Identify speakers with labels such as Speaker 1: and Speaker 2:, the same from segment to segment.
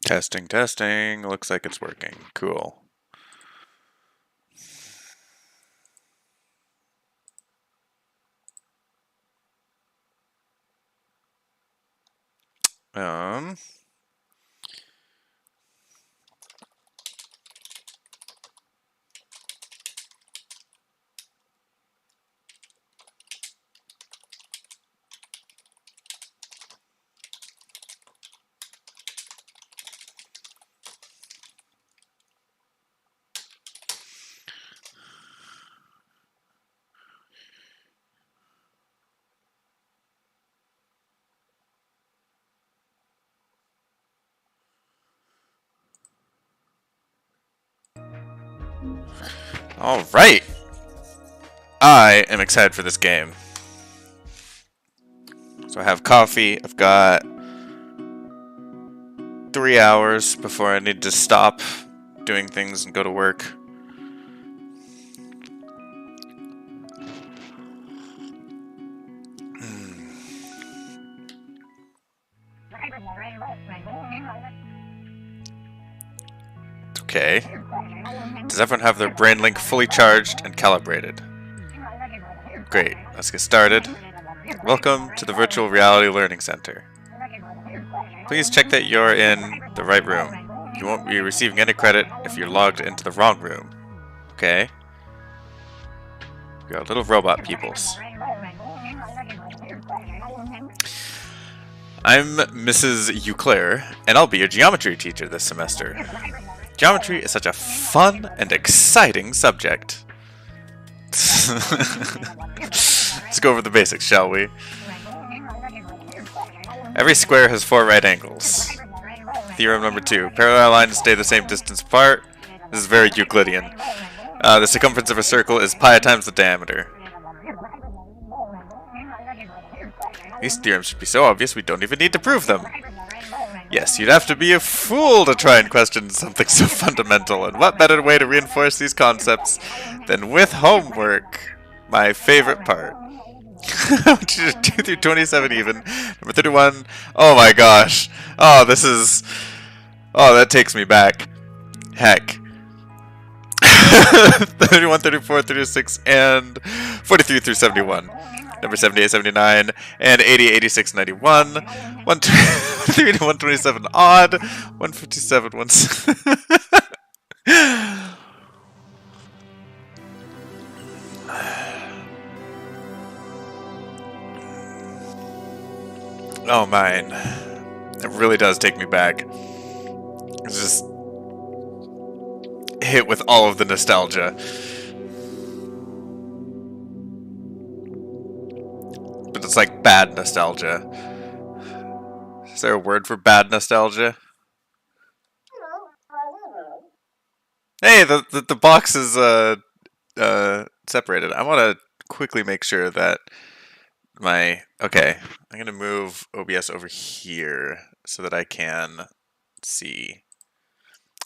Speaker 1: Testing, testing. Looks like it's working. Cool. Um. All right. I am excited for this game. So I have coffee. I've got 3 hours before I need to stop doing things and go to work. Okay. Does everyone have their brain link fully charged and calibrated? Great. Let's get started. Welcome to the Virtual Reality Learning Center. Please check that you're in the right room. You won't be receiving any credit if you're logged into the wrong room. Okay. We got little robot peoples. I'm Mrs. Euclair, and I'll be your geometry teacher this semester. Geometry is such a fun and exciting subject. Let's go over the basics, shall we? Every square has 4 right angles. Theorem number 2. Parallel lines stay the same distance apart. This is very Euclidean. The circumference of a circle is pi times the diameter. These theorems should be so obvious we don't even need to prove them. Yes, you'd have to be a fool to try and question something so fundamental, and what better way to reinforce these concepts than with homework? My favorite part. 2 through 27 even. Number 31. Oh my gosh. Oh, this is... Oh, that takes me back. Heck. 31, 34, 36, and 43 through 71. Number 78, 79, and 80, 86, 91. 123 to 127 odd. 157, 1... Oh, mine. It really does take me back. It's just hit with all of the nostalgia. But it's like bad nostalgia. Is there a word for bad nostalgia? Hey, the box is separated. I want to quickly make sure that okay, I'm gonna move OBS over here so that I can see.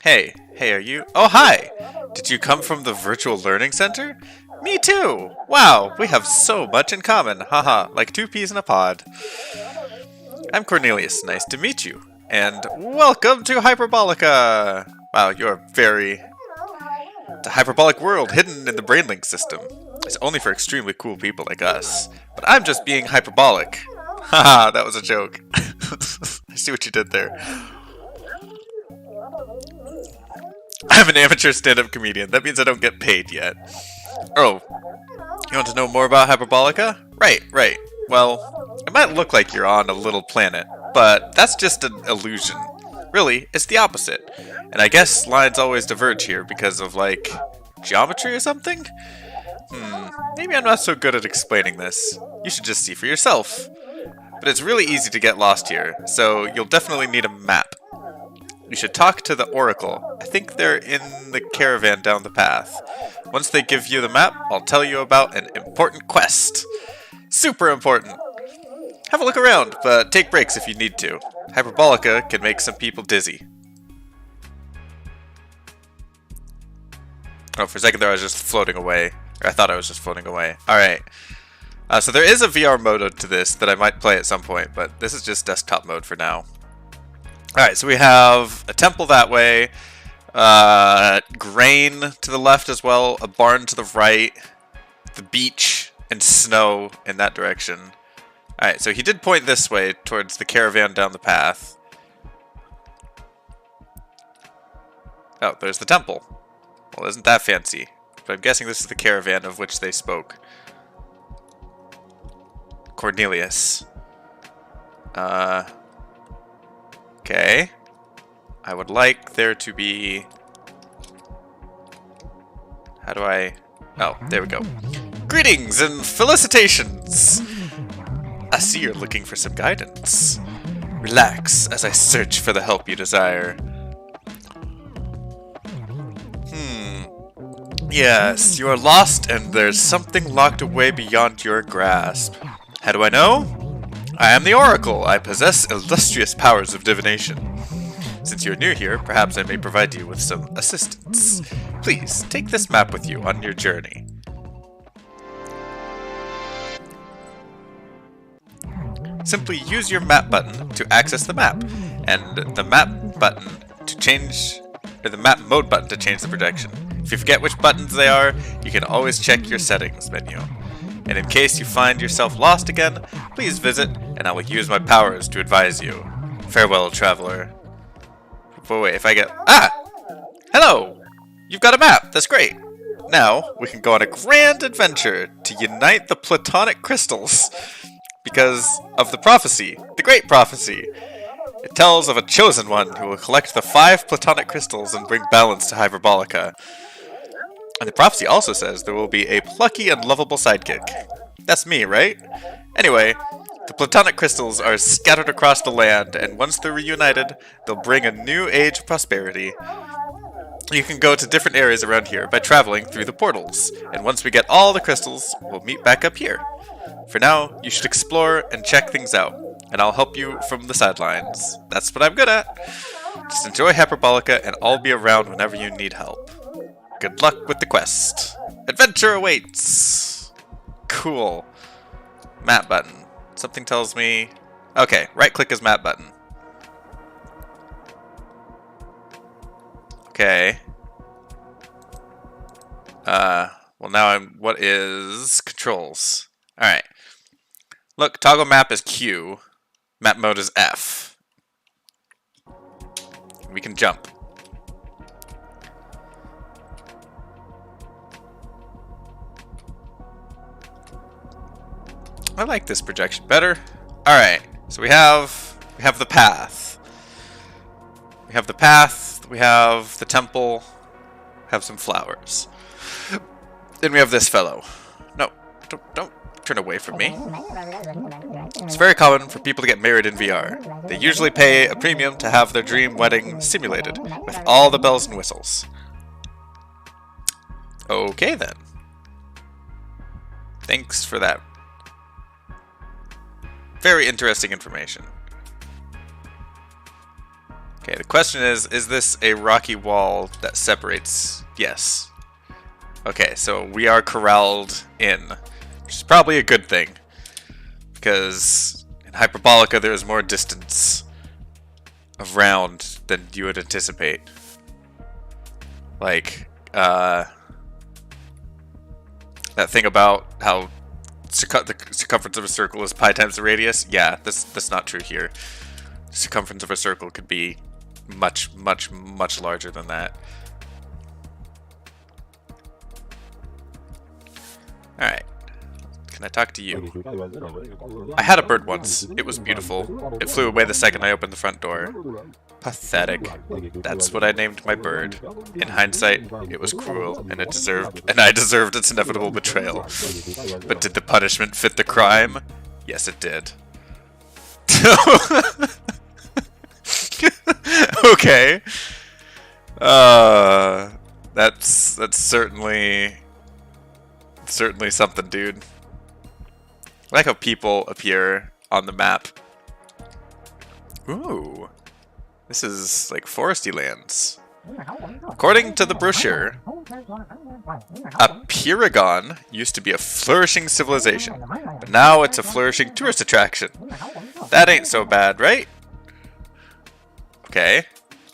Speaker 1: Hey, are you? Oh, hi! Did you come from the Virtual Learning Center? Me too! Wow, we have so much in common. Haha, like 2 peas in a pod. I'm Cornelius, nice to meet you. And welcome to Hyperbolica! Wow, you're very... It's a hyperbolic world hidden in the BrainLink system. It's only for extremely cool people like us. But I'm just being hyperbolic. Haha, that was a joke. I see what you did there. I'm an amateur stand-up comedian. That means I don't get paid yet. Oh, you want to know more about Hyperbolica? Right. Well, it might look like you're on a little planet, but that's just an illusion. Really, it's the opposite. And I guess lines always diverge here because of, like, geometry or something? Maybe I'm not so good at explaining this. You should just see for yourself. But it's really easy to get lost here, so you'll definitely need a map. You should talk to the Oracle. I think they're in the caravan down the path. Once they give you the map, I'll tell you about an important quest. Super important. Have a look around, but take breaks if you need to. Hyperbolica can make some people dizzy. Oh, for a second there I was just floating away. Or I thought I was just floating away. Alright. So there is a VR mode to this that I might play at some point, but this is just desktop mode for now. Alright, so we have a temple that way, grain to the left as well, a barn to the right, the beach, and snow in that direction. Alright, so he did point this way towards the caravan down the path. Oh, there's the temple. Well, isn't that fancy? But I'm guessing this is the caravan of which they spoke. Cornelius. Okay. I would like there to be... How do I... Oh, there we go. Greetings and felicitations! I see you're looking for some guidance. Relax as I search for the help you desire. Yes, you are lost and there's something locked away beyond your grasp. How do I know? I am the Oracle. I possess illustrious powers of divination. Since you're new here, perhaps I may provide you with some assistance. Please, take this map with you on your journey. Simply use your map button to access the map, and the map button to change, or the map mode button to change the projection. If you forget which buttons they are, you can always check your settings menu. And in case you find yourself lost again, please visit, and I will use my powers to advise you. Farewell, traveler. But wait, if I get... Ah! Hello! You've got a map! That's great! Now, we can go on a grand adventure to unite the Platonic crystals. Because of the prophecy, the great prophecy. It tells of a chosen one who will collect the 5 Platonic crystals and bring balance to Hyperbolica. And the prophecy also says there will be a plucky and lovable sidekick. That's me, right? Anyway, the Platonic crystals are scattered across the land, and once they're reunited, they'll bring a new age of prosperity. You can go to different areas around here by traveling through the portals, and once we get all the crystals, we'll meet back up here. For now, you should explore and check things out, and I'll help you from the sidelines. That's what I'm good at. Just enjoy Hyperbolica, and I'll be around whenever you need help. Good luck with the quest. Adventure awaits! Cool. Map button. Something tells me... Okay, right-click is map button. Okay. Well now I'm... What is... Controls. Alright. Look, toggle map is Q. Map mode is F. We can jump. I like this projection better. Alright, so we have the path. We have the path, we have the temple, have some flowers. Then we have this fellow. No, don't turn away from me. It's very common for people to get married in VR. They usually pay a premium to have their dream wedding simulated, with all the bells and whistles. Okay then. Thanks for that. Very interesting information. Okay, the question is this a rocky wall that separates? Yes. Okay, so we are corralled in, which is probably a good thing. Because in Hyperbolica there is more distance around than you would anticipate. Like, that thing about how the circumference of a circle is pi times the radius. Yeah, that's not true here. The circumference of a circle could be much larger than that. Alright. Can I talk to you? I had a bird once. It was beautiful. It flew away the second I opened the front door. Pathetic. That's what I named my bird. In hindsight, it was cruel, and I deserved its inevitable betrayal. But did the punishment fit the crime? Yes, it did. Okay. That's certainly something, dude. I like how people appear on the map. Ooh. This is like foresty lands. According to the brochure, Apiragon used to be a flourishing civilization, but now it's a flourishing tourist attraction. That ain't so bad, right? Okay.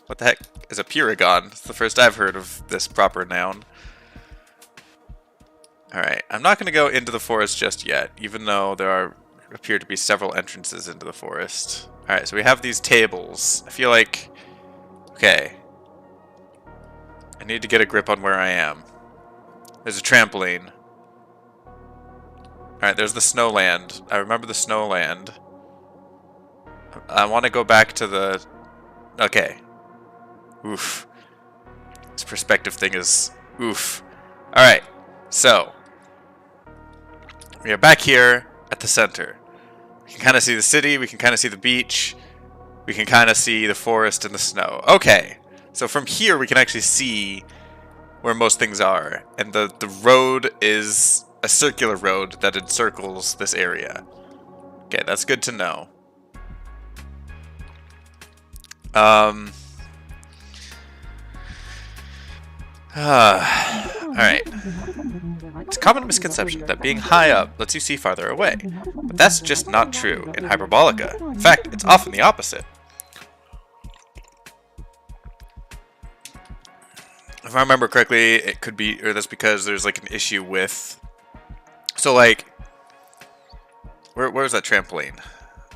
Speaker 1: What the heck is a Pyragon? It's the first I've heard of this proper noun. Alright, I'm not going to go into the forest just yet, even though there appear to be several entrances into the forest. Alright, so we have these tables. I feel like... Okay. I need to get a grip on where I am. There's a trampoline. Alright, there's the snowland. I remember the snowland. I want to go back to the... Okay. Oof. This perspective thing is... Oof. Alright, so... We are back here at the center. We can kind of see the city, we can kind of see the beach, we can kind of see the forest and the snow. Okay, so from here we can actually see where most things are. And the road is a circular road that encircles this area. Okay, that's good to know. Alright. It's a common misconception that being high up lets you see farther away, but that's just not true in Hyperbolica. In fact, it's often the opposite. If I remember correctly, it could be, or that's because there's like an issue with, so like, where's that trampoline?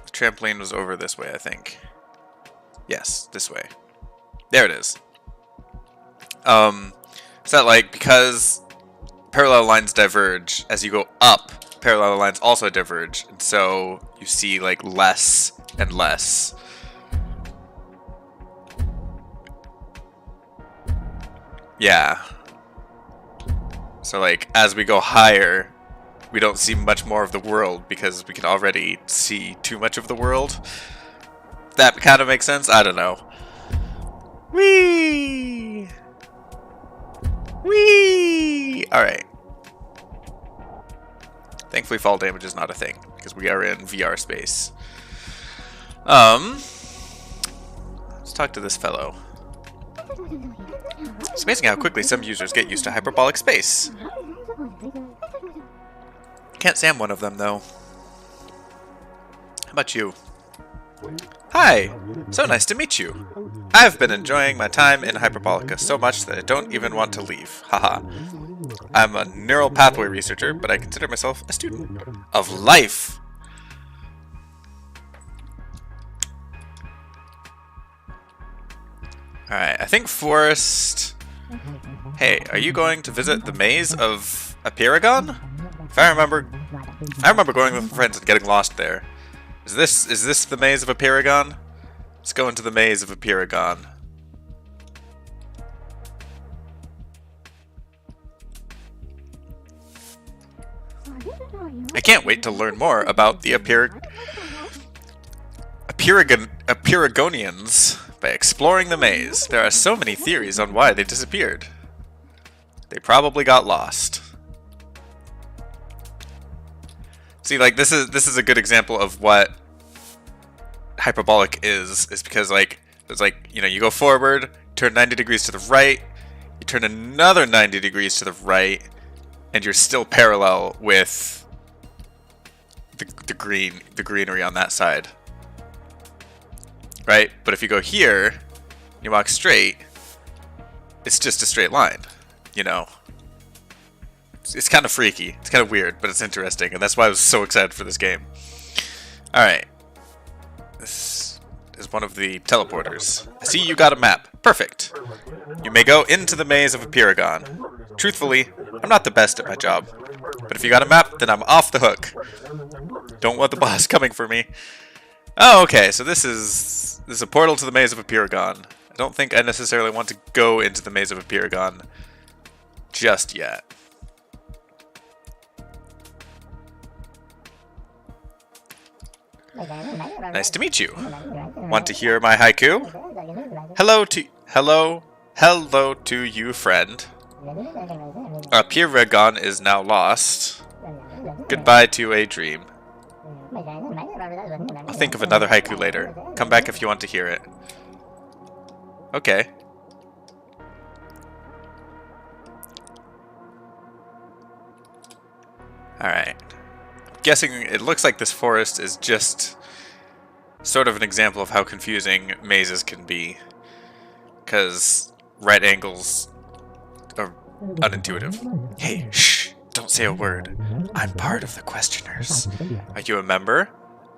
Speaker 1: The trampoline was over this way, I think. Yes, this way. There it is. So that like, because parallel lines diverge, as you go up, parallel lines also diverge, and so you see like less and less. Yeah. So like, as we go higher, we don't see much more of the world because we can already see too much of the world. That kind of makes sense? I don't know. Whee! Whee! Alright. Thankfully fall damage is not a thing, because we are in VR space. Let's talk to this fellow. It's amazing how quickly some users get used to hyperbolic space. Can't say I'm one of them, though. How about you? Hi! So nice to meet you. I've been enjoying my time in Hyperbolica so much that I don't even want to leave. Haha. I'm a neural pathway researcher, but I consider myself a student of life. Alright, I think Forest... Hey, are you going to visit the maze of Hyperigon? If I remember going with friends and getting lost there. Is this the maze of Hyperigon? Let's go into the maze of Hyperigon. I can't wait to learn more about the Hyperigonians by exploring the maze. There are so many theories on why they disappeared. They probably got lost. See, like, this is a good example of what hyperbolic is because, like, it's like, you know, you go forward, turn 90 degrees to the right, you turn another 90 degrees to the right, and you're still parallel with the greenery on that side. Right? But if you go here, you walk straight, it's just a straight line, you know. It's kind of freaky. It's kind of weird, but it's interesting, and that's why I was so excited for this game. Alright. This is one of the teleporters. I see you got a map. Perfect. You may go into the maze of Hyperigon. Truthfully, I'm not the best at my job. But if you got a map, then I'm off the hook. Don't want the boss coming for me. Oh, okay, so this is a portal to the maze of Hyperigon. I don't think I necessarily want to go into the maze of Hyperigon just yet. Nice to meet you. Want to hear my haiku? Hello to you, friend. Hyperigon is now lost. Goodbye to a dream. I'll think of another haiku later. Come back if you want to hear it. Okay. Alright. Guessing it looks like this forest is just sort of an example of how confusing mazes can be. Because right angles are unintuitive. Hey, shh! Don't say a word. I'm part of the questioners. Are you a member?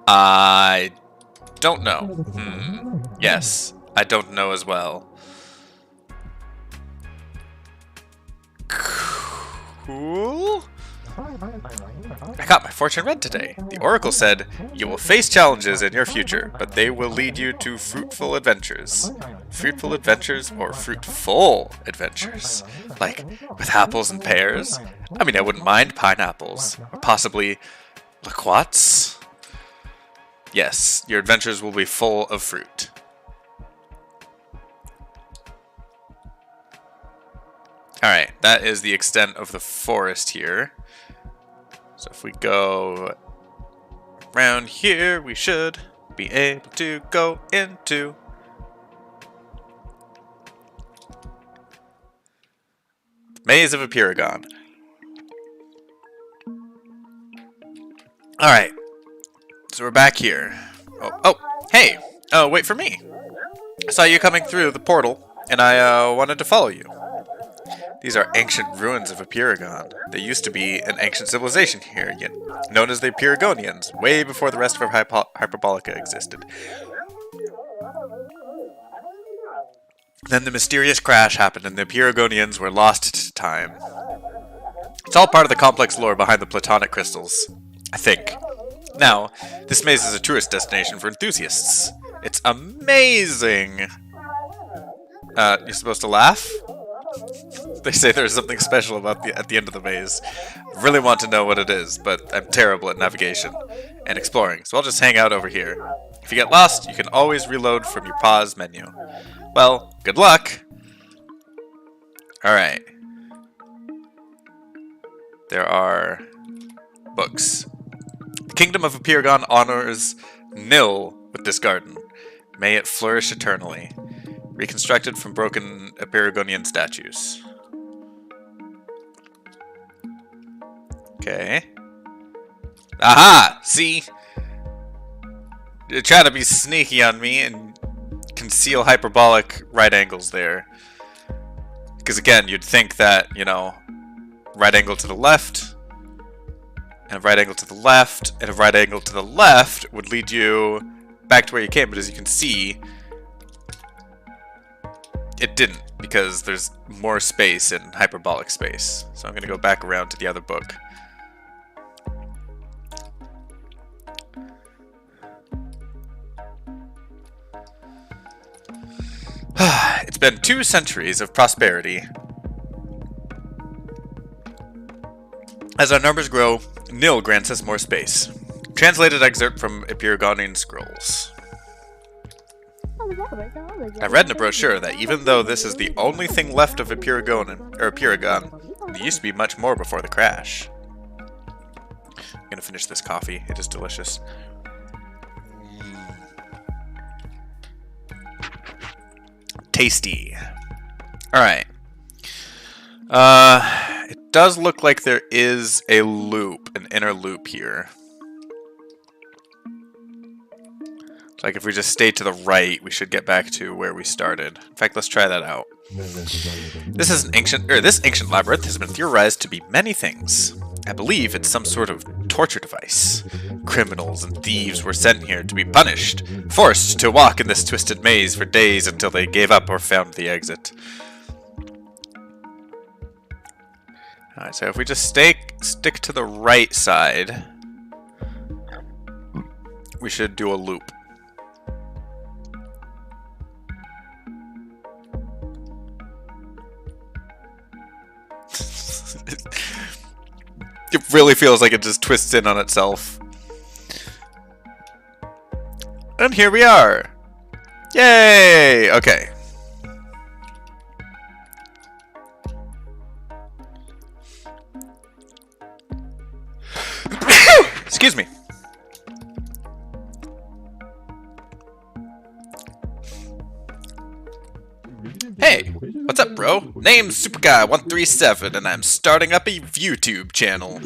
Speaker 1: I don't know. Yes, I don't know as well. Cool. I got my fortune read today. The oracle said, you will face challenges in your future, but they will lead you to fruitful adventures. Fruitful adventures or fruitful adventures? Like, with apples and pears? I mean, I wouldn't mind pineapples. Or possibly liquats? Yes, your adventures will be full of fruit. Alright, that is the extent of the forest here. So if we go around here, we should be able to go into the Maze of Hyperbolica. Alright, so we're back here. Oh, hey! Oh, wait for me! I saw you coming through the portal, and I wanted to follow you. These are ancient ruins of Hyperbolica. There used to be an ancient civilization here, yet known as the Hypergonians, way before the rest of Hyperbolica existed. Then the mysterious crash happened and the Hypergonians were lost to time. It's all part of the complex lore behind the Platonic crystals, I think. Now, this maze is a tourist destination for enthusiasts. It's amazing! You're supposed to laugh? They say there's something special about at the end of the maze. I really want to know what it is, but I'm terrible at navigation and exploring, so I'll just hang out over here. If you get lost, you can always reload from your pause menu. Well, good luck! Alright. There are books. The Kingdom of Hyperbolica honors Nil with this garden. May it flourish eternally. Reconstructed from broken Hypergonian statues. Okay. Aha! See? You're trying to be sneaky on me and conceal hyperbolic right angles there. Because again, you'd think that, you know, right angle to the left, and a right angle to the left, and a right angle to the left would lead you back to where you came, but as you can see, it didn't, because there's more space in hyperbolic space. So I'm going to go back around to the other book. It's been 2 centuries of prosperity. As our numbers grow, Nil grants us more space. Translated excerpt from Hypergonian scrolls. I read in a brochure that even though this is the only thing left of Hypergonian, there used to be much more before the crash. I'm gonna finish this coffee. It is delicious. Tasty. Alright. It does look like there is a loop, an inner loop here. Like if we just stay to the right, we should get back to where we started. In fact, let's try that out. This ancient labyrinth has been theorized to be many things. I believe it's some sort of torture device. Criminals and thieves were sent here to be punished, forced to walk in this twisted maze for days until they gave up or found the exit. Alright, so if we just stick to the right side, we should do a loop. It really feels like it just twists in on itself. And here we are! Yay! Okay. Excuse me. Hey! What's up, bro? Name's SuperGuy137, and I'm starting up a YouTube channel.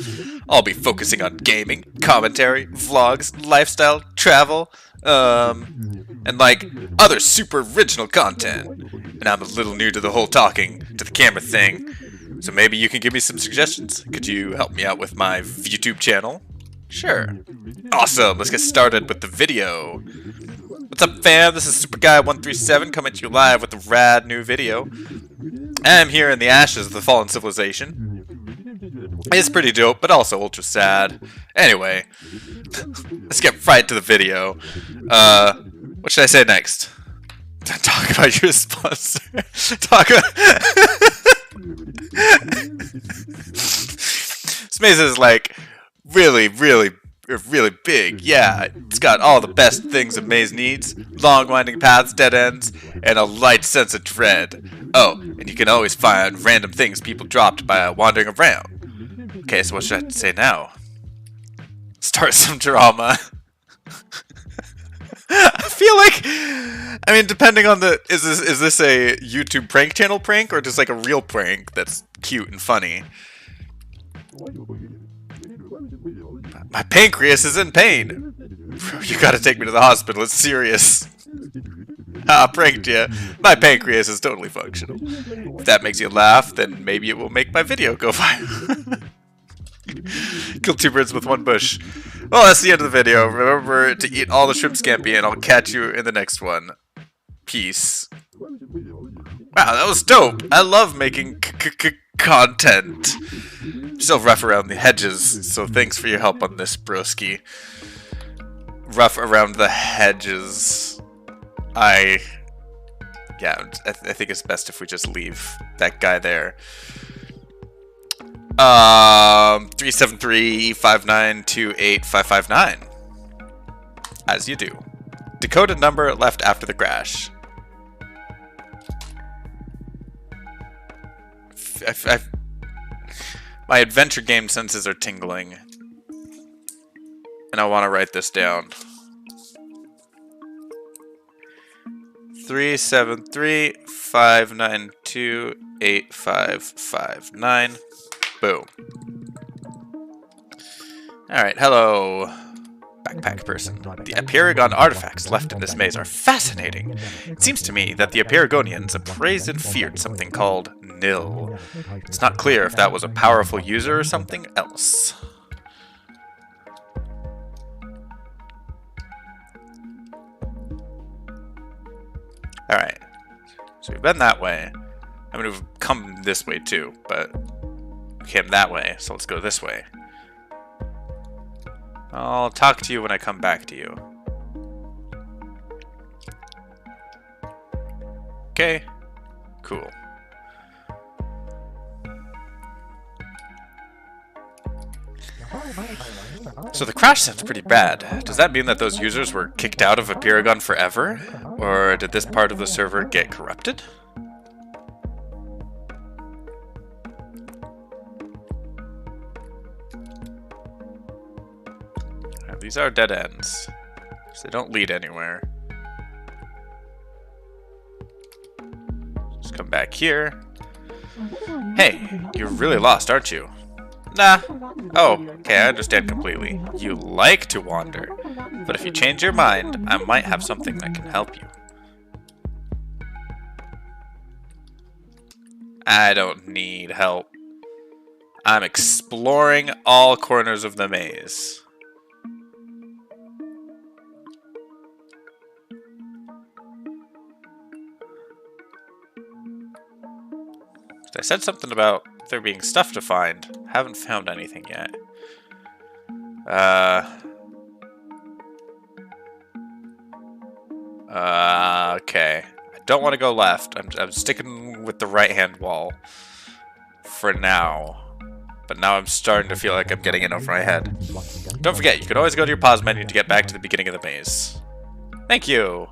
Speaker 1: I'll be focusing on gaming, commentary, vlogs, lifestyle, travel, and like other super original content. And I'm a little new to the whole talking to the camera thing, so maybe you can give me some suggestions. Could you help me out with my YouTube channel? Sure. Awesome, let's get started with the video. What's up, fam? This is SuperGuy137 coming to you live with a rad new video. I'm here in the ashes of the fallen civilization. It's pretty dope, but also ultra sad. Anyway, let's get right to the video. What should I say next? Talk about your sponsor. Talk about... This maze is like really big. Yeah, it's got all the best things a maze needs. Long winding paths, dead ends, and a light sense of dread. Oh, and you can always find random things people dropped by wandering around. Okay, so what should I say now? Start some drama. I feel like, I mean, depending on the, is this a YouTube prank channel prank or just like a real prank that's cute and funny? My pancreas is in pain. You gotta take me to the hospital. It's serious. Ah, pranked ya. My pancreas is totally functional. If that makes you laugh, then maybe it will make my video go viral. Kill two birds with one bush. Well, that's the end of the video. Remember to eat all the shrimp scampi, and I'll catch you in the next one. Peace. Wow, that was dope. I love making content. Still rough around the hedges, so thanks for your help on this, broski. Rough around the hedges. I think it's best if we just leave that guy there. 373-592-8559. As you do. Decoded number left after the crash. My adventure game senses are tingling. And I want to write this down. 373-592-8559. Boom. Alright, hello, backpack person. The Hyperigon artifacts left in this maze are fascinating. It seems to me that the Hyperigonians appraised and feared something called Nil. It's not clear if that was a powerful user or something else. Alright, so we've been that way. I'm going to come this way too, but we came that way, so let's go this way. I'll talk to you when I come back to you. Okay, cool. So the crash sounds pretty bad. Does that mean that those users were kicked out of Hyperigon forever? Or did this part of the server get corrupted? These are dead ends, so they don't lead anywhere. Just come back here. Hey, you're really lost, aren't you? Nah. Oh, okay, I understand completely. You like to wander, but if you change your mind, I might have something that can help you. I don't need help. I'm exploring all corners of the maze. I said something about there being stuff to find. Haven't found anything yet. Okay. I don't want to go left. I'm sticking with the right-hand wall for now. But now I'm starting to feel like I'm getting in over my head. Don't forget, you can always go to your pause menu to get back to the beginning of the maze. Thank you.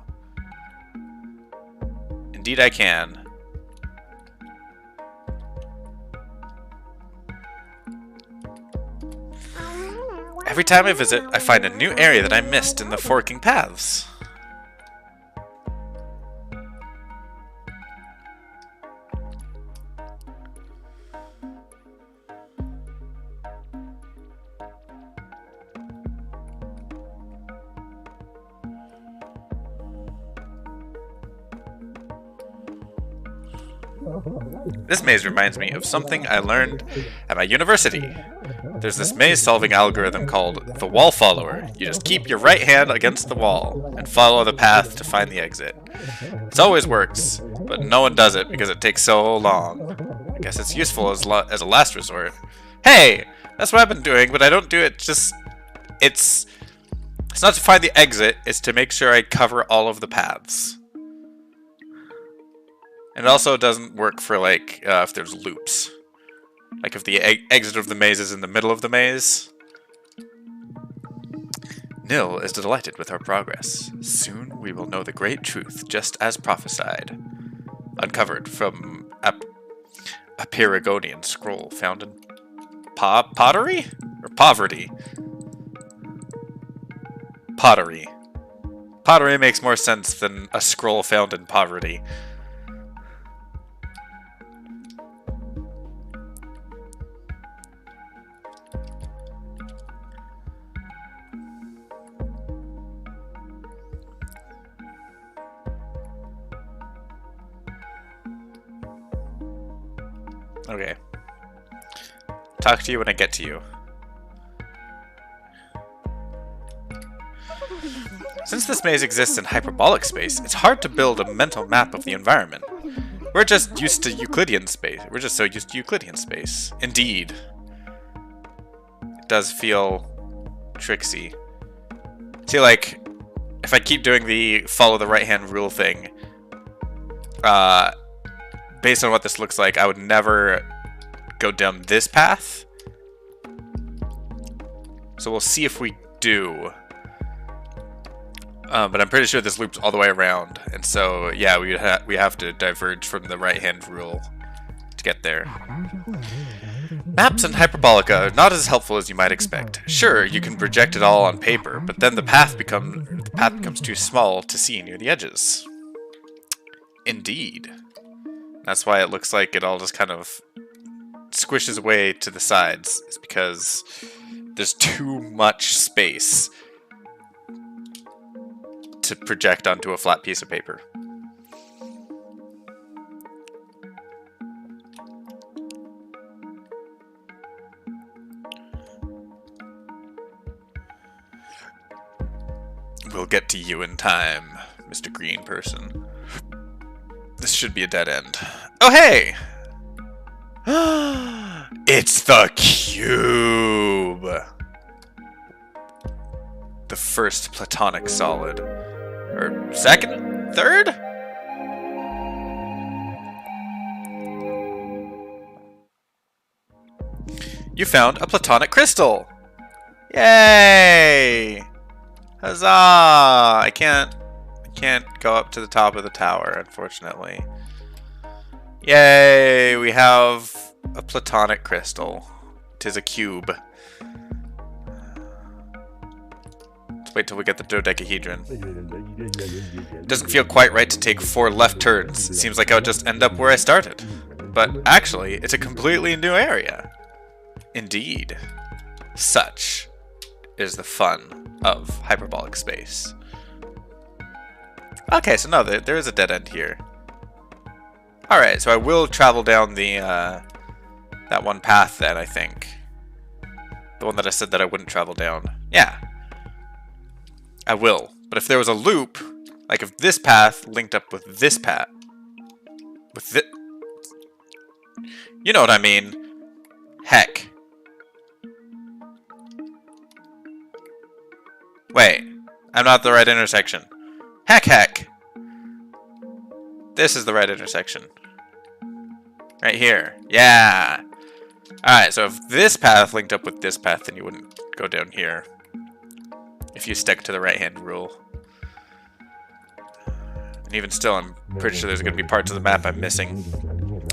Speaker 1: Indeed I can. Every time I visit, I find a new area that I missed in the forking paths. This maze reminds me of something I learned at my university. There's this maze-solving algorithm called the wall follower. You just keep your right hand against the wall and follow the path to find the exit. It always works, but no one does it because it takes so long. I guess it's useful as a last resort. Hey! That's what I've been doing, but I don't do it just... It's not to find the exit, it's to make sure I cover all of the paths. And it also doesn't work for, like, if there's loops. Like if the exit of the maze is in the middle of the maze. Nil is delighted with our progress. Soon we will know the great truth, just as prophesied. Uncovered from a Pyragonian scroll found in pottery? Or poverty? Pottery. Pottery makes more sense than a scroll found in poverty. Okay. Talk to you when I get to you. Since this maze exists in hyperbolic space, it's hard to build a mental map of the environment. We're just used to Euclidean space. We're just so used to Euclidean space. Indeed. It does feel tricksy. See, like, if I keep doing the follow the right-hand rule thing, based on what this looks like, I would never go down this path. So we'll see if we do. But I'm pretty sure this loops all the way around. And so, yeah, we have to diverge from the right-hand rule to get there. Maps in Hyperbolica are not as helpful as you might expect. Sure, you can project it all on paper, but then the path becomes too small to see near the edges. Indeed. That's why it looks like it all just kind of squishes away to the sides. It's because there's too much space to project onto a flat piece of paper. We'll get to you in time, Mr. Green Person. This should be a dead end. Oh, hey! It's the cube! The first platonic solid. Or second? Third? You found a platonic crystal! Yay! Huzzah! I can't go up to the top of the tower, unfortunately. Yay! We have a platonic crystal. 'Tis a cube. Let's wait till we get the dodecahedron. It doesn't feel quite right to take 4 left turns. It seems like I would just end up where I started. But actually, it's a completely new area. Indeed. Such is the fun of hyperbolic space. Okay, so no, there is a dead end here. Alright, so I will travel down the, that one path then, I think. The one that I said that I wouldn't travel down. Yeah. I will. But if there was a loop, like if this path linked up with this path, with this... You know what I mean. Heck. Wait, I'm not at the right intersection. Heck. This is the right intersection. Right here. Yeah. Alright, so if this path linked up with this path, then you wouldn't go down here. If you stick to the right-hand rule. And even still, I'm pretty sure there's going to be parts of the map I'm missing.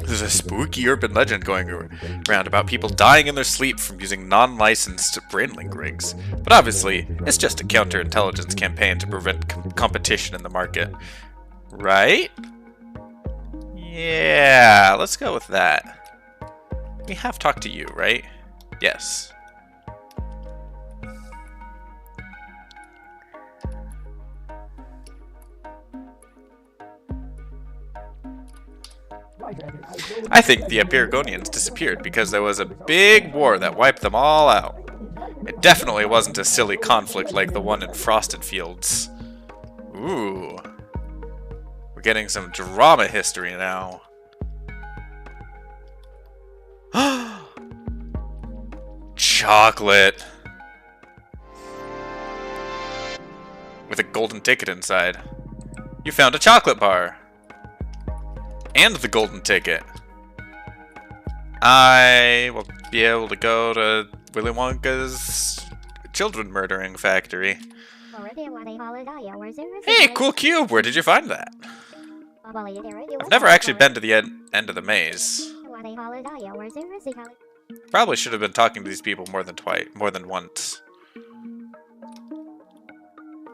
Speaker 1: There's a spooky urban legend going around about people dying in their sleep from using non-licensed brainlink rigs. But obviously, it's just a counterintelligence campaign to prevent competition in the market. Right? Yeah, let's go with that. We have talked to you, right? Yes. I think the Hypergonians disappeared because there was a big war that wiped them all out. It definitely wasn't a silly conflict like the one in Frosted Fields. Ooh. We're getting some drama history now. Chocolate! With a golden ticket inside. You found a chocolate bar! And the golden ticket. I will be able to go to Willy Wonka's children murdering factory. Hey, cool cube! Where did you find that? I've never actually been to the end of the maze. Probably should have been talking to these people more than once.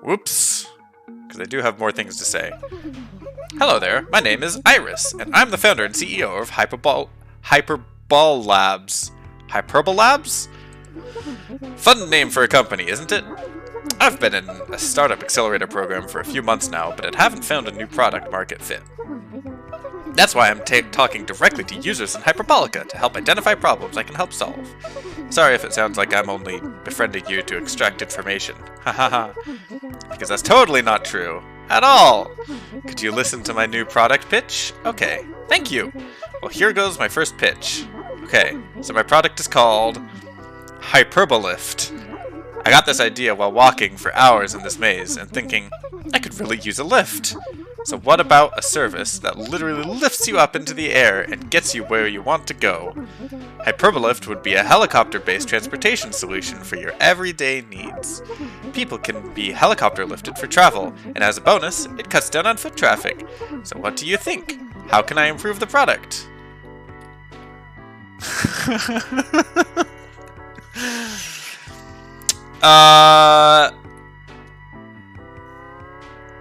Speaker 1: Whoops. Because I do have more things to say. Hello there, my name is Iris, and I'm the founder and CEO of Hyperbol Labs. Hyperbol Labs? Fun name for a company, isn't it? I've been in a startup accelerator program for a few months now, but I haven't found a new product market fit. That's why I'm talking directly to users in Hyperbolica to help identify problems I can help solve. Sorry if it sounds like I'm only befriending you to extract information. Hahaha. Because that's totally not true. At all! Could you listen to my new product pitch? Okay, thank you! Well, here goes my first pitch. Okay, so my product is called Hyperbolift. I got this idea while walking for hours in this maze and thinking, I could really use a lift. So what about a service that literally lifts you up into the air and gets you where you want to go? Hyperbolift would be a helicopter-based transportation solution for your everyday needs. People can be helicopter lifted for travel, and as a bonus, it cuts down on foot traffic. So what do you think? How can I improve the product?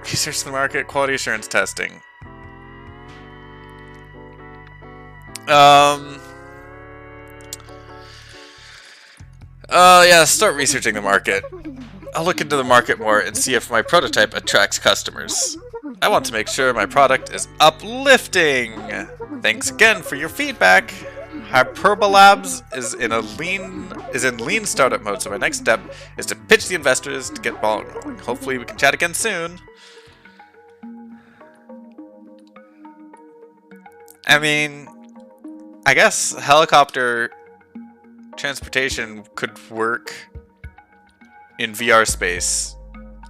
Speaker 1: Research the market, quality assurance testing. Yeah, start researching the market. I'll look into the market more and see if my prototype attracts customers. I want to make sure my product is uplifting. Thanks again for your feedback. Hyperbolabs is in lean startup mode, so my next step is to pitch the investors to get ball rolling. Hopefully we can chat again soon. I mean, I guess helicopter transportation could work in VR space.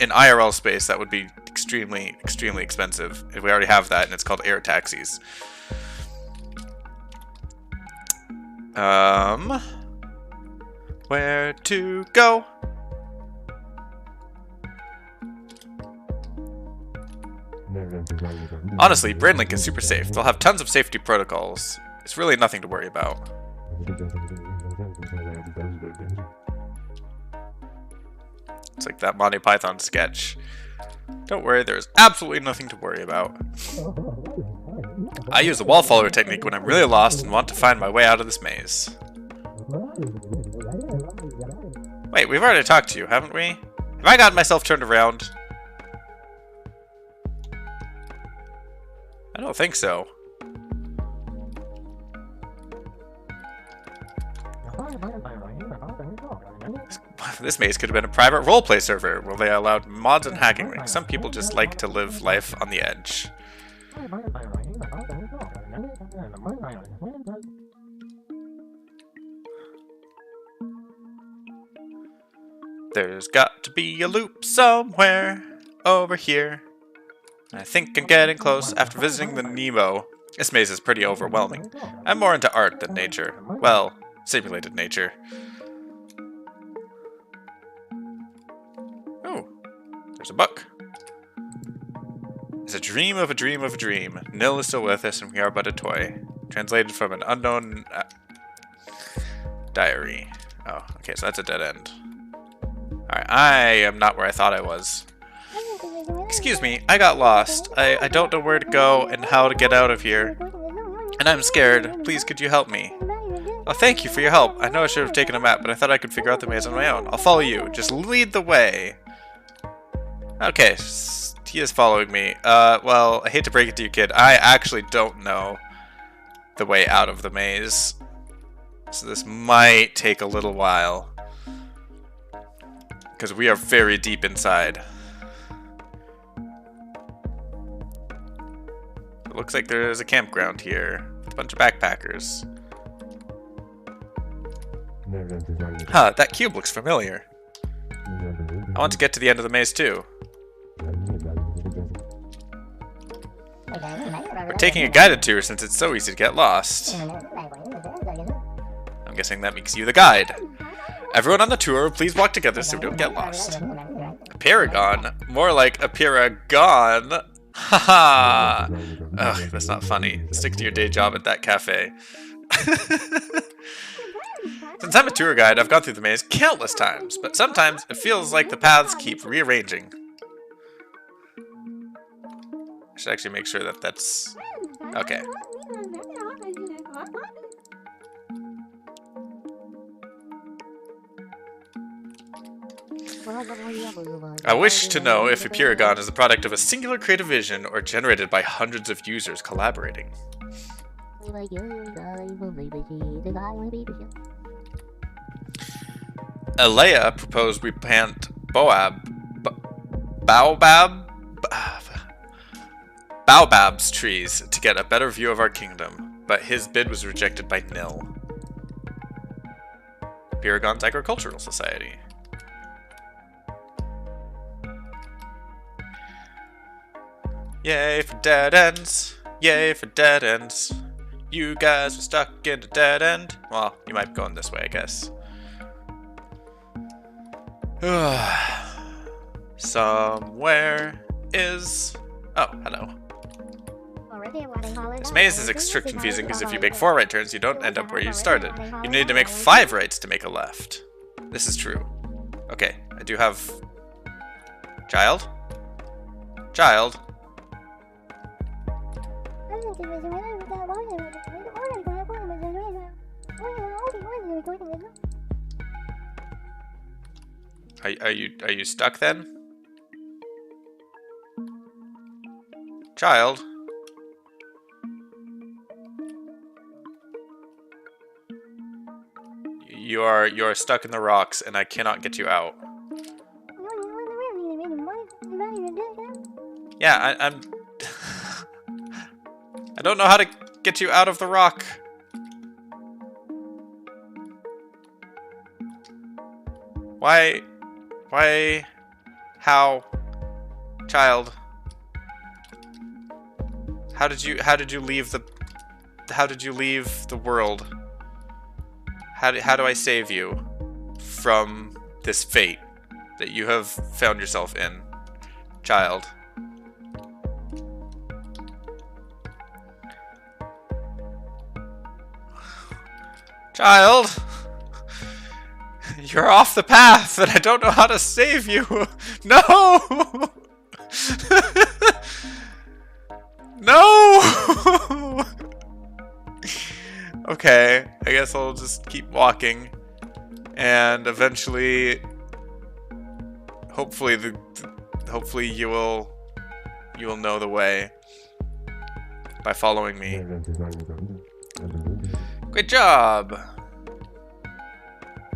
Speaker 1: In IRL space, that would be extremely, extremely expensive. We already have that, and it's called air taxis. Where to go? Honestly, BrainLink is super safe. They'll have tons of safety protocols. It's really nothing to worry about. It's like that Monty Python sketch. Don't worry, there's absolutely nothing to worry about. I use the wall follower technique when I'm really lost and want to find my way out of this maze. Wait, we've already talked to you, haven't we? Have I gotten myself turned around? I don't think so. This maze could have been a private roleplay server where they allowed mods and hacking links. Some people just like to live life on the edge. There's got to be a loop somewhere over here. I think I'm getting close after visiting the Nemo. This maze is pretty overwhelming. I'm more into art than nature. Well, simulated nature. Oh, there's a book. It's a dream of a dream of a dream. Nil is still with us and we are but a toy. Translated from an unknown diary. Oh, okay, so that's a dead end. Alright, I am not where I thought I was. Excuse me, I got lost. I don't know where to go and how to get out of here. And I'm scared. Please, could you help me? Oh, thank you for your help. I know I should have taken a map, but I thought I could figure out the maze on my own. I'll follow you. Just lead the way. Okay, he is following me. Well, I hate to break it to you, kid. I actually don't know the way out of the maze. So this might take a little while. Because we are very deep inside. It looks like there's a campground here. With a bunch of backpackers. Huh, that cube looks familiar. I want to get to the end of the maze too. We're taking a guided tour since it's so easy to get lost. I'm guessing that makes you the guide. Everyone on the tour, please walk together so we don't get lost. A paragon? More like a paragon. Haha! Ugh, that's not funny. Stick to your day job at that cafe. Since I'm a tour guide, I've gone through the maze countless times, but sometimes it feels like the paths keep rearranging. I should actually make sure that that's... okay. I wish to know if a Paragon is the product of a singular creative vision or generated by hundreds of users collaborating. Alea proposed we plant baobabs trees to get a better view of our kingdom, but his bid was rejected by nil. Paragon's Agricultural Society. Yay for dead ends. Yay for dead ends. You guys were stuck in a dead end. Well, you might be going this way, I guess. Somewhere is... oh, hello. This maze is extra confusing because if you make 4 right turns, you don't end up where you started. You need to make 5 rights to make a left. This is true. Okay, I do have... child? Child? Are you stuck then? Child? You are stuck in the rocks and I cannot get you out. Yeah, I'm I don't know how to get you out of the rock. Why? How? Child? How did you leave the world? How do I save you from this fate that you have found yourself in, child? Child, you're off the path and I don't know how to save you. No! No! Okay, I guess I'll just keep walking and eventually hopefully you will know the way by following me. Great job!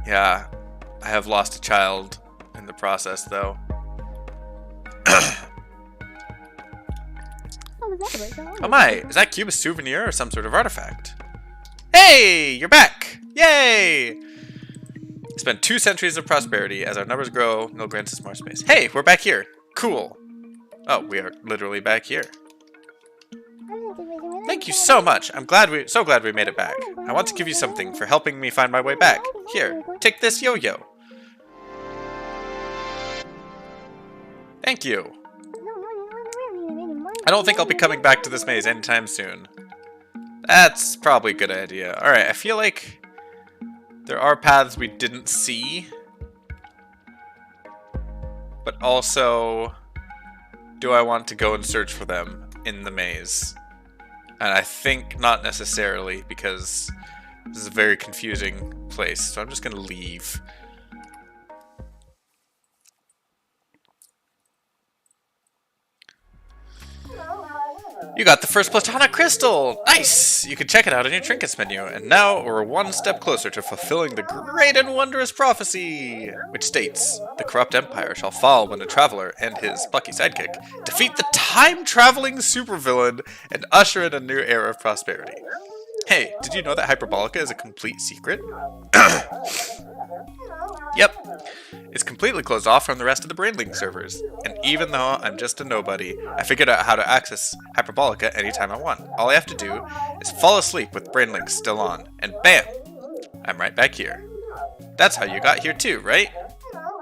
Speaker 1: Yeah, I have lost a child in the process, though. Oh my, is that cube a souvenir or some sort of artifact? Hey, you're back! Yay! It's been 2 centuries of prosperity. As our numbers grow, Nil grants us more space. Hey, we're back here! Cool! Oh, we are literally back here. Thank you so much. I'm so glad we made it back. I want to give you something for helping me find my way back. Here, take this yo-yo. Thank you. I don't think I'll be coming back to this maze anytime soon. That's probably a good idea. Alright, I feel like there are paths we didn't see. But also, do I want to go and search for them in the maze? And I think not necessarily, because this is a very confusing place. So I'm just going to leave. You got the first platonic crystal! Nice! You can check it out in your trinkets menu. And now we're one step closer to fulfilling the great and wondrous prophecy, which states, the corrupt empire shall fall when a traveler and his plucky sidekick defeat the time-traveling supervillain and usher in a new era of prosperity. Hey, did you know that Hyperbolica is a complete secret? Yep. It's completely closed off from the rest of the Brainlink servers. And even though I'm just a nobody, I figured out how to access Hyperbolica anytime I want. All I have to do is fall asleep with Brainlink still on, and bam! I'm right back here. That's how you got here too, right?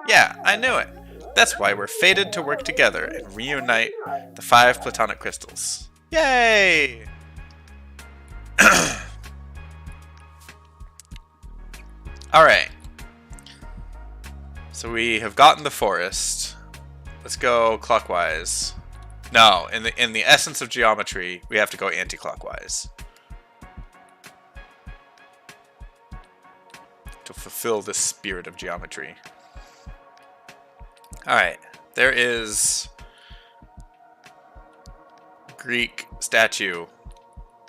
Speaker 1: Yeah, I knew it. That's why we're fated to work together and reunite the 5 platonic crystals. Yay! Alright. So we have gotten the forest. Let's go clockwise. No, in the essence of geometry, we have to go anti-clockwise. To fulfill the spirit of geometry. Alright. There is Greek statue.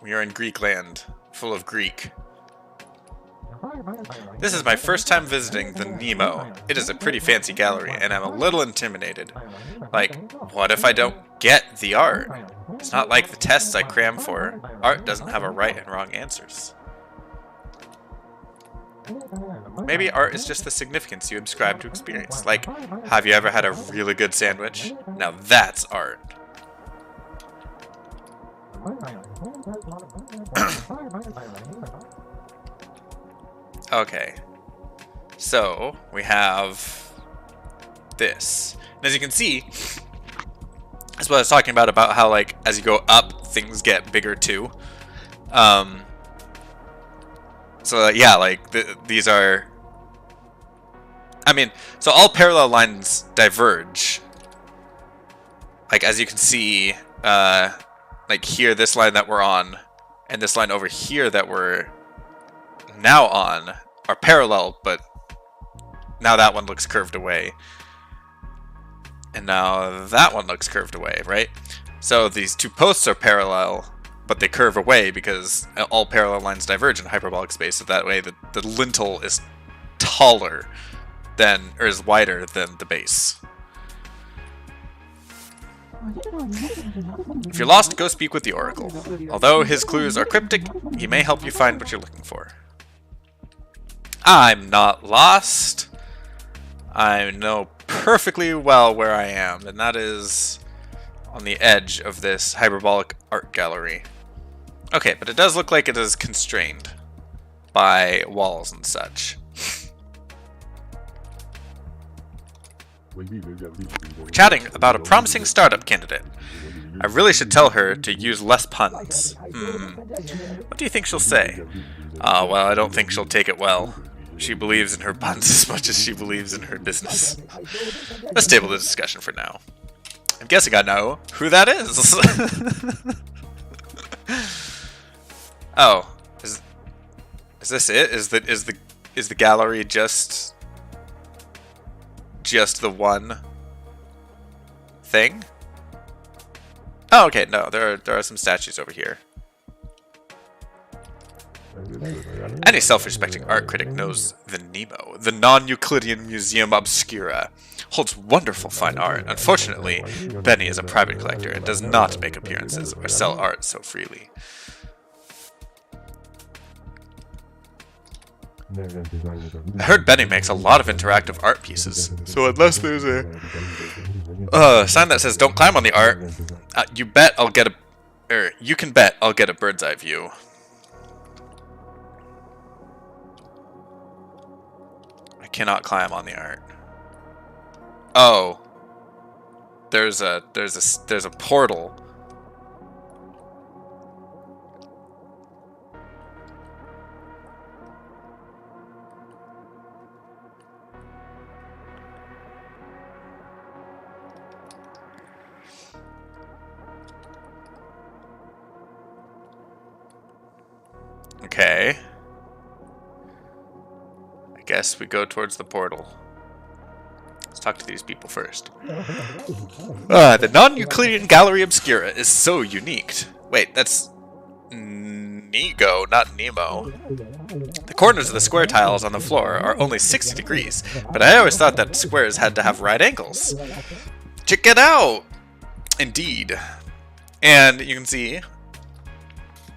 Speaker 1: We are in Greek land, full of Greek. This is my first time visiting the Nemo. It is a pretty fancy gallery, and I'm a little intimidated. Like, what if I don't get the art? It's not like the tests I cram for. Art doesn't have a right and wrong answers. Maybe art is just the significance you ascribe to experience. Like, have you ever had a really good sandwich? Now that's art. Okay, so we have this. And as you can see, that's what I was talking about how, like, as you go up, things get bigger too. So yeah, like these are. I mean, so all parallel lines diverge. Like as you can see, like here, this line that we're on, and this line over here that we're now on are parallel, but now that one looks curved away. And now that one looks curved away, right? So these two posts are parallel, but they curve away because all parallel lines diverge in hyperbolic space, so that way the lintel is taller than, or is wider than the base. If you're lost, go speak with the Oracle. Although his clues are cryptic, he may help you find what you're looking for. I'm not lost. I know perfectly well where I am, and that is on the edge of this hyperbolic art gallery. Okay, but it does look like it is constrained by walls and such. We're chatting about a promising startup candidate. I really should tell her to use less puns. What do you think she'll say? Well, I don't think she'll take it well. She believes in her puns as much as she believes in her business. Let's table the discussion for now. I'm guessing I know who that is. Oh, is this it? Is the gallery just the one thing? Oh, okay. No, there are some statues over here. Any self-respecting art critic knows the Nemo, the non-Euclidean Museum Obscura, holds wonderful fine art. Unfortunately, Benny is a private collector and does not make appearances or sell art so freely. I heard Benny makes a lot of interactive art pieces, so unless there's a sign that says "Don't climb on the art," you can bet I'll get a bird's eye view. I cannot climb on the art. Oh, there's a portal. Okay. I guess we go towards the portal. Let's talk to these people first. The non-Euclidean Gallery Obscura is so unique. Wait, that's Nego, not Nemo. The corners of the square tiles on the floor are only 60 degrees, but I always thought that squares had to have right angles. Check it out! Indeed. And you can see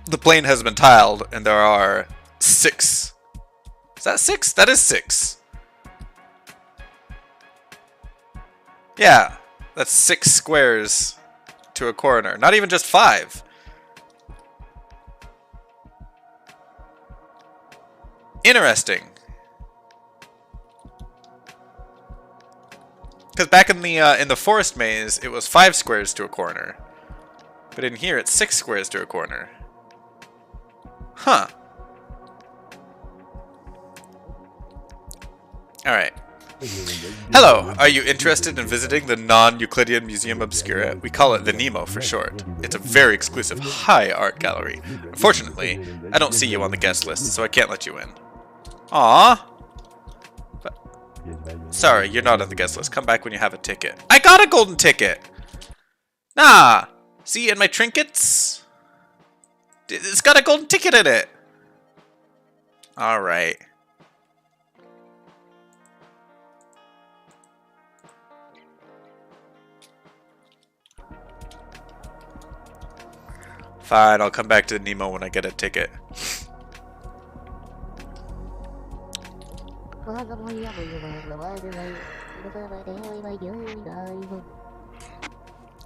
Speaker 1: the plane has been tiled, and there are 6. Is that 6? That is 6. Yeah, that's 6 squares to a corner. Not even just 5. Interesting. Because back in the forest maze, it was 5 squares to a corner, but in here it's 6 squares to a corner. Huh. All right. Hello, are you interested in visiting the non-Euclidean Museum Obscura? We call it the Nemo for short. It's a very exclusive high art gallery. Unfortunately, I don't see you on the guest list, so I can't let you in. Aww. But, sorry, you're not on the guest list. Come back when you have a ticket. I got a golden ticket! Nah! See, in my trinkets? It's got a golden ticket in it! Alright. Fine, I'll come back to Nemo when I get a ticket.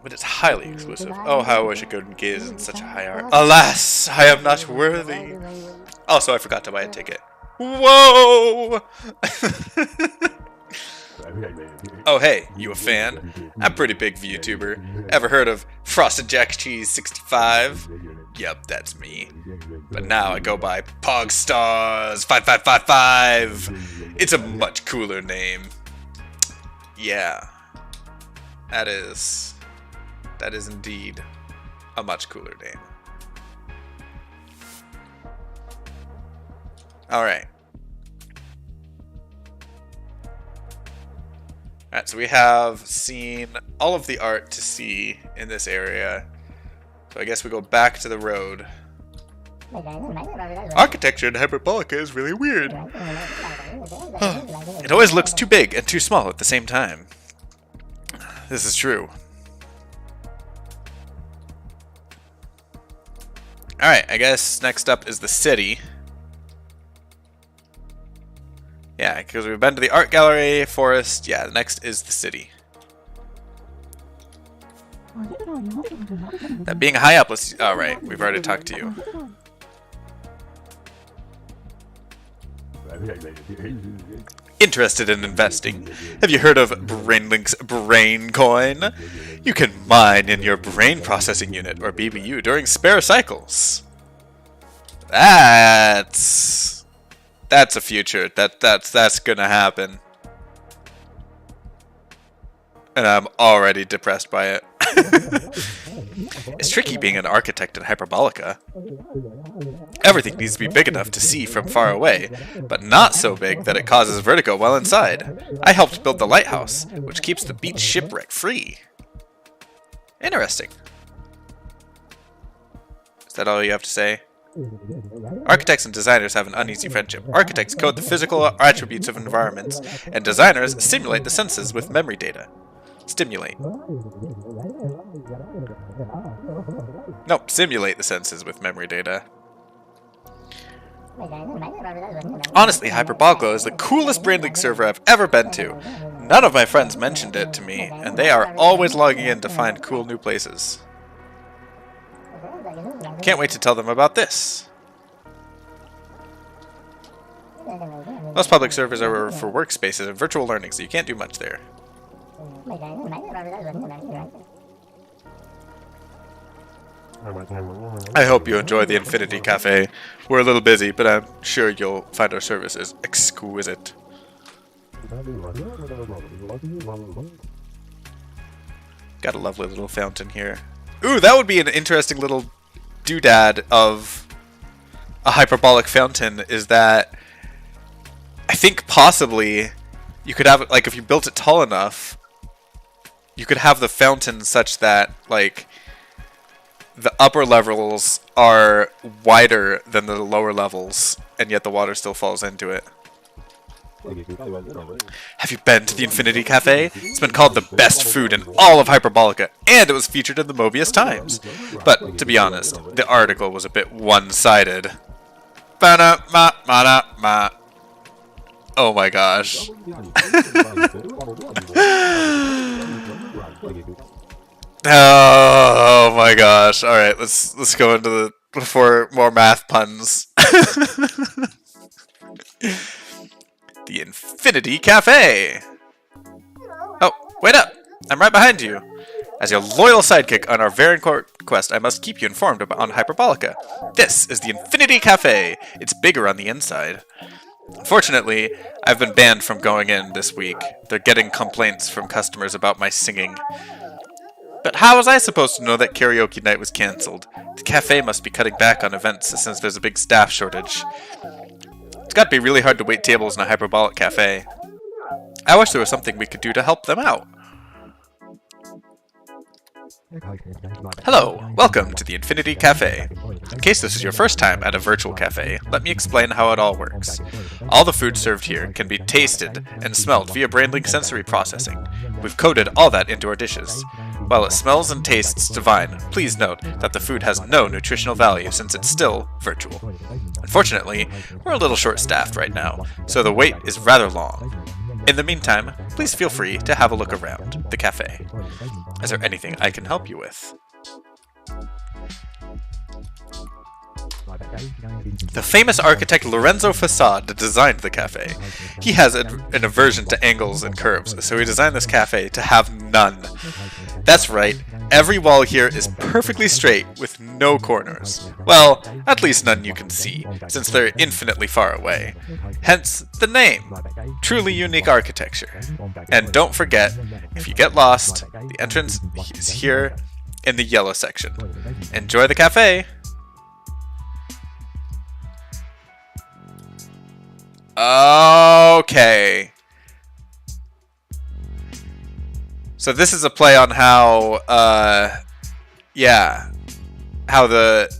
Speaker 1: But it's highly exclusive. Oh, how I wish I could gaze in such a high art. Alas, I am not worthy. Also, I forgot to buy a ticket. Whoa! Oh, hey, you a fan? I'm a pretty big VTuber. Ever heard of Frosted Jack Cheese 65? Yep, that's me. But now I go by Pogstars 5555. It's a much cooler name. Yeah. That is indeed a much cooler name. Alright. Alright, so we have seen all of the art to see in this area. So I guess we go back to the road. Architecture in Hyperbolica is really weird. It always looks too big and too small at the same time. This is true. Alright, I guess next up is the city. Yeah, because we've been to the art gallery, forest. Yeah, next is the city. That being high up, let's... Oh, right. We've already talked to you. Interested in investing? Have you heard of BrainLink's Brain Coin? You can mine in your brain processing unit, or BBU, during spare cycles. That's a future. That's gonna happen. And I'm already depressed by it. It's tricky being an architect in Hyperbolica. Everything needs to be big enough to see from far away, but not so big that it causes vertigo while inside. I helped build the lighthouse, which keeps the beach shipwreck free. Interesting. Is that all you have to say? Architects and designers have an uneasy friendship. Architects code the physical attributes of environments, and designers simulate the senses with memory data. Stimulate. Nope, simulate the senses with memory data. Honestly, Hyperbolica is the coolest BrainLink server I've ever been to. None of my friends mentioned it to me, and they are always logging in to find cool new places. Can't wait to tell them about this. Most public servers are for workspaces and virtual learning, so you can't do much there. I hope you enjoy the Infinity Cafe. We're a little busy, but I'm sure you'll find our services exquisite. Got a lovely little fountain here. Ooh, that would be an interesting little doodad of a hyperbolic fountain, is that I think possibly you could have, like, if you built it tall enough, you could have the fountain such that, like, the upper levels are wider than the lower levels, and yet the water still falls into it. Have you been to the Infinity Cafe? It's been called the best food in all of Hyperbolica, and it was featured in the Mobius Times. But, to be honest, the article was a bit one-sided. Oh my gosh. Oh my gosh. Alright, let's go into the before more math puns. The Infinity Cafe! Oh, wait up! I'm right behind you! As your loyal sidekick on our very important quest, I must keep you informed on Hyperbolica. This is the Infinity Cafe! It's bigger on the inside. Unfortunately, I've been banned from going in this week. They're getting complaints from customers about my singing. But how was I supposed to know that karaoke night was cancelled? The cafe must be cutting back on events since there's a big staff shortage. It's got to be really hard to wait tables in a hyperbolic cafe. I wish there was something we could do to help them out. Hello, welcome to the Infinity Cafe. In case this is your first time at a virtual cafe, let me explain how it all works. All the food served here can be tasted and smelled via BrainLink sensory processing. We've coded all that into our dishes. While it smells and tastes divine, please note that the food has no nutritional value since it's still virtual. Unfortunately, we're a little short-staffed right now, so the wait is rather long. In the meantime, please feel free to have a look around the cafe. Is there anything I can help you with? The famous architect Lorenzo Facade designed the cafe. He has an aversion to angles and curves, so he designed this cafe to have none. That's right, every wall here is perfectly straight with no corners. Well, at least none you can see, since they're infinitely far away. Hence the name. Truly unique architecture. And don't forget, if you get lost, the entrance is here in the yellow section. Enjoy the cafe! Okay. So this is a play on how, yeah, how the,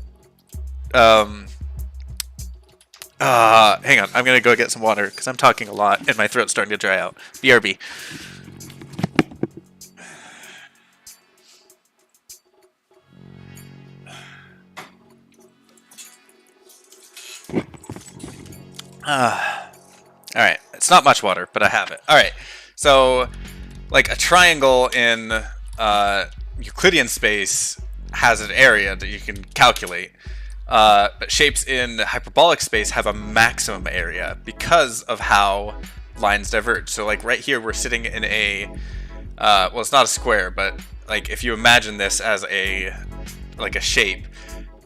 Speaker 1: hang on, I'm gonna go get some water, because I'm talking a lot, and my throat's starting to dry out. BRB. Alright, it's not much water, but I have it. Alright, so, like, a triangle in Euclidean space has an area that you can calculate, but shapes in hyperbolic space have a maximum area because of how lines diverge. So, like, right here we're sitting in a, well, it's not a square, but, like, if you imagine this as a, like, a shape,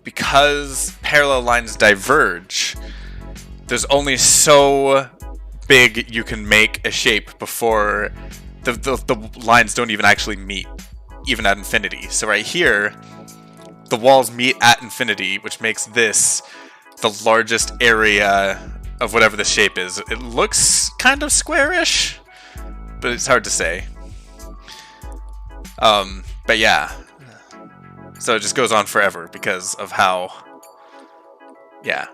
Speaker 1: because parallel lines diverge, there's only so big you can make a shape before the lines don't even actually meet, even at infinity. So right here, the walls meet at infinity, which makes this the largest area of whatever the shape is. It looks kind of squarish, but it's hard to say. But yeah. So it just goes on forever because of how, yeah.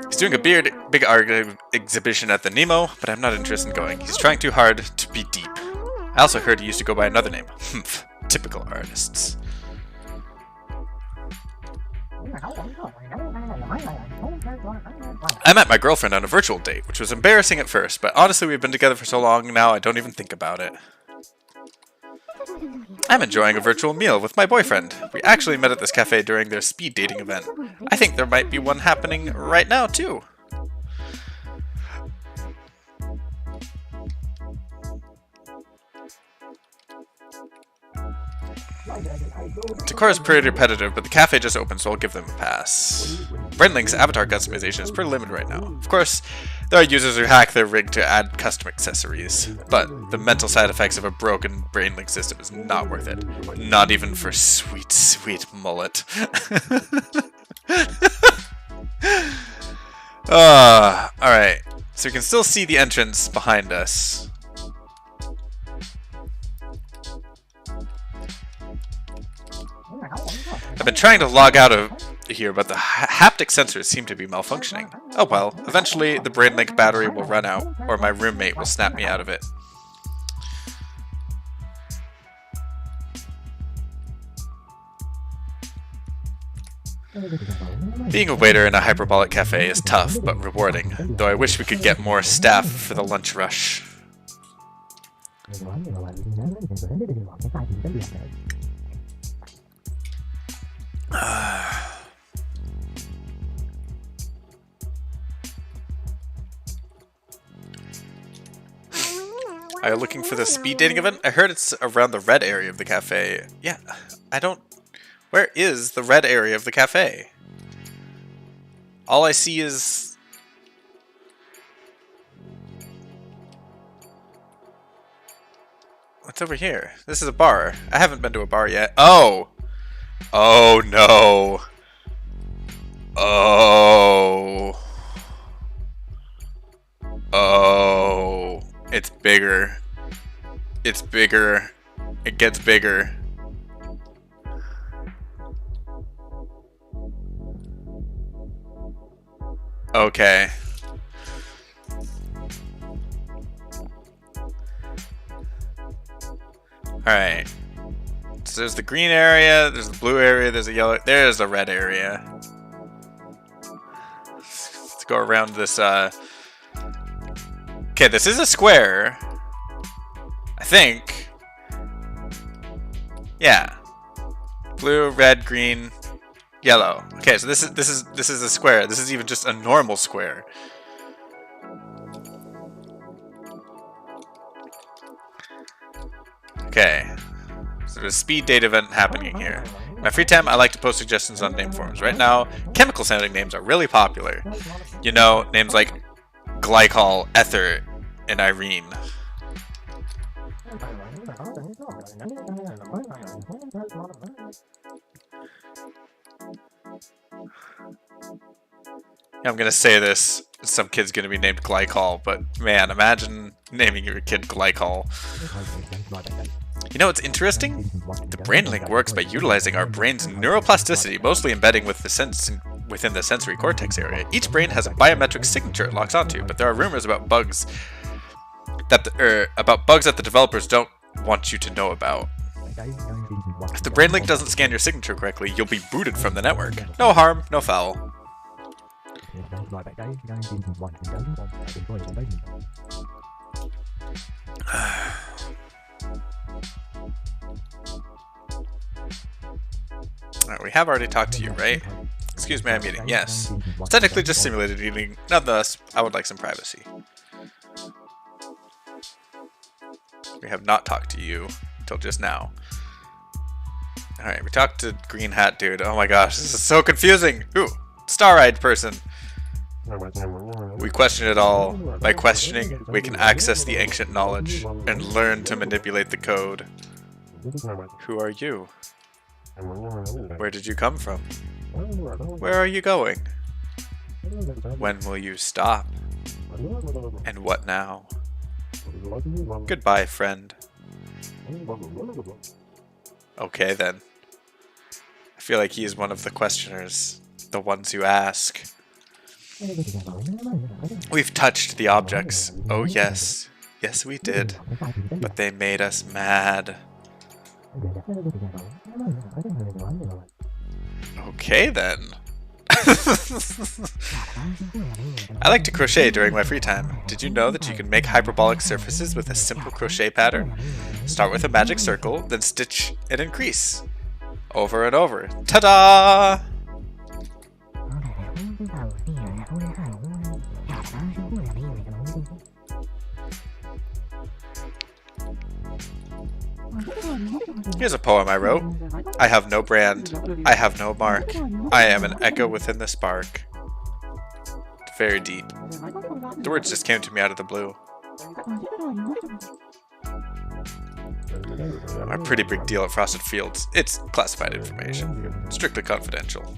Speaker 1: He's doing a big art exhibition at the Nemo, but I'm not interested in going. He's trying too hard to be deep. I also heard he used to go by another name. Humph. Typical artists. I met my girlfriend on a virtual date, which was embarrassing at first, but honestly we've been together for so long now I don't even think about it. I'm enjoying a virtual meal with my boyfriend. We actually met at this cafe during their speed dating event. I think there might be one happening right now, too. Decor is pretty repetitive, but the cafe just opened, so I'll give them a pass. BrainLink's avatar customization is pretty limited right now. Of course, there are users who hack their rig to add custom accessories, but the mental side effects of a broken BrainLink system is not worth it. Not even for sweet, sweet mullet. Alright. So you can still see the entrance behind us. I've been trying to log out of here, but the haptic sensors seem to be malfunctioning. Oh well, eventually the BrainLink battery will run out, or my roommate will snap me out of it. Being a waiter in a hyperbolic cafe is tough, but rewarding, though I wish we could get more staff for the lunch rush. Are you looking for the speed dating event? I heard it's around the red area of the cafe. Yeah, I don't... Where is the red area of the cafe? All I see is... What's over here? This is a bar. I haven't been to a bar yet. Oh! Oh no! Oh! Oh! It's bigger. It's bigger. It gets bigger. Okay. Alright. So there's the green area, there's the blue area, there's a yellow, there's a red area. Let's go around this, Okay, this is a square. I think. Yeah. Blue, red, green, yellow. Okay, so this is a square. This is even just a normal square. Okay. So there's a speed date event happening here. In my free time, I like to post suggestions on name forums. Right now, chemical sounding names are really popular. You know, names like glycol, ether, and Irene. Yeah, I'm gonna say this. Some kid's gonna be named Glycol, but man, imagine naming your kid Glycol. You know what's interesting? The BrainLink works by utilizing our brain's neuroplasticity, mostly embedding with within the sensory cortex area. Each brain has a biometric signature it locks onto, but there are rumors about bugs that the developers don't want you to know about. If the BrainLink doesn't scan your signature correctly, you'll be booted from the network. No harm, no foul. Alright, we have already talked to you, right? Excuse me, I'm eating. Yes. It's technically just simulated eating. Nonetheless, I would like some privacy. We have not talked to you until just now. Alright, we talked to Green Hat Dude. Oh my gosh, this is so confusing! Ooh, Star-Eyed person. We question it all. By questioning, we can access the ancient knowledge and learn to manipulate the code. Who are you? Where did you come from? Where are you going? When will you stop? And what now? Goodbye, friend. Okay, then. I feel like he is one of the questioners, the ones who ask. We've touched the objects. Oh, yes. Yes, we did. But they made us mad. Okay, then. I like to crochet during my free time. Did you know that you can make hyperbolic surfaces with a simple crochet pattern? Start with a magic circle, then stitch and increase. Over and over. Ta-da! Here's a poem I wrote. I have no brand. I have no mark. I am an echo within the spark. It's very deep. The words just came to me out of the blue. I'm a pretty big deal at Frosted Fields. It's classified information. Strictly confidential.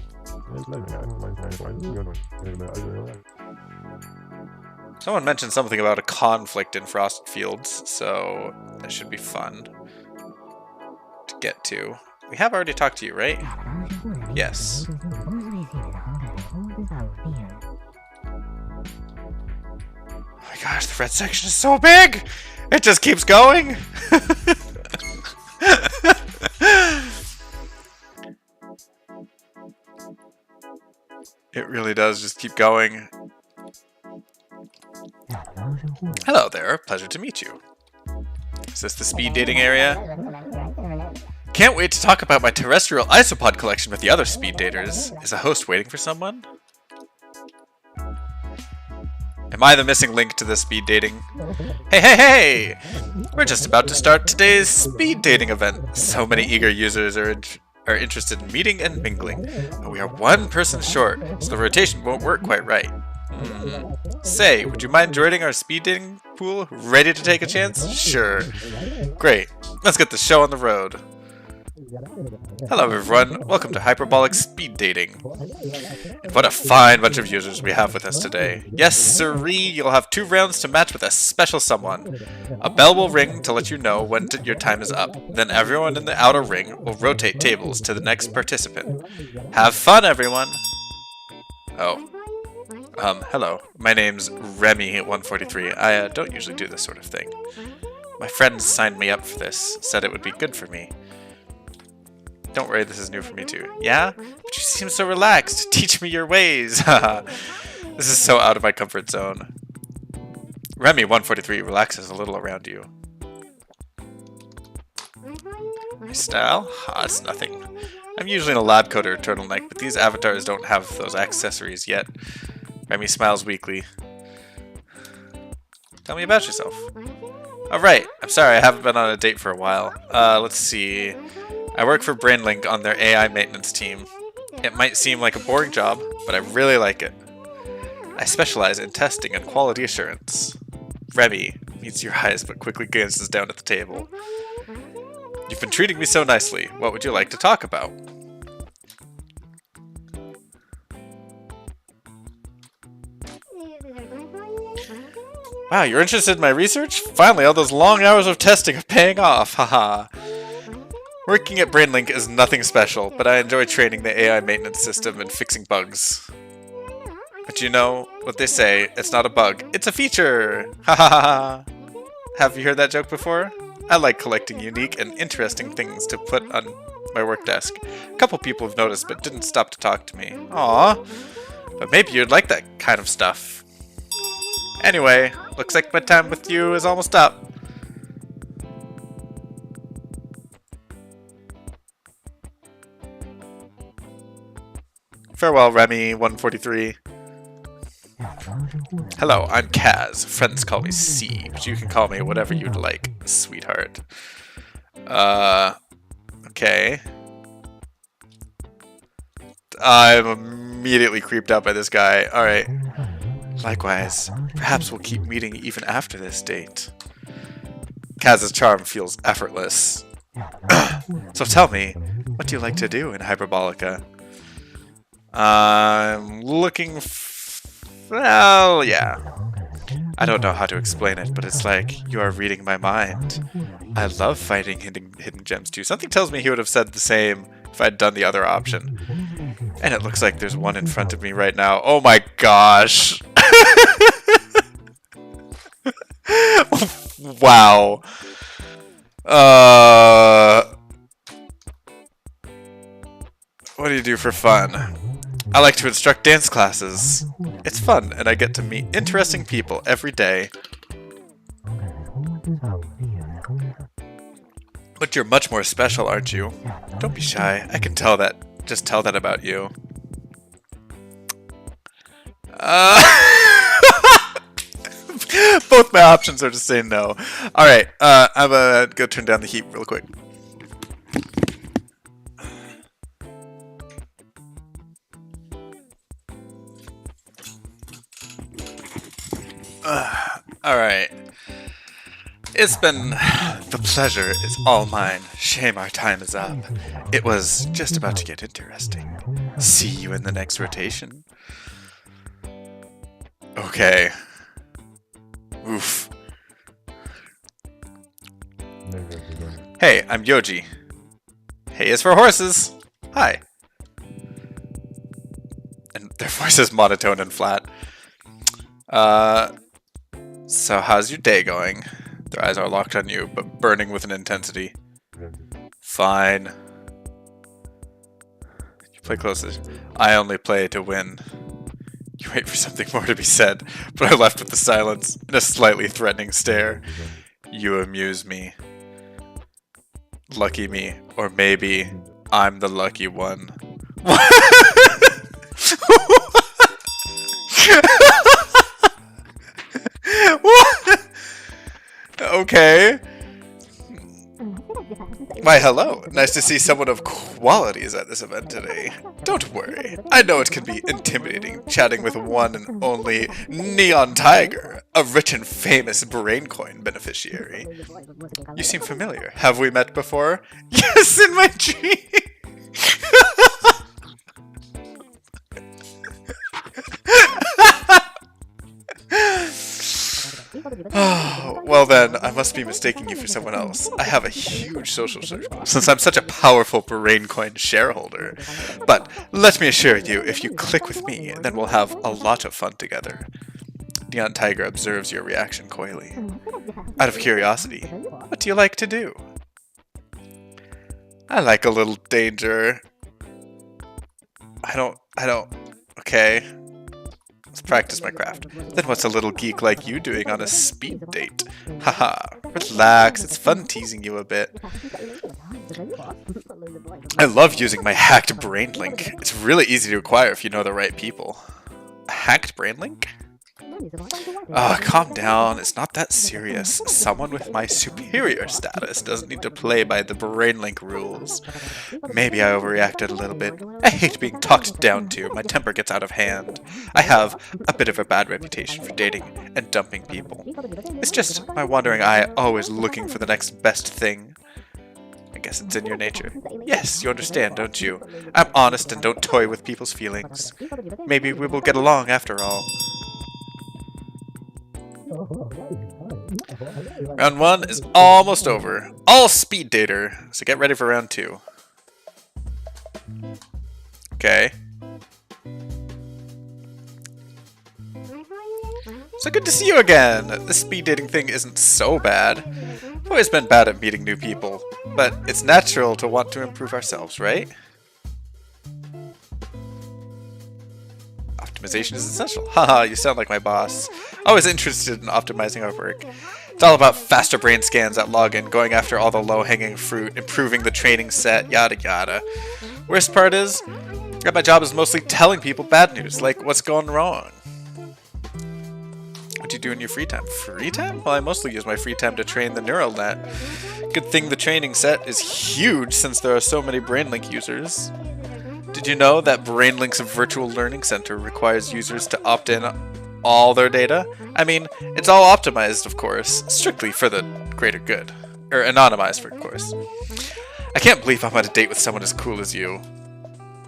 Speaker 1: Someone mentioned something about a conflict in Frosted Fields, so that should be fun to get to. We have already talked to you, right? Yes. Oh my gosh, the red section is so big! It just keeps going! It really does just keep going. Hello there, pleasure to meet you. Is this the speed dating area? Can't wait to talk about my terrestrial isopod collection with the other speed daters. Is a host waiting for someone? Am I the missing link to the speed dating? Hey, hey, hey! We're just about to start today's speed dating event. So many eager users are interested in meeting and mingling. But we are one person short, so the rotation won't work quite right. Say, would you mind joining our speed dating pool? Ready to take a chance? Sure. Great. Let's get the show on the road. Hello everyone, welcome to Hyperbolic Speed Dating. And what a fine bunch of users we have with us today. Yes sirree, you'll have 2 rounds to match with a special someone. A bell will ring to let you know when your time is up. Then everyone in the outer ring will rotate tables to the next participant. Have fun everyone! Oh. Hello. My name's Remy143. I don't usually do this sort of thing. My friends signed me up for this, said it would be good for me. Don't worry, this is new for me too. Yeah? But you seem so relaxed. Teach me your ways. This is so out of my comfort zone. Remy143 relaxes a little around you. My style? It's nothing. I'm usually in a lab coat or turtleneck, but these avatars don't have those accessories yet. Remy smiles weakly. Tell me about yourself. Oh, right. I'm sorry, I haven't been on a date for a while. Let's see. I work for BrainLink on their AI maintenance team. It might seem like a boring job, but I really like it. I specialize in testing and quality assurance. Remy meets your eyes but quickly glances down at the table. You've been treating me so nicely. What would you like to talk about? Wow, you're interested in my research? Finally, all those long hours of testing are paying off, haha. Working at BrainLink is nothing special, but I enjoy training the AI maintenance system and fixing bugs. But you know what they say, it's not a bug, it's a feature! Hahaha! Have you heard that joke before? I like collecting unique and interesting things to put on my work desk. A couple people have noticed but didn't stop to talk to me. Aww. But maybe you'd like that kind of stuff. Anyway, looks like my time with you is almost up. Farewell, Remy143. Hello, I'm Kaz. Friends call me C, but you can call me whatever you'd like, sweetheart. Okay. I'm immediately creeped out by this guy. Alright. Likewise, perhaps we'll keep meeting even after this date. Kaz's charm feels effortless. So tell me, what do you like to do in Hyperbolica? I'm looking well, yeah. I don't know how to explain it, but it's like you are reading my mind. I love fighting hidden gems too. Something tells me he would have said the same if I'd done the other option. And it looks like there's one in front of me right now. Oh my gosh! Wow. What do you do for fun? I like to instruct dance classes. It's fun, and I get to meet interesting people every day. But you're much more special, aren't you? Don't be shy. I can tell that. Just tell that about you. Both my options are to say no. Alright, I'm gonna go turn down the heat real quick. Alright. It's been... The pleasure is all mine. Shame our time is up. It was just about to get interesting. See you in the next rotation. Okay. Oof. Hey, I'm Yoji. Hey is for horses. Hi. voice is monotone and flat. So how's your day going? Their eyes are locked on you, but burning with an intensity. Fine. You play closest. I only play to win. You wait for something more to be said, but I left with the silence and a slightly threatening stare. You amuse me. Lucky me. Or maybe I'm the lucky one. What? Okay. Why, hello. Nice to see someone of qualities at this event today. Don't worry. I know it can be intimidating chatting with one and only Neon Tiger, a rich and famous brain coin beneficiary. You seem familiar. Have we met before? Yes, in my dream. Oh, well then, I must be mistaking you for someone else. I have a huge social circle, since I'm such a powerful brain coin shareholder. But let me assure you, if you click with me, then we'll have a lot of fun together. Neon Tiger observes your reaction coyly. Out of curiosity, what do you like to do? I like a little danger. I don't, okay. Let's practice my craft. Then what's a little geek like you doing on a speed date? Haha, relax, it's fun teasing you a bit. I love using my hacked brain link. It's really easy to acquire if you know the right people. A hacked brain link? Calm down, it's not that serious. Someone with my superior status doesn't need to play by the brain link rules. Maybe I overreacted a little bit. I hate being talked down to, my temper gets out of hand. I have a bit of a bad reputation for dating and dumping people. It's just my wandering eye always looking for the next best thing. I guess it's in your nature. Yes, you understand, don't you? I'm honest and don't toy with people's feelings. Maybe we will get along after all. Round 1 is almost over. All speed dater, so get ready for round 2. Okay. So good to see you again! This speed dating thing isn't so bad. I've always been bad at meeting new people, but it's natural to want to improve ourselves, right? Optimization is essential. Haha, you sound like my boss. Always interested in optimizing our work. It's all about faster brain scans at login, going after all the low-hanging fruit, improving the training set, yada yada. Worst part is, that my job is mostly telling people bad news, like what's going wrong. What do you do in your free time? Free time? Well, I mostly use my free time to train the neural net. Good thing the training set is huge since there are so many BrainLink users. Did you know that BrainLink's virtual learning center requires users to opt in all their data? I mean, it's all optimized, of course, strictly for the greater good. Or anonymized, of course. I can't believe I'm on a date with someone as cool as you.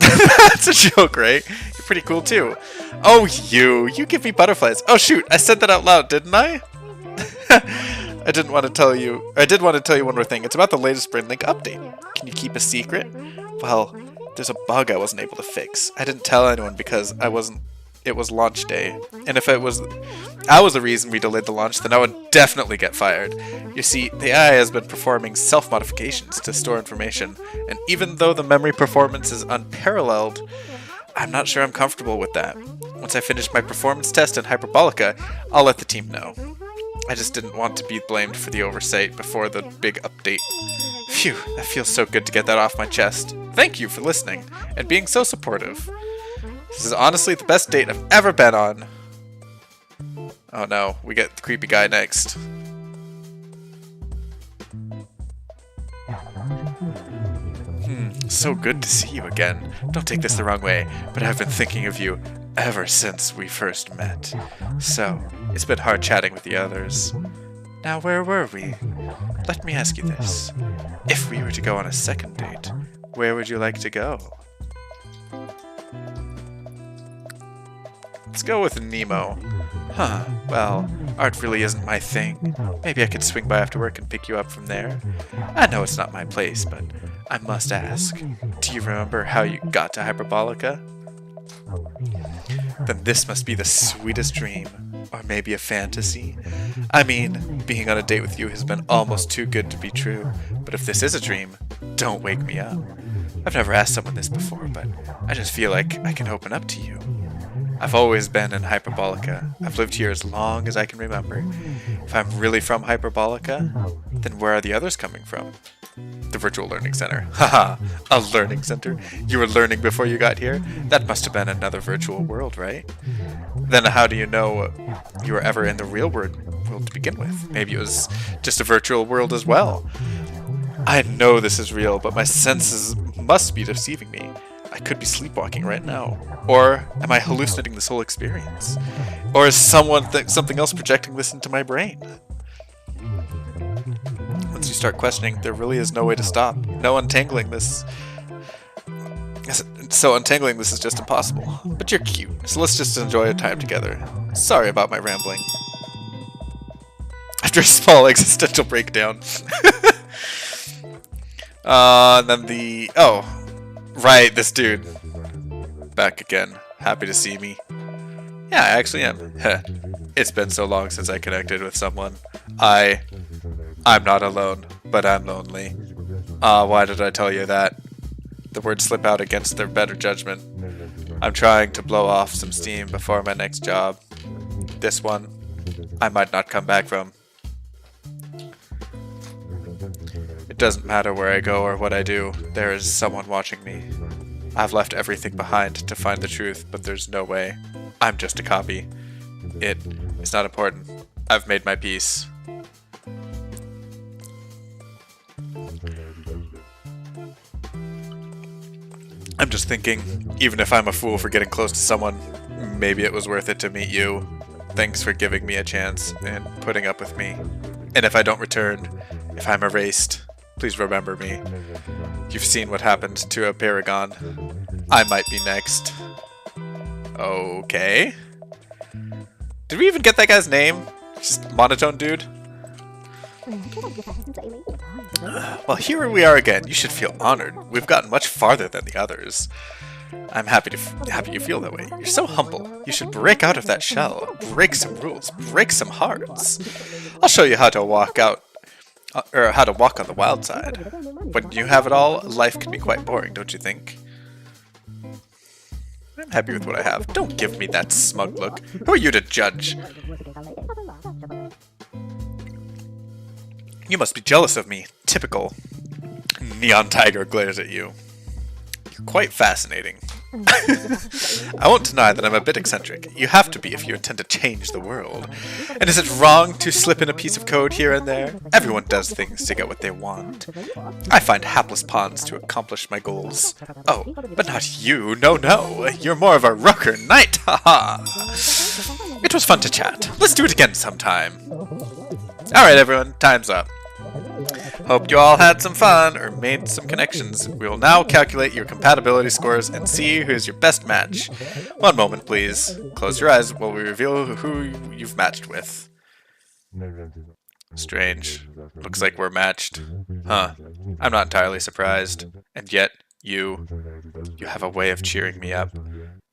Speaker 1: That's a joke, right? You're pretty cool too. Oh, you give me butterflies. Oh shoot, I said that out loud, didn't I? I did want to tell you one more thing. It's about the latest BrainLink update. Can you keep a secret? Well, there's a bug I wasn't able to fix. I didn't tell anyone because it was launch day. And if I was the reason we delayed the launch, then I would definitely get fired. You see, the AI has been performing self-modifications to store information, and even though the memory performance is unparalleled, I'm not sure I'm comfortable with that. Once I finish my performance test in Hyperbolica, I'll let the team know. I just didn't want to be blamed for the oversight before the big update. Phew, that feels so good to get that off my chest. Thank you for listening, and being so supportive. This is honestly the best date I've ever been on. Oh no, we get the creepy guy next. So good to see you again. Don't take this the wrong way, but I've been thinking of you ever since we first met. So, it's been hard chatting with the others. Now, where were we? Let me ask you this. If we were to go on a second date, where would you like to go? Let's go with Nemo. Huh, well, art really isn't my thing. Maybe I could swing by after work and pick you up from there. I know it's not my place, but I must ask. Do you remember how you got to Hyperbolica? then this must be the sweetest dream. Or maybe a fantasy. I mean, being on a date with you has been almost too good to be true. But if this is a dream, don't wake me up. I've never asked someone this before, but I just feel like I can open up to you. I've always been in Hyperbolica. I've lived here as long as I can remember. If I'm really from Hyperbolica, then where are the others coming from? The virtual learning center. Haha, a learning center? You were learning before you got here? That must have been another virtual world, right? Then how do you know you were ever in the real world to begin with? Maybe it was just a virtual world as well. I know this is real, but my senses must be deceiving me. I could be sleepwalking right now. Or am I hallucinating this whole experience? Or is something else projecting this into my brain? Once you start questioning, there really is no way to stop. No untangling this. So untangling this is just impossible. But you're cute, so let's just enjoy a time together. Sorry about my rambling. After a small existential breakdown. And then the... Oh. Right, this dude. Back again. Happy to see me. Yeah, I actually am. It's been so long since I connected with someone. I'm not alone, but I'm lonely. Why did I tell you that? The words slip out against their better judgment. I'm trying to blow off some steam before my next job. This one, I might not come back from. It doesn't matter where I go or what I do, there is someone watching me. I've left everything behind to find the truth, but there's no way. I'm just a copy. It's not important. I've made my peace. I'm just thinking, even if I'm a fool for getting close to someone, maybe it was worth it to meet you. Thanks for giving me a chance and putting up with me. And if I don't return, if I'm erased, please remember me. You've seen what happened to a paragon. I might be next. Okay. Did we even get that guy's name? Just monotone dude? Well, here we are again. You should feel honored. We've gotten much farther than the others. I'm happy you feel that way. You're so humble. You should break out of that shell. Break some rules. Break some hearts. I'll show you how to walk out, or how to walk on the wild side. When you have it all, life can be quite boring, don't you think? I'm happy with what I have. Don't give me that smug look. Who are you to judge? You must be jealous of me. Typical. Neon Tiger glares at you. You're quite fascinating. I won't deny that I'm a bit eccentric. You have to be if you intend to change the world. And is it wrong to slip in a piece of code here and there? Everyone does things to get what they want. I find hapless pawns to accomplish my goals. Oh, but not you. No, no. You're more of a rucker knight. Haha. It was fun to chat. Let's do it again sometime. Alright everyone, time's up. Hope you all had some fun or made some connections. We will now calculate your compatibility scores and see who is your best match. One moment, please. Close your eyes while we reveal who you've matched with. Strange. Looks like we're matched. Huh. I'm not entirely surprised. And yet, you have a way of cheering me up.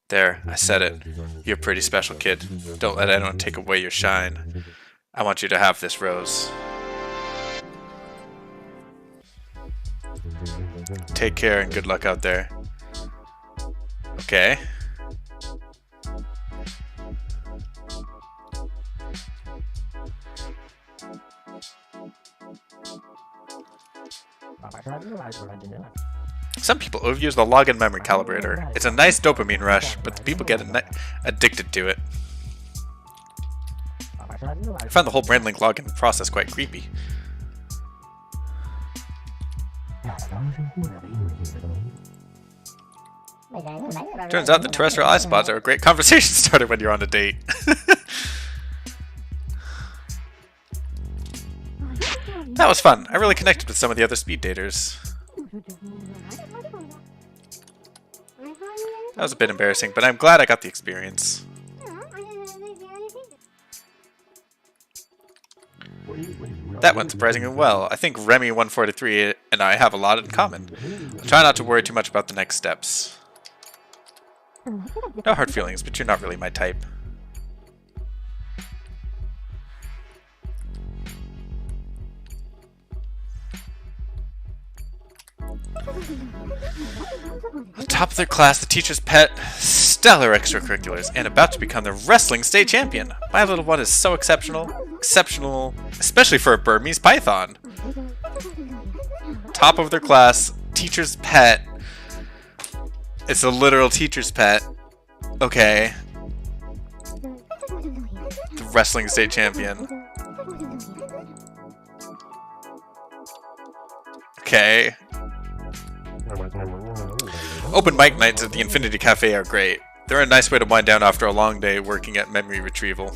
Speaker 1: There, I said it. You're a pretty special kid. Don't let anyone take away your shine. I want you to have this rose. Take care and good luck out there. Okay. Some people overuse the login memory calibrator. It's a nice dopamine rush, but the people get addicted to it. I found the whole BrandLink login process quite creepy. Turns out that terrestrial iSpots are a great conversation starter when you're on a date. That was fun. I really connected with some of the other speed daters. That was a bit embarrassing, but I'm glad I got the experience. That went surprisingly well. I think Remy143 and I have a lot in common. I'll try not to worry too much about the next steps. No hard feelings, but you're not really my type. Top of their class, the teacher's pet, stellar extracurriculars, and about to become the wrestling state champion. My little one is so exceptional. Exceptional, especially for a Burmese python. Top of their class, teacher's pet. It's a literal teacher's pet. Okay. The wrestling state champion. Okay. Open mic nights at the Infinity Cafe are great. They're a nice way to wind down after a long day working at memory retrieval.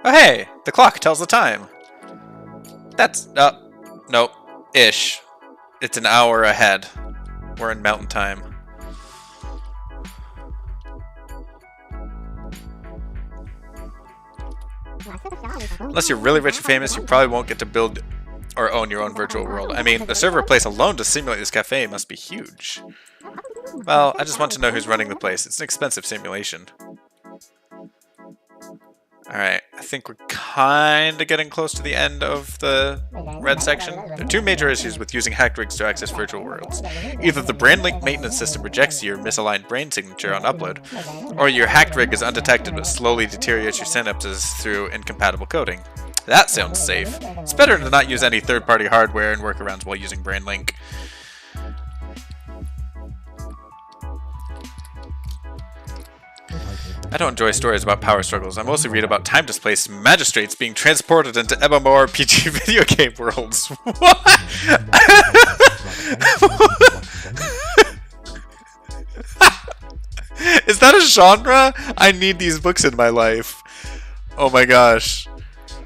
Speaker 1: Oh hey! The clock tells the time! That's... nope. Ish. It's an hour ahead. We're in mountain time. Unless you're really rich and famous, you probably won't get to build or own your own virtual world. I mean, the server place alone to simulate this cafe must be huge. Well, I just want to know who's running the place. It's an expensive simulation. Alright, I think we're kinda getting close to the end of the red section. There are two major issues with using hacked rigs to access virtual worlds. Either the BrainLink maintenance system rejects your misaligned brain signature on upload, or your hacked rig is undetected but slowly deteriorates your synapses through incompatible coding. That sounds safe. It's better to not use any third-party hardware and workarounds while using BrainLink. I don't enjoy stories about power struggles. I mostly read about time-displaced magistrates being transported into MMORPG video game worlds. What? Is that a genre? I need these books in my life. Oh my gosh.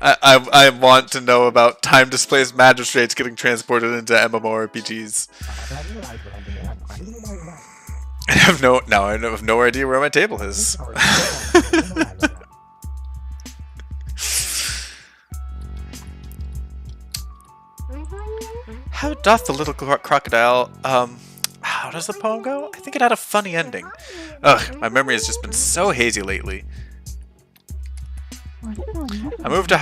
Speaker 1: I want to know about time-displaced magistrates getting transported into MMORPGs. I have no idea where my table is. How doth the little crocodile, how does the poem go? I think it had a funny ending. Ugh, my memory has just been so hazy lately. I moved to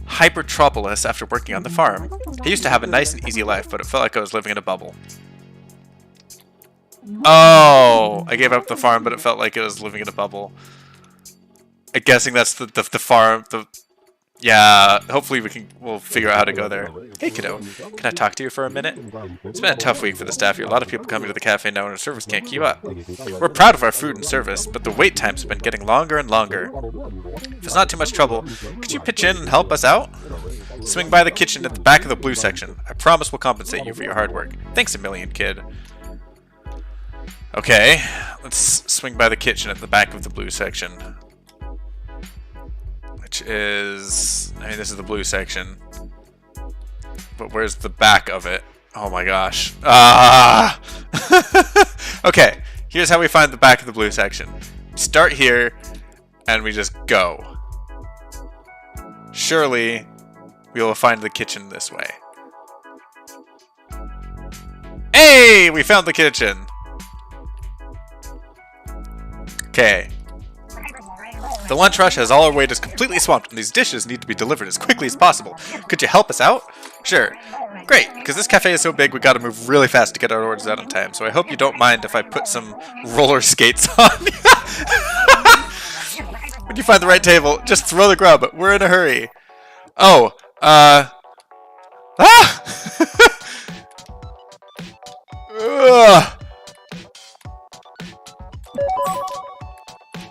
Speaker 1: Hypertropolis after working on the farm. I used to have a nice and easy life, but it felt like I was living in a bubble. Oh, I gave up the farm, but it felt like it was living in a bubble. I'm guessing that's the farm. Yeah, hopefully we'll figure out how to go there. Hey kiddo, can I talk to you for a minute? It's been a tough week for the staff here. A lot of people coming to the cafe now and our service can't keep up. We're proud of our food and service, but the wait times have been getting longer and longer. If it's not too much trouble, could you pitch in and help us out? Swing by the kitchen at the back of the blue section. I promise we'll compensate you for your hard work. Thanks a million, kid. Okay, let's swing by the kitchen at the back of the blue section. Which is... I mean, this is the blue section. But where's the back of it? Oh my gosh. Ah! Okay, here's how we find the back of the blue section. We start here, and we just go. Surely, we will find the kitchen this way. Hey! We found the kitchen! Okay. The lunch rush has all our waiters completely swamped, and these dishes need to be delivered as quickly as possible. Could you help us out? Sure. Great, because this cafe is so big, we gotta move really fast to get our orders out on time, so I hope you don't mind if I put some roller skates on. When you find the right table, just throw the grub. We're in a hurry. Oh, ah!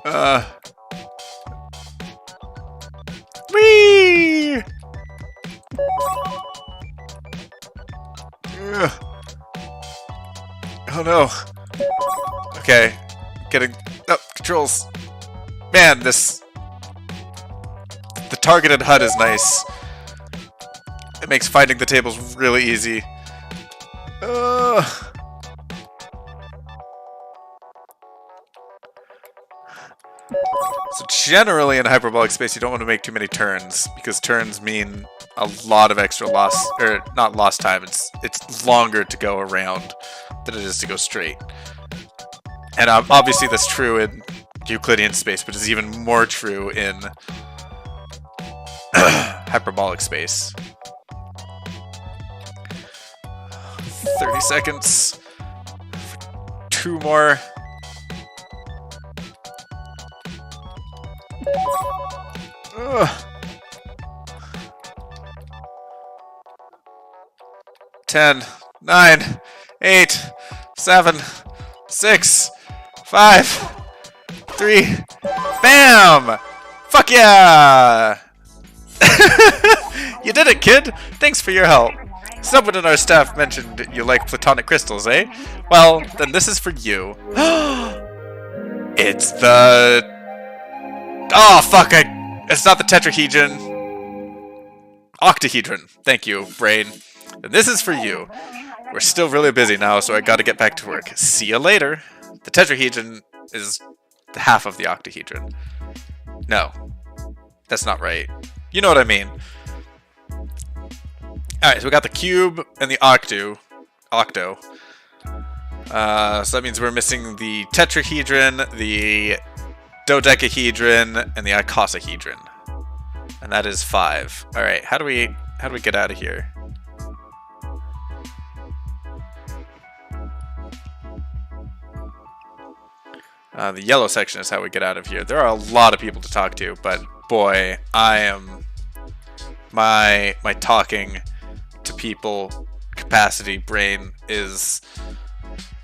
Speaker 1: Ugh. Whee! Ugh. Oh no. Okay. Getting... Oh, controls. Man, this... The targeted HUD is nice. It makes finding the tables really easy. So generally in hyperbolic space, you don't want to make too many turns, because turns mean a lot of extra loss, or not lost time, it's longer to go around than it is to go straight. And obviously that's true in Euclidean space, but it's even more true in hyperbolic space. 30 seconds. 2 more. Ugh. 10, 9, 8, 7, 6, 5, 3, BAM! Fuck yeah! You did it, kid! Thanks for your help. Someone in our staff mentioned you like platonic crystals, eh? Well, then this is for you. It's the... Oh, fuck, it's not the tetrahedron. Octahedron. Thank you, brain. And this is for you. We're still really busy now, so I gotta get back to work. See you later. The tetrahedron is half of the octahedron. No. That's not right. You know what I mean. Alright, so we got the cube and the octo. So that means we're missing the tetrahedron, the dodecahedron, and the icosahedron. And that is 5. Alright, how do we get out of here? The yellow section is how we get out of here. There are a lot of people to talk to, but boy, my talking to people capacity brain is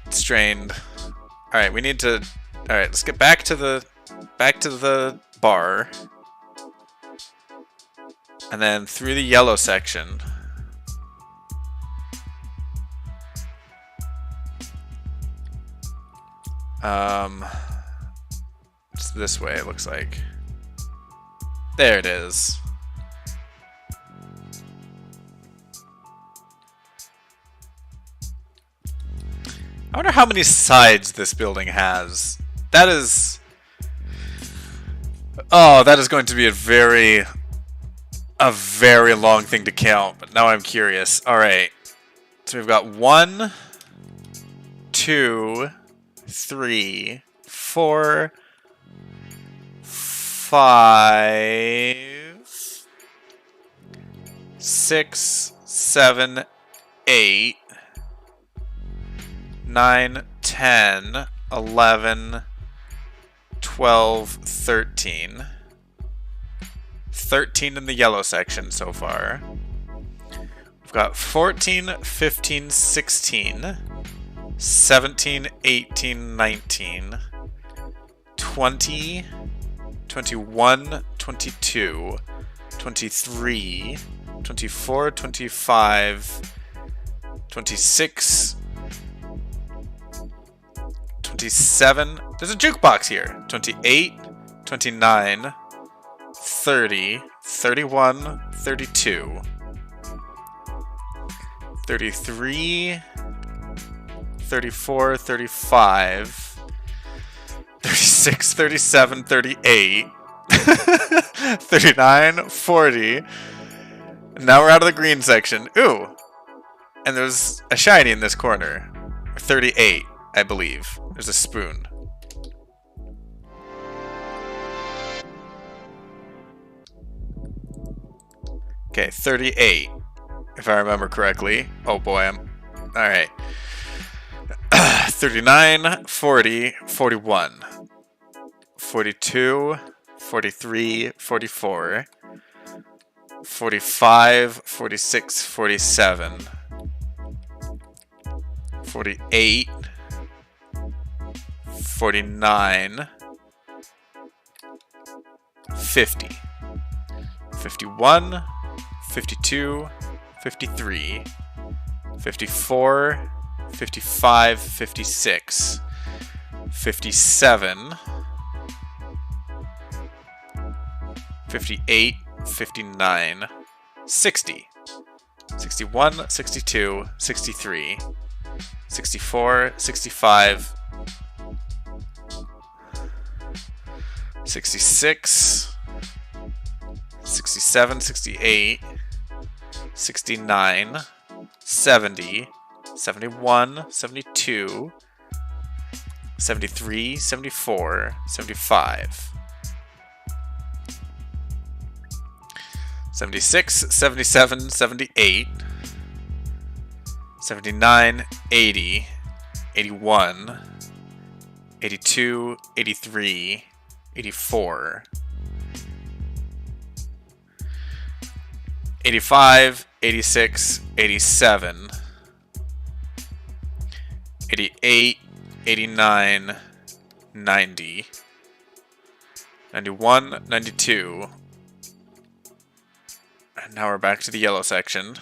Speaker 1: strained. All right, we need to. All right, let's get back to the bar, and then through the yellow section. It's this way, it looks like. There it is. I wonder how many sides this building has. That is... Oh, that is going to be a very long thing to count, but now I'm curious. Alright. So we've got 1, 2, 3, 4, 5, 6, 7, 8, 9, 10, 11, 12, 13. 13 in the yellow section so far. We've got 14, 15, 16, 17, 18, 19, 20, 21, 22, 23, 24, 25, 26, 27. There's a jukebox here. 28, 29, 30, 31, 32, 33, 34, 35, 36, 37, 38, 39, 40. And now we're out of the green section. Ooh! And there's a shiny in this corner. 38, I believe. There's a spoon. Okay, 38. If I remember correctly. Oh boy, I'm... Alright. 39, 40, 41. 42, 43, 44. 45, 46, 47. 48. 49. 50. 51. 52, 53, 54, 55, 56, 57, 58, 59, 60, 61, 62, 63, 64, 65, 66, 67, 68, 69, 70, 71, 72, 73, 74, 75, 76, 77, 78, 79, 80, 81, 82, 83, 84, 85, 86, 87, 88, 89, 90, 91, 92, and now we're back to the yellow section,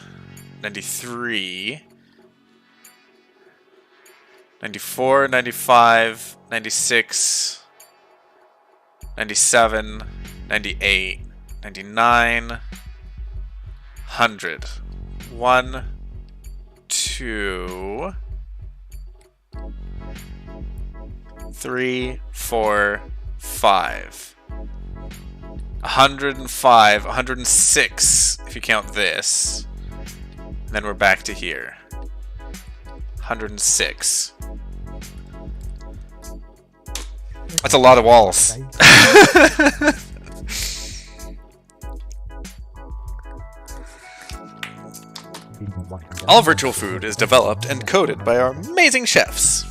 Speaker 1: 93, 94, 95, 96, 97, 98, 99, 100. 1, 2, 3, 4, 5. 105, 106 if you count this. And then we're back to here. 106. That's a lot of walls. All virtual food is developed and coded by our amazing chefs.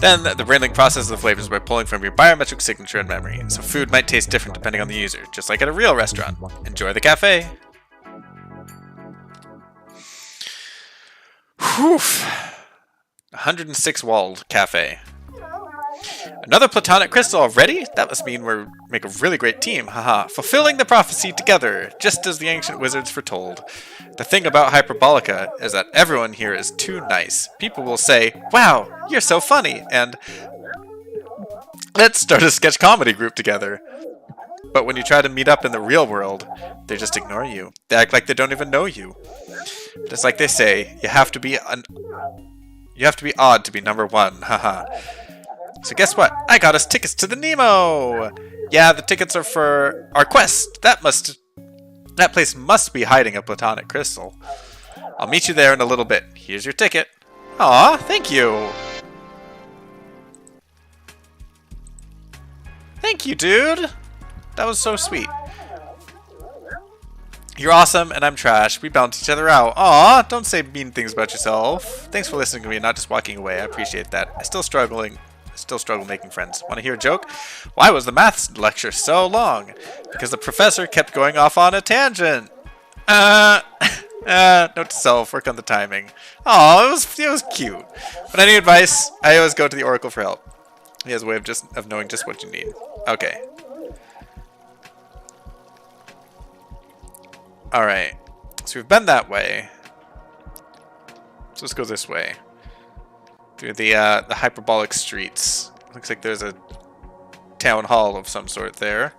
Speaker 1: Then, the branding processes the flavors by pulling from your biometric signature and memory, so food might taste different depending on the user, just like at a real restaurant. Enjoy the cafe! Whew! 106 walled cafe. Another platonic crystal already? That must mean we make a really great team, haha. Fulfilling the prophecy together, just as the ancient wizards foretold. The thing about Hyperbolica is that everyone here is too nice. People will say, wow, you're so funny, and let's start a sketch comedy group together. But when you try to meet up in the real world, they just ignore you. They act like they don't even know you. Just like they say, you have to be odd to be number one, haha. So guess what? I got us tickets to the Nemo! Yeah, the tickets are for our quest. That place must be hiding a platonic crystal. I'll meet you there in a little bit. Here's your ticket. Aw, thank you! Thank you, dude! That was so sweet. You're awesome, and I'm trash. We balance each other out. Aw, don't say mean things about yourself. Thanks for listening to me and not just walking away. I appreciate that. I still struggle making friends. Want to hear a joke? Why was the maths lecture so long? Because the professor kept going off on a tangent. Note to self, work on the timing. Oh, it was cute. But any advice, I always go to the Oracle for help. He has a way of knowing just what you need. Okay. Alright. So we've been that way. So let's go this way. Through the hyperbolic streets. Looks like there's a town hall of some sort there.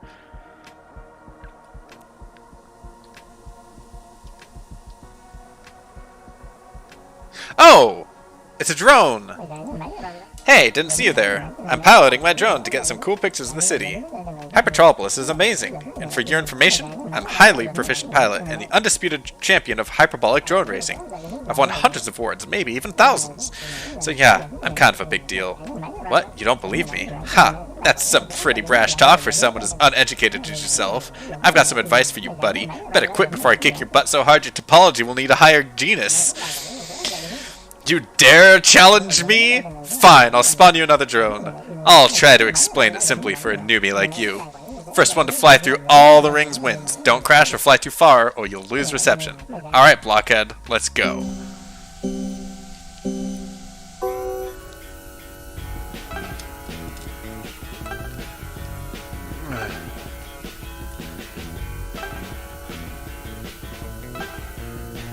Speaker 1: Oh! It's a drone! Hey, didn't see you there. I'm piloting my drone to get some cool pictures of the city. Hypertropolis is amazing, and for your information, I'm a highly proficient pilot and the undisputed champion of hyperbolic drone racing. I've won hundreds of awards, maybe even thousands. So yeah, I'm kind of a big deal. What? You don't believe me? Ha! That's some pretty brash talk for someone as uneducated as yourself. I've got some advice for you, buddy. Better quit before I kick your butt so hard your topology will need a higher genus. You dare challenge me? Fine, I'll spawn you another drone. I'll try to explain it simply for a newbie like you. First one to fly through all the rings wins. Don't crash or fly too far, or you'll lose reception. Alright, blockhead, let's go.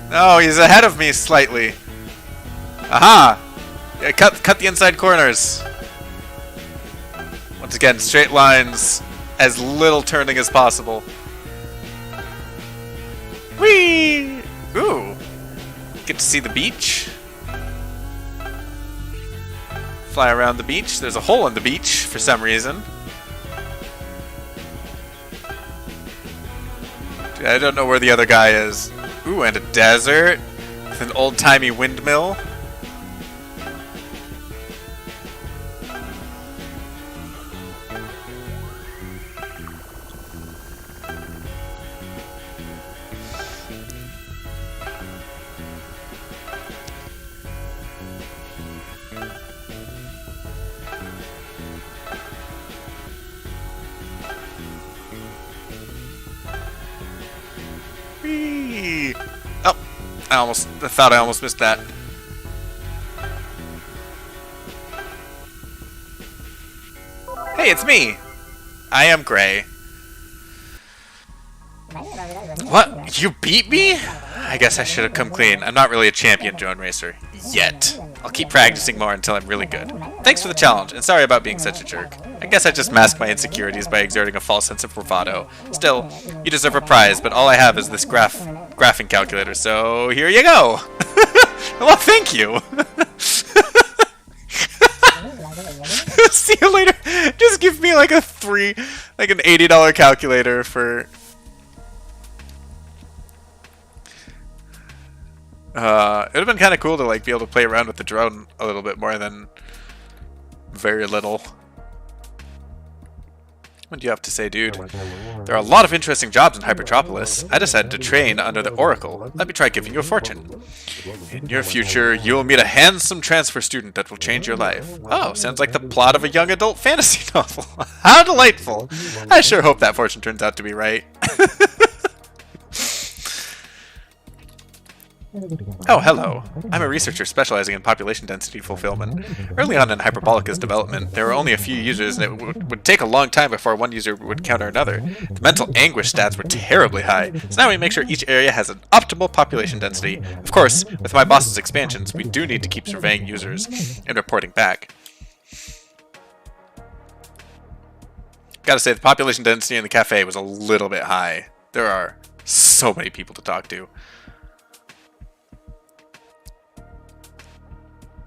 Speaker 1: No, he's ahead of me slightly. Aha! Yeah, cut the inside corners. Once again, straight lines, as little turning as possible. Whee! Ooh. Get to see the beach. Fly around the beach. There's a hole in the beach for some reason. I don't know where the other guy is. Ooh, and a desert with an old-timey windmill. Whee! Oh, I thought I almost missed that. Hey, it's me! I am Gray. What? You beat me? I guess I should have come clean. I'm not really a champion drone racer. Yet. I'll keep practicing more until I'm really good. Thanks for the challenge, and sorry about being such a jerk. I guess I just mask my insecurities by exerting a false sense of bravado. Still, you deserve a prize, but all I have is this graphing calculator, so here you go! Well, thank you! See you later! Just give me like an $80 calculator for... it would have been kind of cool to like be able to play around with the drone a little bit more than very little. What do you have to say, dude? There are a lot of interesting jobs in Hypertropolis. I decided to train under the Oracle. Let me try giving you a fortune. In your future, you will meet a handsome transfer student that will change your life. Oh, sounds like the plot of a young adult fantasy novel. How delightful! I sure hope that fortune turns out to be right. Oh, hello. I'm a researcher specializing in population density fulfillment. Early on in Hyperbolica's development, there were only a few users, and it would take a long time before one user would counter another. The mental anguish stats were terribly high, so now we make sure each area has an optimal population density. Of course, with my boss's expansions, we do need to keep surveying users and reporting back. Gotta say, the population density in the cafe was a little bit high. There are so many people to talk to.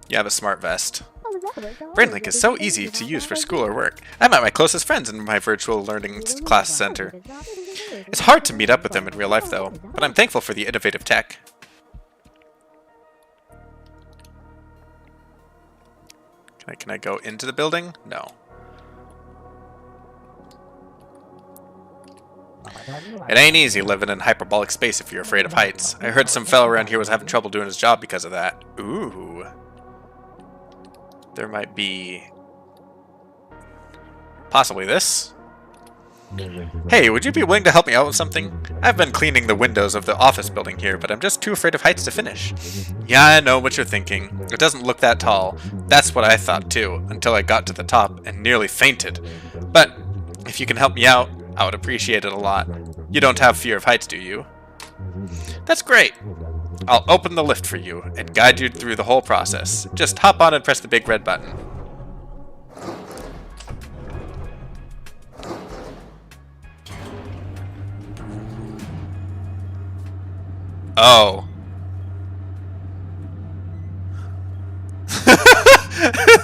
Speaker 1: You have a smart vest. BrainLink is so easy to use for school or work. I met my closest friends in my virtual learning class center. It's hard to meet up with them in real life though, but I'm thankful for the innovative tech. Can I go into the building? No. It ain't easy living in hyperbolic space if you're afraid of heights. I heard some fellow around here was having trouble doing his job because of that. Ooh. There might be... possibly this? Hey, would you be willing to help me out with something? I've been cleaning the windows of the office building here, but I'm just too afraid of heights to finish. Yeah, I know what you're thinking. It doesn't look that tall. That's what I thought too, until I got to the top and nearly fainted. But if you can help me out, I would appreciate it a lot. You don't have fear of heights, do you? That's great! I'll open the lift for you and guide you through the whole process. Just hop on and press the big red button. Oh.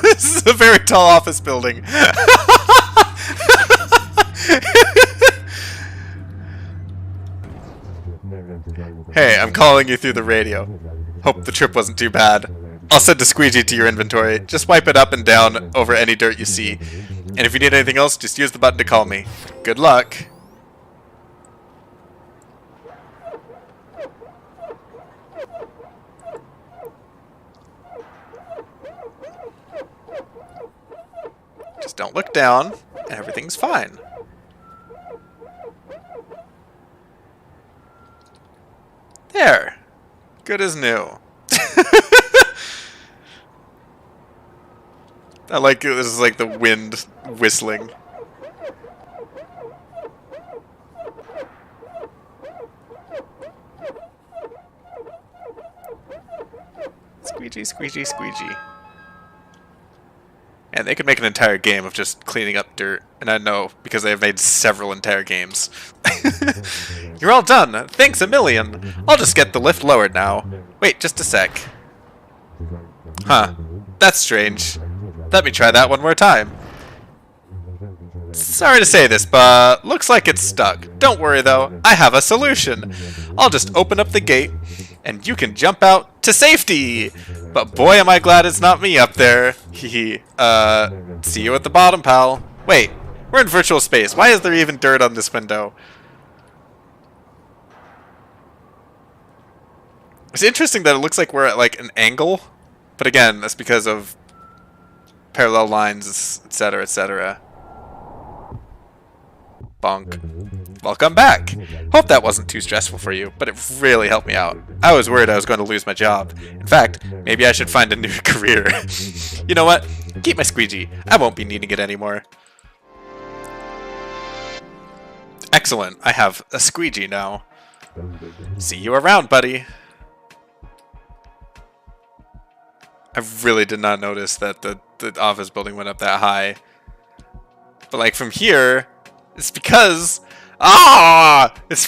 Speaker 1: This is a very tall office building. Hey, I'm calling you through the radio. Hope the trip wasn't too bad. I'll send a squeegee to your inventory. Just wipe it up and down over any dirt you see. And if you need anything else, just use the button to call me. Good luck. Just don't look down, and everything's fine. There. Good as new. I like it. This is like the wind whistling. Squeegee, squeegee, squeegee. And they could make an entire game of just cleaning up dirt. And I know, because they have made several entire games. You're all done. Thanks a million. I'll just get the lift lowered now. Wait, just a sec. Huh. That's strange. Let me try that one more time. Sorry to say this, but looks like it's stuck. Don't worry though, I have a solution. I'll just open up the gate, and you can jump out to safety! But boy am I glad it's not me up there. Hehe. See you at the bottom, pal. Wait, we're in virtual space. Why is there even dirt on this window? It's interesting that it looks like we're at like an angle, but again, that's because of parallel lines, etc., etc. Bonk. Welcome back! Hope that wasn't too stressful for you, but it really helped me out. I was worried I was going to lose my job. In fact, maybe I should find a new career. You know what? Keep my squeegee. I won't be needing it anymore. Excellent. I have a squeegee now. See you around, buddy. I really did not notice that the office building went up that high. But like from here, it's because it's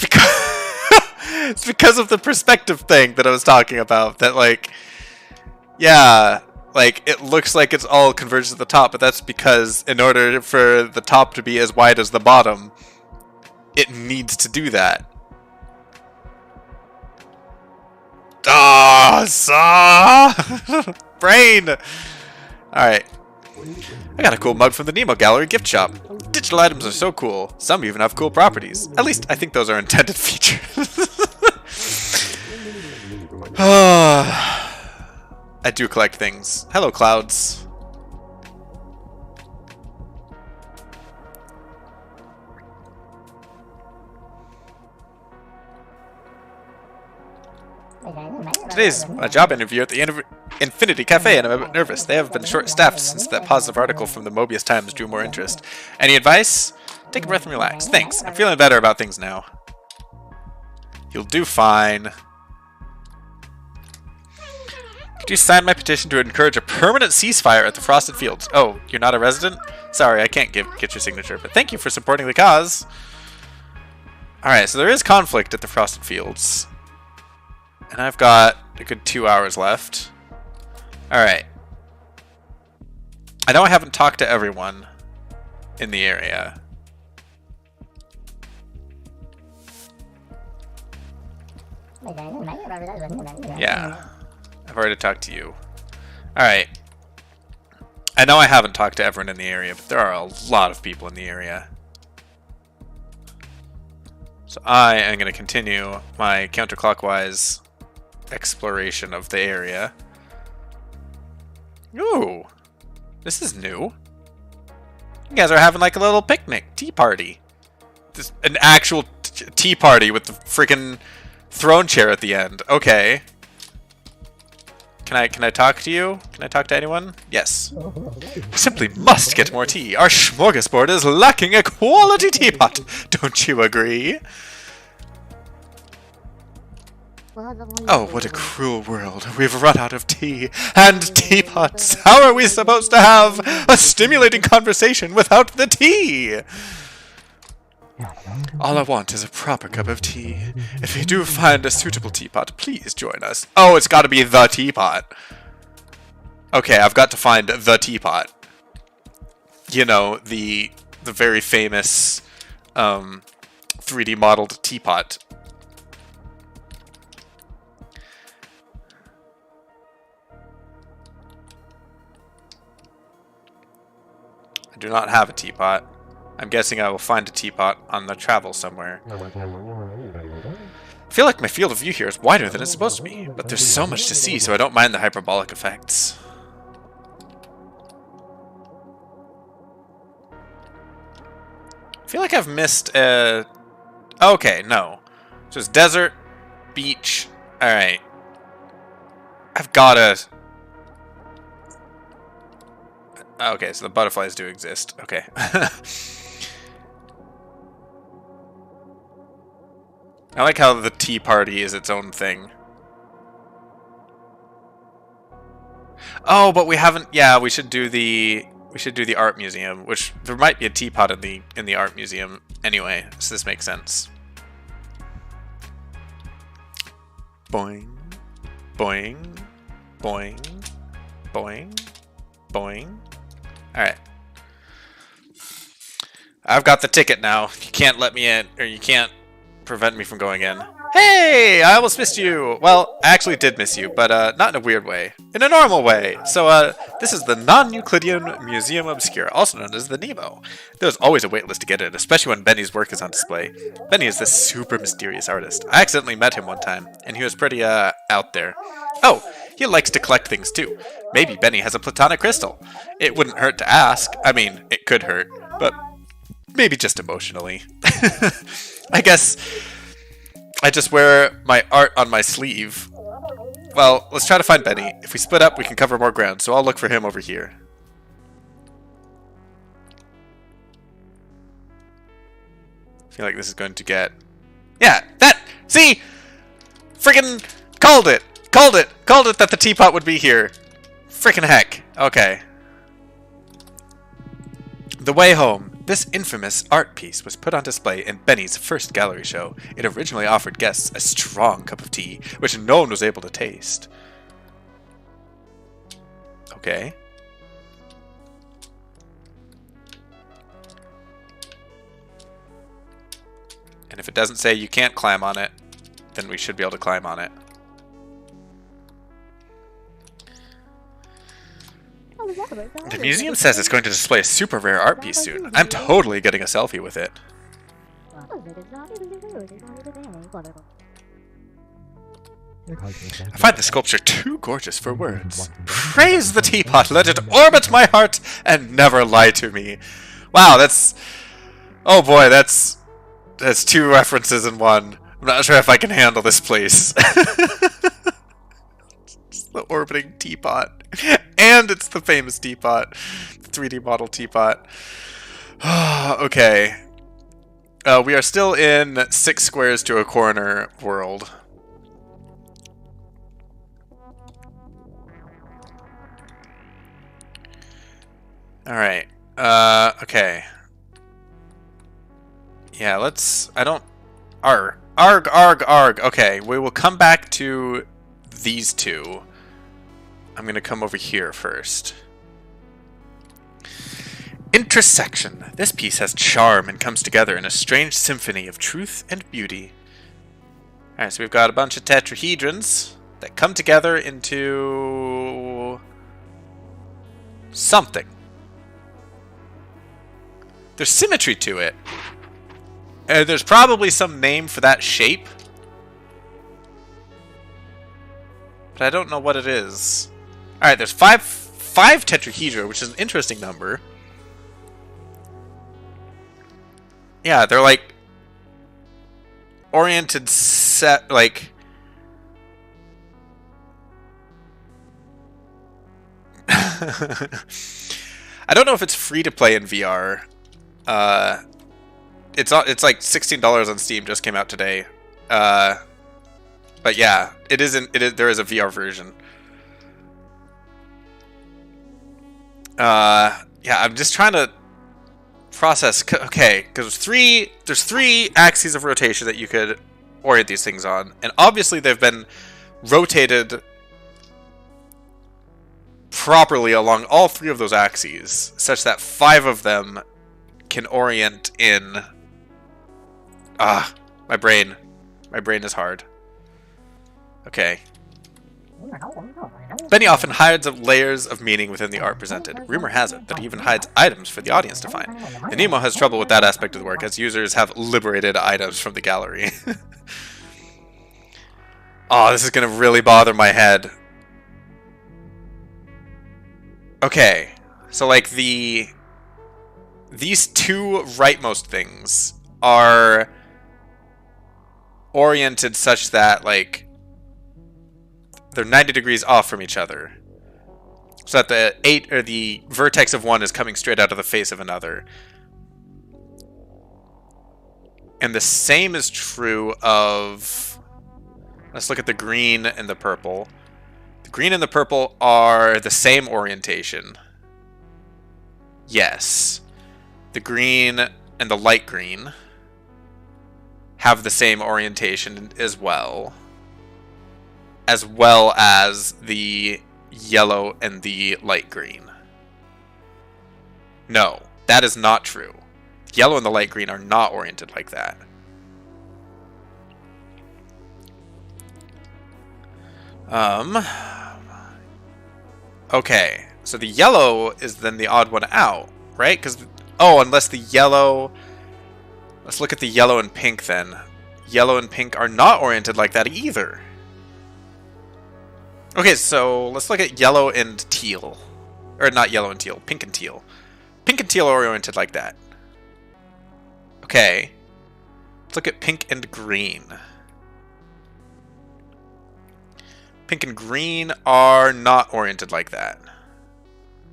Speaker 1: because of the perspective thing that I was talking about. That like, yeah, like it looks like it's all converged at the top, but that's because in order for the top to be as wide as the bottom, it needs to do that. Brain! Alright. I got a cool mug from the Nemo Gallery gift shop. Digital items are so cool. Some even have cool properties. At least I think those are intended features. I do collect things. Hello, clouds. Today's a job interview at the Infinity Cafe, and I'm a bit nervous. They have been short-staffed since that positive article from the Mobius Times drew more interest. Any advice? Take a breath and relax. Thanks. I'm feeling better about things now. You'll do fine. Could you sign my petition to encourage a permanent ceasefire at the Frosted Fields? Oh, you're not a resident? Sorry, I can't get your signature, but thank you for supporting the cause. Alright, so there is conflict at the Frosted Fields. And I've got a good 2 hours left. Alright. I know I haven't talked to everyone in the area. Yeah. I've already talked to you. Alright. I know I haven't talked to everyone in the area, but there are a lot of people in the area. So I am going to continue my counterclockwise exploration of the area. Ooh, this is new. You guys are having like a little picnic, tea party. This, an actual tea party with the freaking throne chair at the end. Okay. Can I talk to you? Can I talk to anyone? Yes. We simply must get more tea. Our smorgasbord is lacking a quality teapot. Don't you agree? Oh, what a cruel world. We've run out of tea and teapots. How are we supposed to have a stimulating conversation without the tea? All I want is a proper cup of tea. If you do find a suitable teapot, please join us. Oh, it's got to be the teapot. Okay, I've got to find the teapot. You know, the very famous 3D modeled teapot. I do not have a teapot. I'm guessing I will find a teapot on the travel somewhere. I feel like my field of view here is wider than it's supposed to be, but there's so much to see, so I don't mind the hyperbolic effects. I feel like I've missed okay, no. So it's desert, beach, alright. I've gotta... Okay, so the butterflies do exist. Okay. I like how the tea party is its own thing. Oh, but we haven't. Yeah, we should do the art museum, which there might be a teapot in the art museum anyway. So this makes sense. Boing, boing, boing, boing, boing. All right. I've got the ticket now. You can't let me in, or you can't prevent me from going in. Hey, I almost missed you. Well, I actually did miss you, but not in a weird way. In a normal way. So, this is the Non-Euclidean Museum Obscura, also known as the Nemo. There's always a waitlist to get in, especially when Benny's work is on display. Benny is this super mysterious artist. I accidentally met him one time, and he was pretty, out there. Oh, he likes to collect things too. Maybe Benny has a platonic crystal. It wouldn't hurt to ask. I mean, it could hurt, but maybe just emotionally. I guess I just wear my art on my sleeve. Well, let's try to find Benny. If we split up, we can cover more ground, so I'll look for him over here. I feel like this is going to get... Yeah, that! See? Friggin' called it! Called it! Called it that the teapot would be here. Frickin' heck. Okay. The way home. This infamous art piece was put on display in Benny's first gallery show. It originally offered guests a strong cup of tea, which no one was able to taste. Okay. And if it doesn't say you can't climb on it, then we should be able to climb on it. The museum says it's going to display a super rare art piece soon. I'm totally getting a selfie with it. I find the sculpture too gorgeous for words. Praise the teapot, let it orbit my heart and never lie to me. Wow, that's... Oh boy, that's two references in one. I'm not sure if I can handle this place. It's the orbiting teapot. And it's the famous teapot. The 3D model teapot. Okay. We are still in 6 squares to a corner world. Alright. Okay. Yeah, let's... I don't... Arg, arg, arg, arg. Okay, we will come back to these two. I'm going to come over here first. Intersection. This piece has charm and comes together in a strange symphony of truth and beauty. Alright, so we've got a bunch of tetrahedrons that come together into... something. There's symmetry to it. There's probably some name for that shape. But I don't know what it is. Alright, there's five tetrahedra, which is an interesting number. Yeah, they're like oriented set, like... I don't know if it's free to play in VR. It's like $16 on Steam, just came out today. But yeah, there is a VR version. Yeah, I'm just trying to process. Okay, because there's three axes of rotation that you could orient these things on, and obviously they've been rotated properly along all 3 of those axes, such that 5 of them can orient in. My brain is hard. Okay. Benny often hides layers of meaning within the art presented. Rumor has it that he even hides items for the audience to find. And Nemo has trouble with that aspect of the work, as users have liberated items from the gallery. Oh, this is gonna really bother my head. Okay, so like these 2 rightmost things are oriented such that, like, they're 90 degrees off from each other. So that the vertex of one is coming straight out of the face of another. And the same is true of... Let's look at the green and the purple. The green and the purple are the same orientation. Yes. The green and the light green have the same orientation as well as the yellow and the light green. No, that is not true. Yellow and the light green are not oriented like that. Okay, so the yellow is then the odd one out, right? Because, oh, unless the yellow... Let's look at the yellow and pink then. Yellow and pink are not oriented like that either. Okay, so let's look at yellow and teal. Or not yellow and teal, pink and teal. Pink and teal are oriented like that. Okay. Let's look at pink and green. Pink and green are not oriented like that.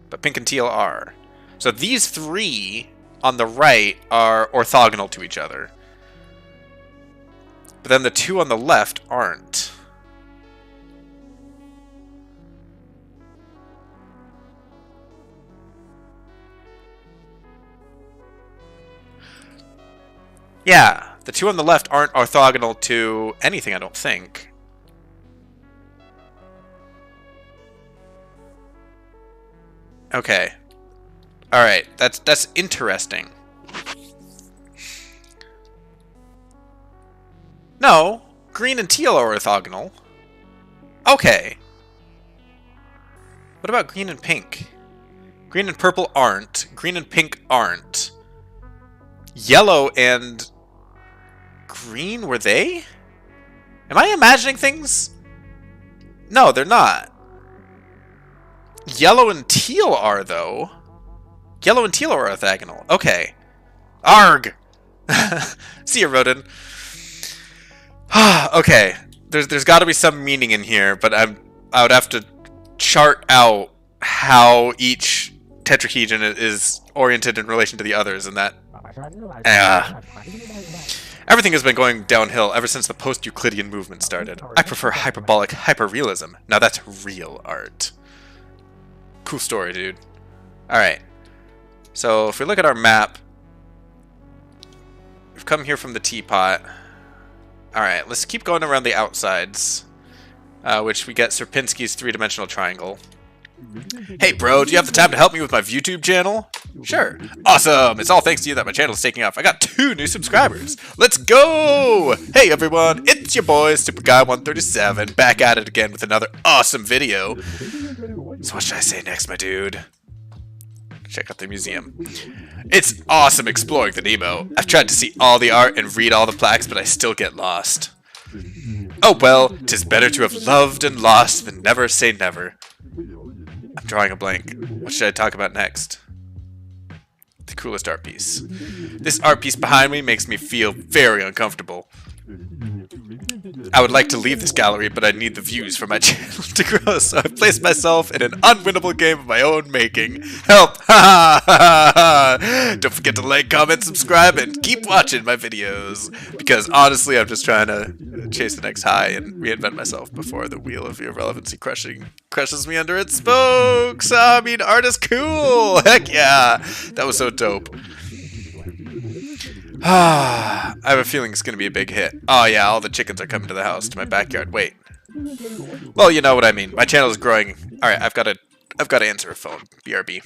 Speaker 1: But pink and teal are. So these three on the right are orthogonal to each other. But then the two on the left aren't. Yeah, the two on the left aren't orthogonal to anything, I don't think. Okay. Alright, that's interesting. No, green and teal are orthogonal. Okay. What about green and pink? Green and purple aren't. Green and pink aren't. Yellow and green, were they? Am I imagining things? No, they're not. Yellow and teal are, though. Yellow and teal are orthogonal. Okay. Arg! See ya, Rodin. Okay. There's got to be some meaning in here, but I would have to chart out how each tetrahedron is oriented in relation to the others, and that... Everything has been going downhill ever since the post-Euclidean movement started. I prefer hyperbolic hyperrealism. Now that's real art. Cool story, dude. Alright. So, if we look at our map, we've come here from the teapot. Alright, let's keep going around the outsides, which we get Sierpinski's three-dimensional triangle. Hey bro, do you have the time to help me with my YouTube channel? Sure. Awesome! It's all thanks to you that my channel is taking off. I got 2 new subscribers. Let's go! Hey everyone, it's your boy, SuperGuy137, back at it again with another awesome video. So what should I say next, my dude? Check out the museum. It's awesome exploring the Nemo. I've tried to see all the art and read all the plaques, but I still get lost. Oh well, 'tis better to have loved and lost than never say never. I'm drawing a blank. What should I talk about next? The coolest art piece. This art piece behind me makes me feel very uncomfortable. I would like to leave this gallery, but I need the views for my channel to grow, so I've placed myself in an unwinnable game of my own making. Help! Don't forget to like, comment, subscribe, and keep watching my videos. Because honestly, I'm just trying to chase the next high and reinvent myself before the wheel of irrelevancy crushes me under its spokes. I mean, art is cool! Heck yeah! That was so dope. I have a feeling it's going to be a big hit. Oh yeah, all the chickens are coming to the house, to my backyard. Wait. Well, you know what I mean. My channel is growing. Alright, I've got to answer a phone. BRB.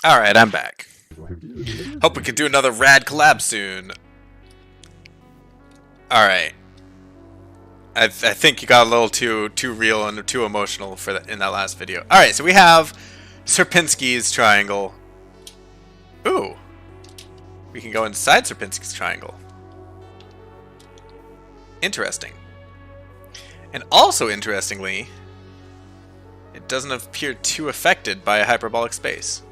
Speaker 1: Alright, I'm back. Hope we can do another rad collab soon. Alright. I think you got a little too real and too emotional for in that last video. Alright, so we have Sierpinski's triangle. Ooh. We can go inside Sierpinski's triangle. Interesting. And also interestingly, it doesn't appear too affected by a hyperbolic space.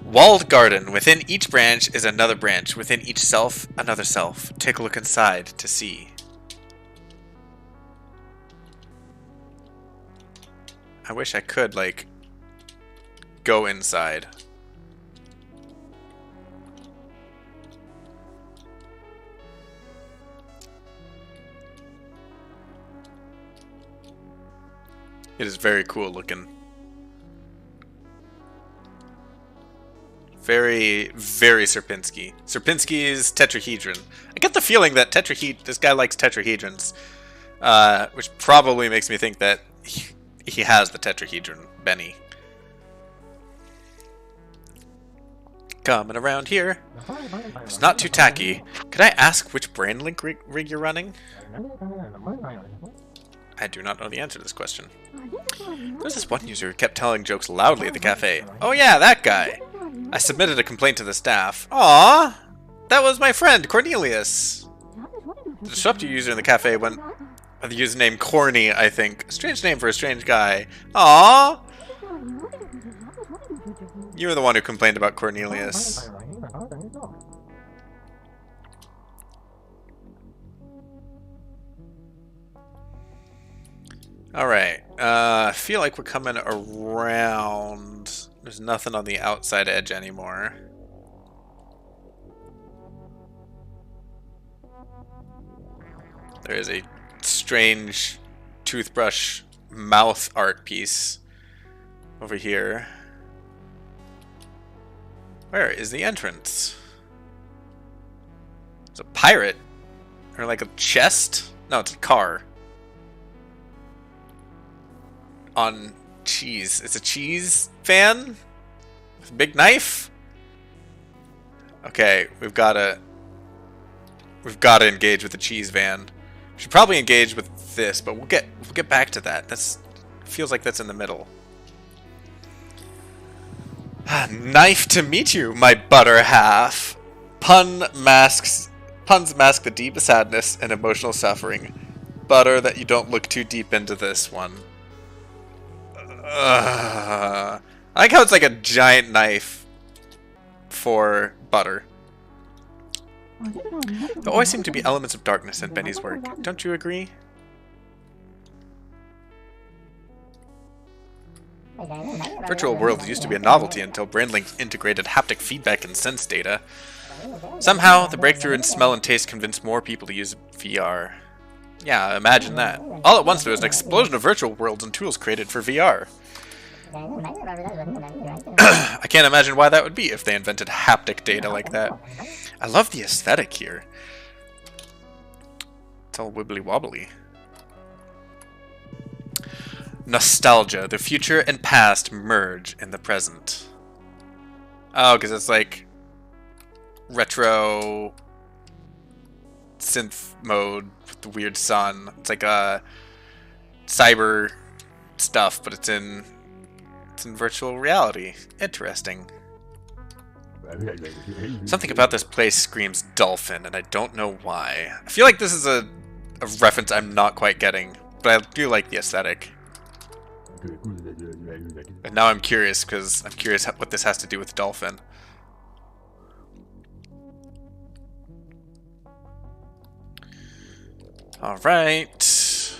Speaker 1: Walled garden. Within each branch is another branch. Within each self, another self. Take a look inside to see. I wish I could, like, go inside. It is very cool looking. Very, very Sierpinski. Sierpinski's tetrahedron. I get the feeling that this guy likes tetrahedrons, which probably makes me think that he has the tetrahedron, Benny. Coming around here. It's not too tacky. Could I ask which brain link rig you're running? I do not know the answer to this question. There's this one user who kept telling jokes loudly at the cafe. Oh yeah, that guy. I submitted a complaint to the staff. Aww! That was my friend, Cornelius. The disruptor user in the cafe went by the username Corny, I think. Strange name for a strange guy. Aww! You were the one who complained about Cornelius. Alright, I feel like we're coming around. There's nothing on the outside edge anymore. There is a strange toothbrush mouth art piece over here. Where is the entrance? It's a pirate? Or like a chest? No, it's a car. On cheese. It's a cheese van? With a big knife? Okay, we've gotta engage with the cheese van. We should probably engage with this, but we'll get back to that. That's feels like that's in the middle. Knife to meet you, my butter half. Puns mask the deep sadness and emotional suffering. Butter that you don't look too deep into this one. I like how it's like a giant knife for butter. There always seem to be elements of darkness in Benny's work. Don't you agree? Virtual worlds used to be a novelty until BrainLink integrated haptic feedback and sense data. Somehow, the breakthrough in smell and taste convinced more people to use VR. Yeah, imagine that. All at once there was an explosion of virtual worlds and tools created for VR. I can't imagine why that would be if they invented haptic data like that. I love the aesthetic here. It's all wibbly wobbly. Nostalgia. The future and past merge in the present. Oh, because it's like retro synth mode with the weird sun. It's like a cyber stuff, but it's in virtual reality. Interesting. Something about this place screams dolphin, and I don't know why. I feel like this is a reference I'm not quite getting, but I do like the aesthetic. And now I'm curious, because I'm curious what this has to do with dolphin. Alright.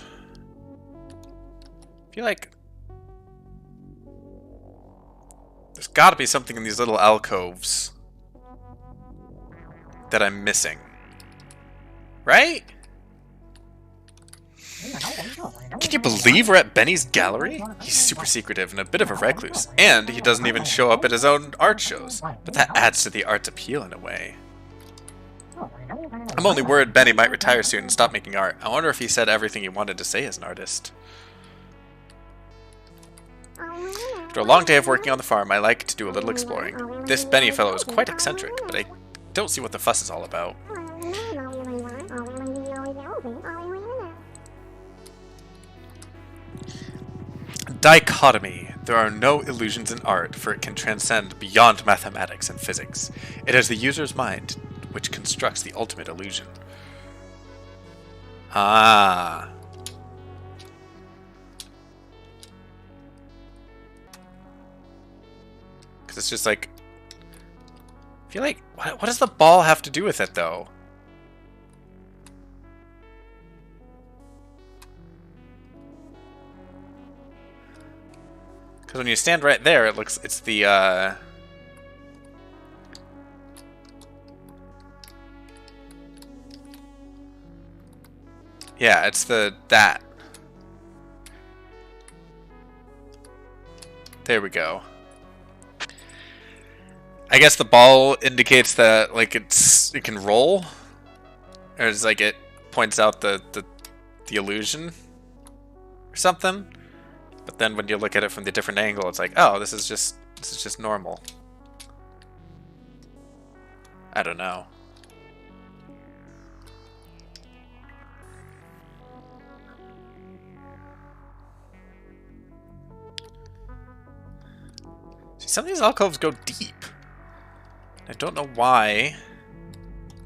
Speaker 1: I feel like there's gotta be something in these little alcoves that I'm missing. Right? Can you believe we're at Benny's gallery? He's super secretive and a bit of a recluse, and he doesn't even show up at his own art shows. But that adds to the art's appeal in a way. I'm only worried Benny might retire soon and stop making art. I wonder if he said everything he wanted to say as an artist. After a long day of working on the farm, I like to do a little exploring. This Benny fellow is quite eccentric, but I don't see what the fuss is all about. Dichotomy. There are no illusions in art, for it can transcend beyond mathematics and physics. It is the user's mind which constructs the ultimate illusion. Ah. Because it's just like... I feel like... What does the ball have to do with it, though? Because when you stand right there, it looks... It's the, yeah, it's that. There we go. I guess the ball indicates that, like, it can roll, or it's like it points out the illusion or something. But then when you look at it from the different angle, it's like, oh, this is just normal. I don't know. See, some of these alcoves go deep. I don't know why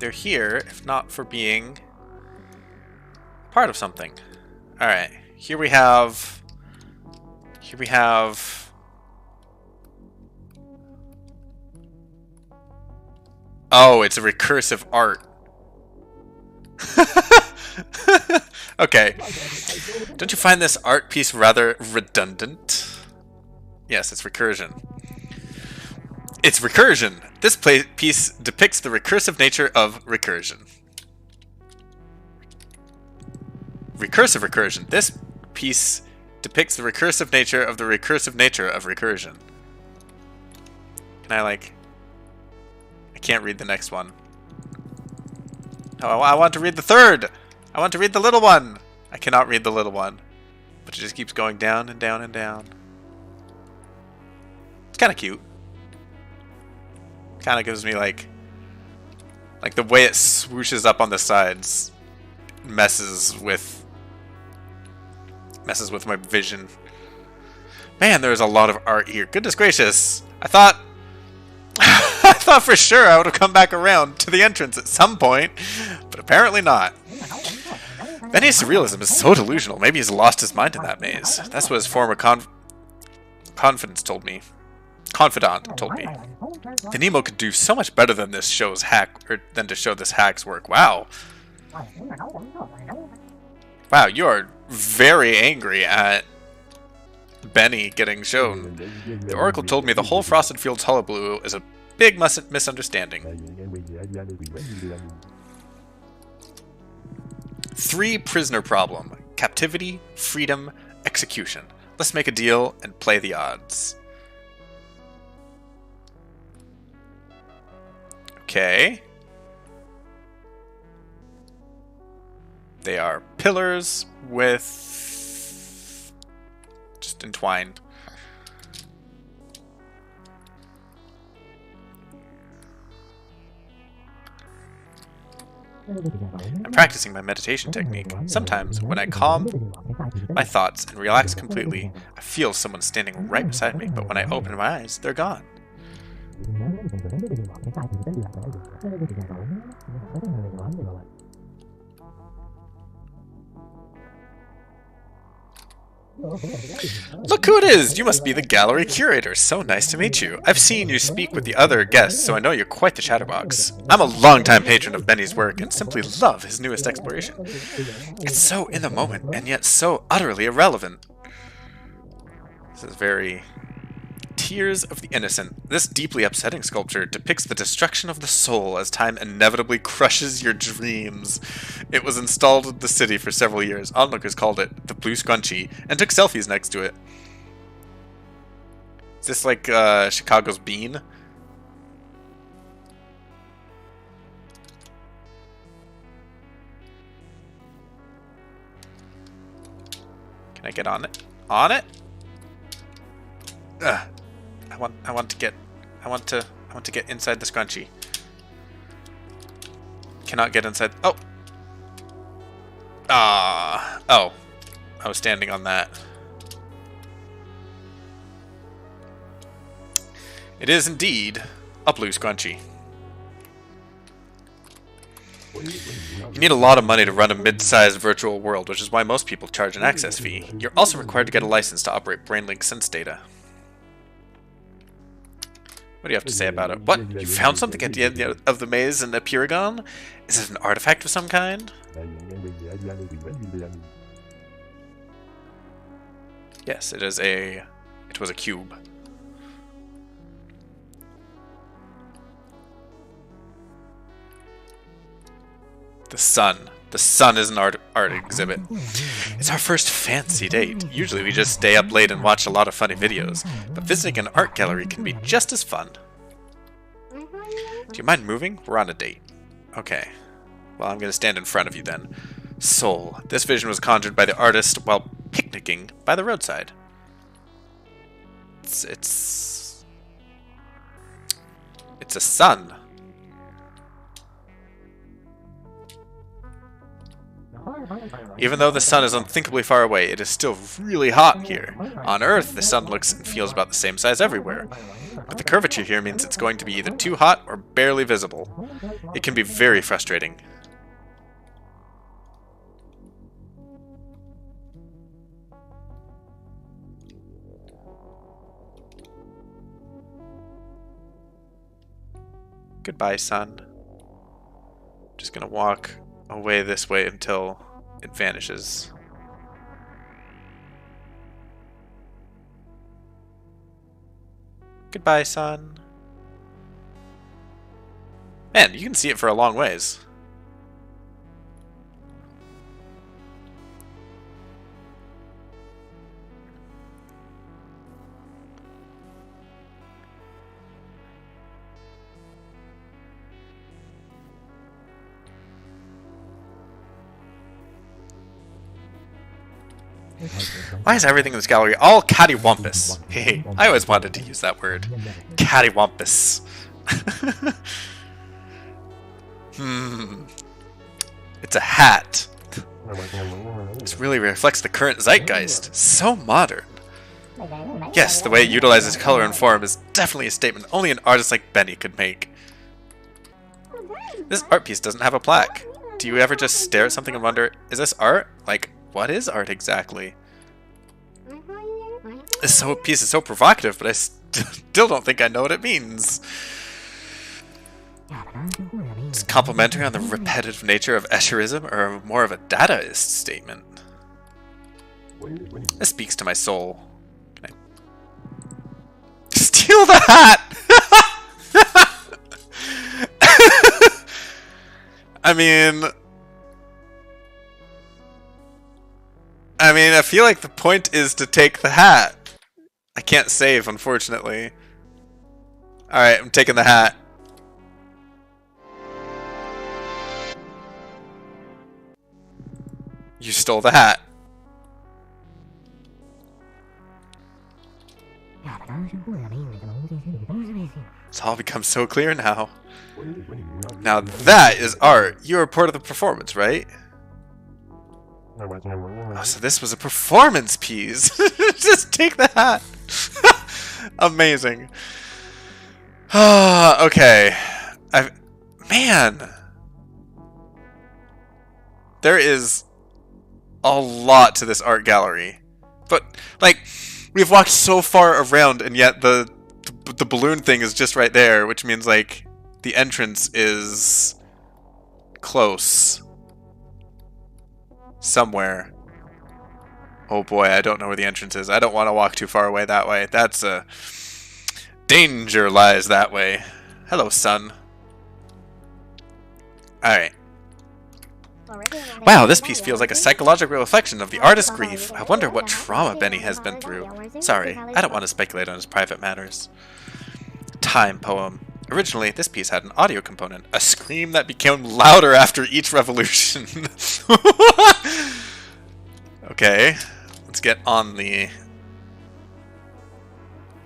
Speaker 1: they're here, if not for being part of something. Alright, here we have... Oh, it's a recursive art. Okay. Don't you find this art piece rather redundant? Yes, it's recursion. It's recursion! This piece depicts the recursive nature of recursion. Recursive recursion. This piece depicts the recursive nature of the recursive nature of recursion. Can I, like... I can't read the next one. Oh, I want to read the third! I want to read the little one! I cannot read the little one. But it just keeps going down and down and down. It's kind of cute. Kind of gives me, like the way it swooshes up on the sides messes with my vision. Man, there's a lot of art here. Goodness gracious. I thought I thought for sure I would have come back around to the entrance at some point, but apparently not. Benny's surrealism is so delusional. Maybe he's lost his mind in that maze. That's what his former confidant told me. The Nemo could do so much better than this show's than to show this hack's work. Wow. Wow, you are very angry at Benny getting shown. The Oracle told me the whole Frosted Fields hullabaloo is a big misunderstanding. 3 prisoner problem. Captivity, freedom, execution. Let's make a deal and play the odds. Okay. They are pillars with just entwined. I'm practicing my meditation technique. Sometimes, when I calm my thoughts and relax completely, I feel someone standing right beside me, but when I open my eyes, they're gone. Look who it is! You must be the gallery curator. So nice to meet you. I've seen you speak with the other guests, so I know you're quite the chatterbox. I'm a longtime patron of Benny's work and simply love his newest exploration. It's so in the moment, and yet so utterly irrelevant. This is very... Tears of the Innocent. This deeply upsetting sculpture depicts the destruction of the soul as time inevitably crushes your dreams. It was installed in the city for several years. Onlookers called it the Blue Scrunchie and took selfies next to it. Is this like Chicago's Bean? Can I get on it? On it? I want to get inside the scrunchie. Cannot get inside. Oh. Oh. I was standing on that. It is indeed a blue scrunchie. You need a lot of money to run a mid-sized virtual world, which is why most people charge an access fee. You're also required to get a license to operate BrainLink Sense data. What do you have to say about it? What? You found something at the end of the maze in Epiragon? Is it an artifact of some kind? Yes, it was a cube. The sun. The sun is an art exhibit. It's our first fancy date. Usually we just stay up late and watch a lot of funny videos, but visiting an art gallery can be just as fun. Do you mind moving? We're on a date. Okay. Well, I'm going to stand in front of you then. Soul. This vision was conjured by the artist while picnicking by the roadside. It's a sun. Even though the sun is unthinkably far away, it is still really hot here. On Earth, the sun looks and feels about the same size everywhere. But the curvature here means it's going to be either too hot or barely visible. It can be very frustrating. Goodbye, sun. Just gonna walk away this way until it vanishes. Goodbye, sun. Man, you can see it for a long ways. Why is everything in this gallery all cattywampus? Hey, I always wanted to use that word. Cattywampus. It's a hat. This really reflects the current zeitgeist. So modern. Yes, the way it utilizes color and form is definitely a statement only an artist like Benny could make. This art piece doesn't have a plaque. Do you ever just stare at something and wonder, is this art? Like, what is art exactly? This piece is so provocative, but I still don't think I know what it means. It's complimentary on the repetitive nature of Escherism, or more of a Dadaist statement. This speaks to my soul. Can I steal the hat? I mean, I feel like the point is to take the hat. I can't save, unfortunately. Alright, I'm taking the hat. You stole the hat. It's all become so clear now. Now that is art. You are part of the performance, right? Oh, so this was a performance piece. Just take the hat. Amazing. Okay. Man. There is a lot to this art gallery. But, like, we've walked so far around, and yet the balloon thing is just right there, which means, like, the entrance is close. Somewhere. Oh boy, I don't know where the entrance is. I don't want to walk too far away that way. That's a... danger lies that way. Hello, sun. Alright. Wow, this piece feels like a psychological reflection of the artist's grief. I wonder what trauma Benny has been through. Sorry, I don't want to speculate on his private matters. Time poem. Originally, this piece had an audio component, a scream that became louder after each revolution. Okay, let's get on the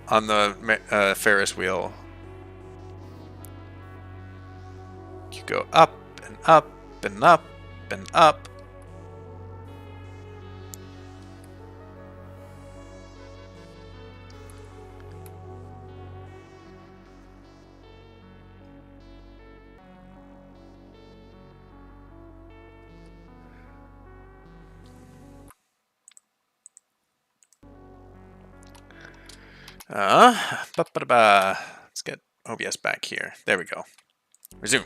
Speaker 1: on the Ferris wheel. You go up and up and up and up. Let's get OBS back here. There we go. Resume.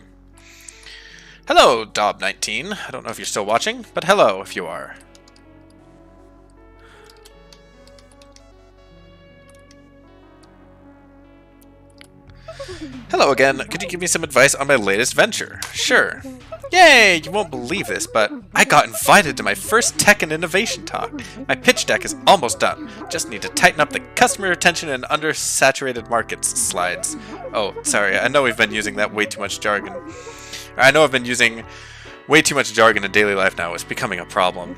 Speaker 1: Hello, Dob19. I don't know if you're still watching, but hello if you are. Hello again. Could you give me some advice on my latest venture? Sure. Yay! You won't believe this, but I got invited to my first tech and innovation talk. My pitch deck is almost done. Just need to tighten up the customer retention and undersaturated markets slides. Oh, sorry. I know we've been using that way too much jargon. I know I've been using way too much jargon in daily life now. It's becoming a problem.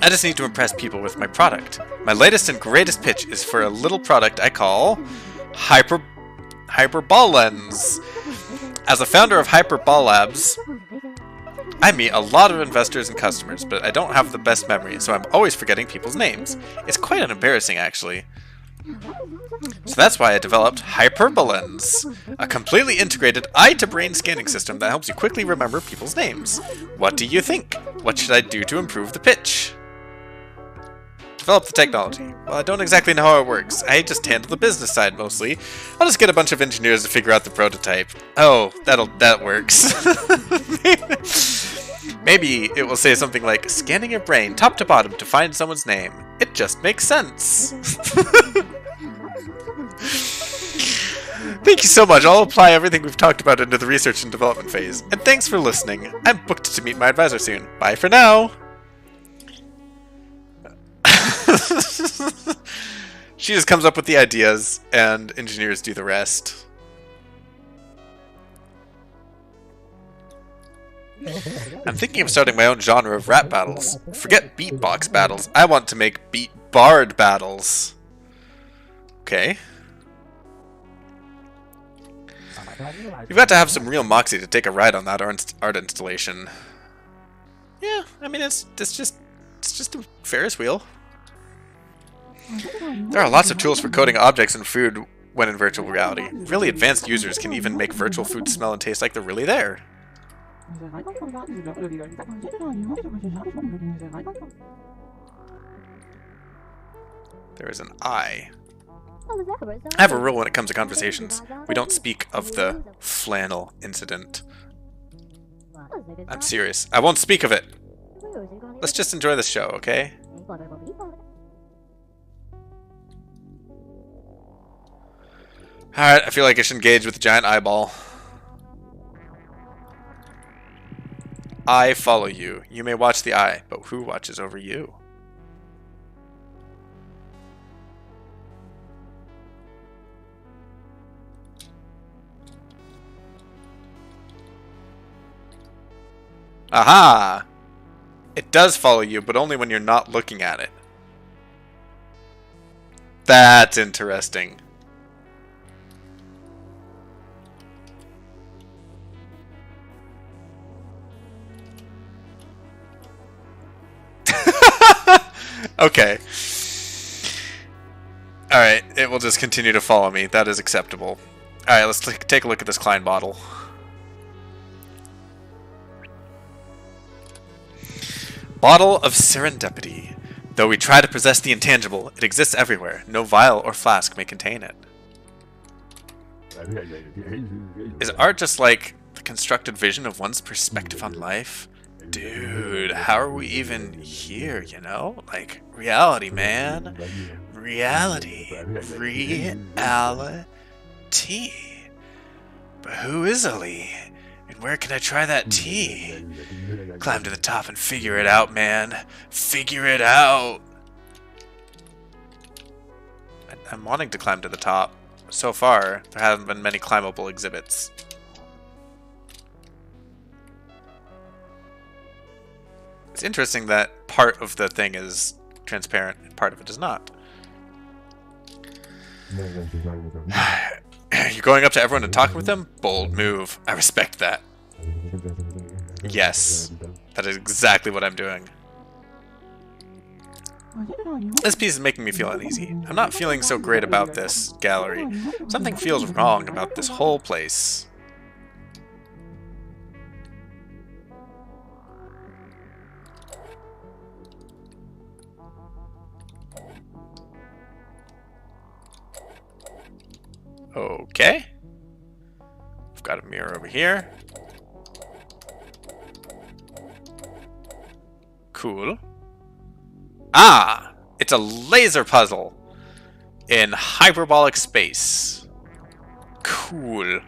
Speaker 1: I just need to impress people with my product. My latest and greatest pitch is for a little product I call Hyperbolens. As the founder of Hyperbol Labs, I meet a lot of investors and customers, but I don't have the best memory, so I'm always forgetting people's names. It's quite embarrassing, actually. So that's why I developed Hyperbolens, a completely integrated eye-to-brain scanning system that helps you quickly remember people's names. What do you think? What should I do to improve the pitch? Develop the technology. Well, I don't exactly know how it works. I just handle the business side mostly. I'll just get a bunch of engineers to figure out the prototype. Oh, that works. Maybe it will say something like, scanning your brain top to bottom to find someone's name. It just makes sense. Thank you so much. I'll apply everything we've talked about into the research and development phase. And thanks for listening. I'm booked to meet my advisor soon. Bye for now. She just comes up with the ideas, and engineers do the rest. I'm thinking of starting my own genre of rap battles. Forget beatbox battles. I want to make beat-barred battles. Okay. You've got to have some real moxie to take a ride on that art installation. Yeah, I mean, it's just a Ferris wheel. There are lots of tools for coding objects and food when in virtual reality. Really advanced users can even make virtual food smell and taste like they're really there. There is an I. I have a rule when it comes to conversations. We don't speak of the flannel incident. I'm serious. I won't speak of it. Let's just enjoy the show, okay? Alright, I feel like I should engage with the giant eyeball. I follow you. You may watch the eye, but who watches over you? Aha! It does follow you, but only when you're not looking at it. That's interesting. Okay. Alright, it will just continue to follow me. That is acceptable. Alright, let's take a look at this Klein bottle. Bottle of Serendipity. Though we try to possess the intangible, it exists everywhere. No vial or flask may contain it. Is art just like the constructed vision of one's perspective on life? Dude, how are we even here, you know? Like, reality, man. Reality. Reality. But who is Ali? And where can I try that tea? Climb to the top and figure it out, man. Figure it out. I'm wanting to climb to the top. So far, there haven't been many climbable exhibits. It's interesting that part of the thing is transparent and part of it is not. You're going up to everyone and talking with them? Bold move. I respect that. Yes. That is exactly what I'm doing. This piece is making me feel uneasy. I'm not feeling so great about this gallery. Something feels wrong about this whole place. Okay. I've got a mirror over here. Cool. Ah! It's a laser puzzle in hyperbolic space. Cool.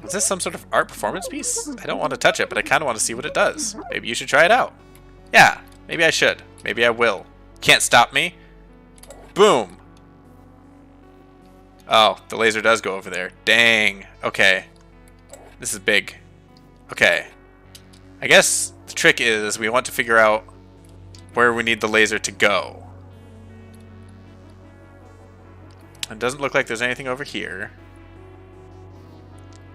Speaker 1: Is this some sort of art performance piece? I don't want to touch it, but I kind of want to see what it does. Maybe you should try it out. Yeah, maybe I should. Maybe I will. Can't stop me. Boom. Oh, the laser does go over there. Dang. Okay. This is big. Okay. I guess the trick is we want to figure out where we need the laser to go. It doesn't look like there's anything over here.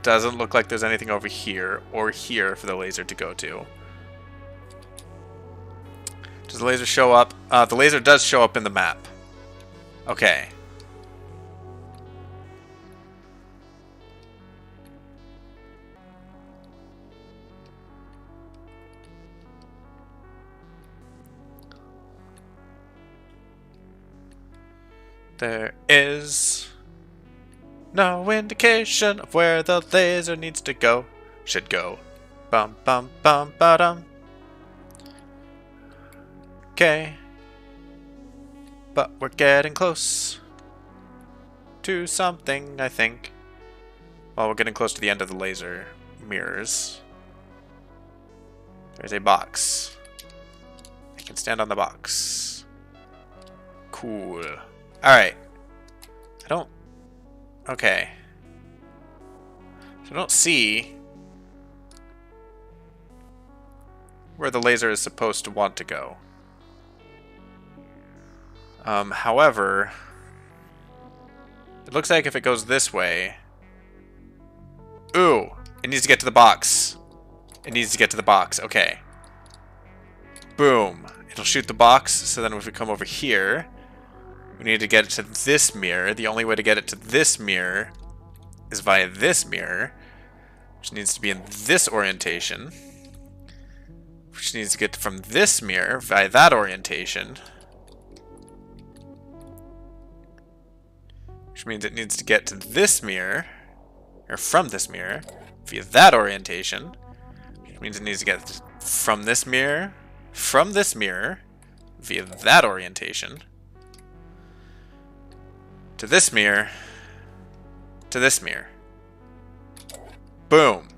Speaker 1: Doesn't look like there's anything over here or here for the laser to go to. Does the laser show up? The laser does show up in the map. Okay. There is no indication of where the laser needs to go. Should go. Bum bum bum ba-dum. Okay. But we're getting close to something, I think. Well, we're getting close to the end of the laser mirrors. There's a box. I can stand on the box. Cool. Alright. I don't... Okay. So I don't see where the laser is supposed to want to go. However, it looks like if it goes this way... Ooh! It needs to get to the box. It needs to get to the box. Okay. Boom. It'll shoot the box, so then if we come over here... We need to get it to this mirror. The only way to get it to this mirror is via this mirror, which needs to be in this orientation, which needs to get from this mirror via that orientation, which means it needs to get to this mirror, or from this mirror, via that orientation, which means it needs to get from this mirror, via that orientation, to this mirror, to this mirror. Boom.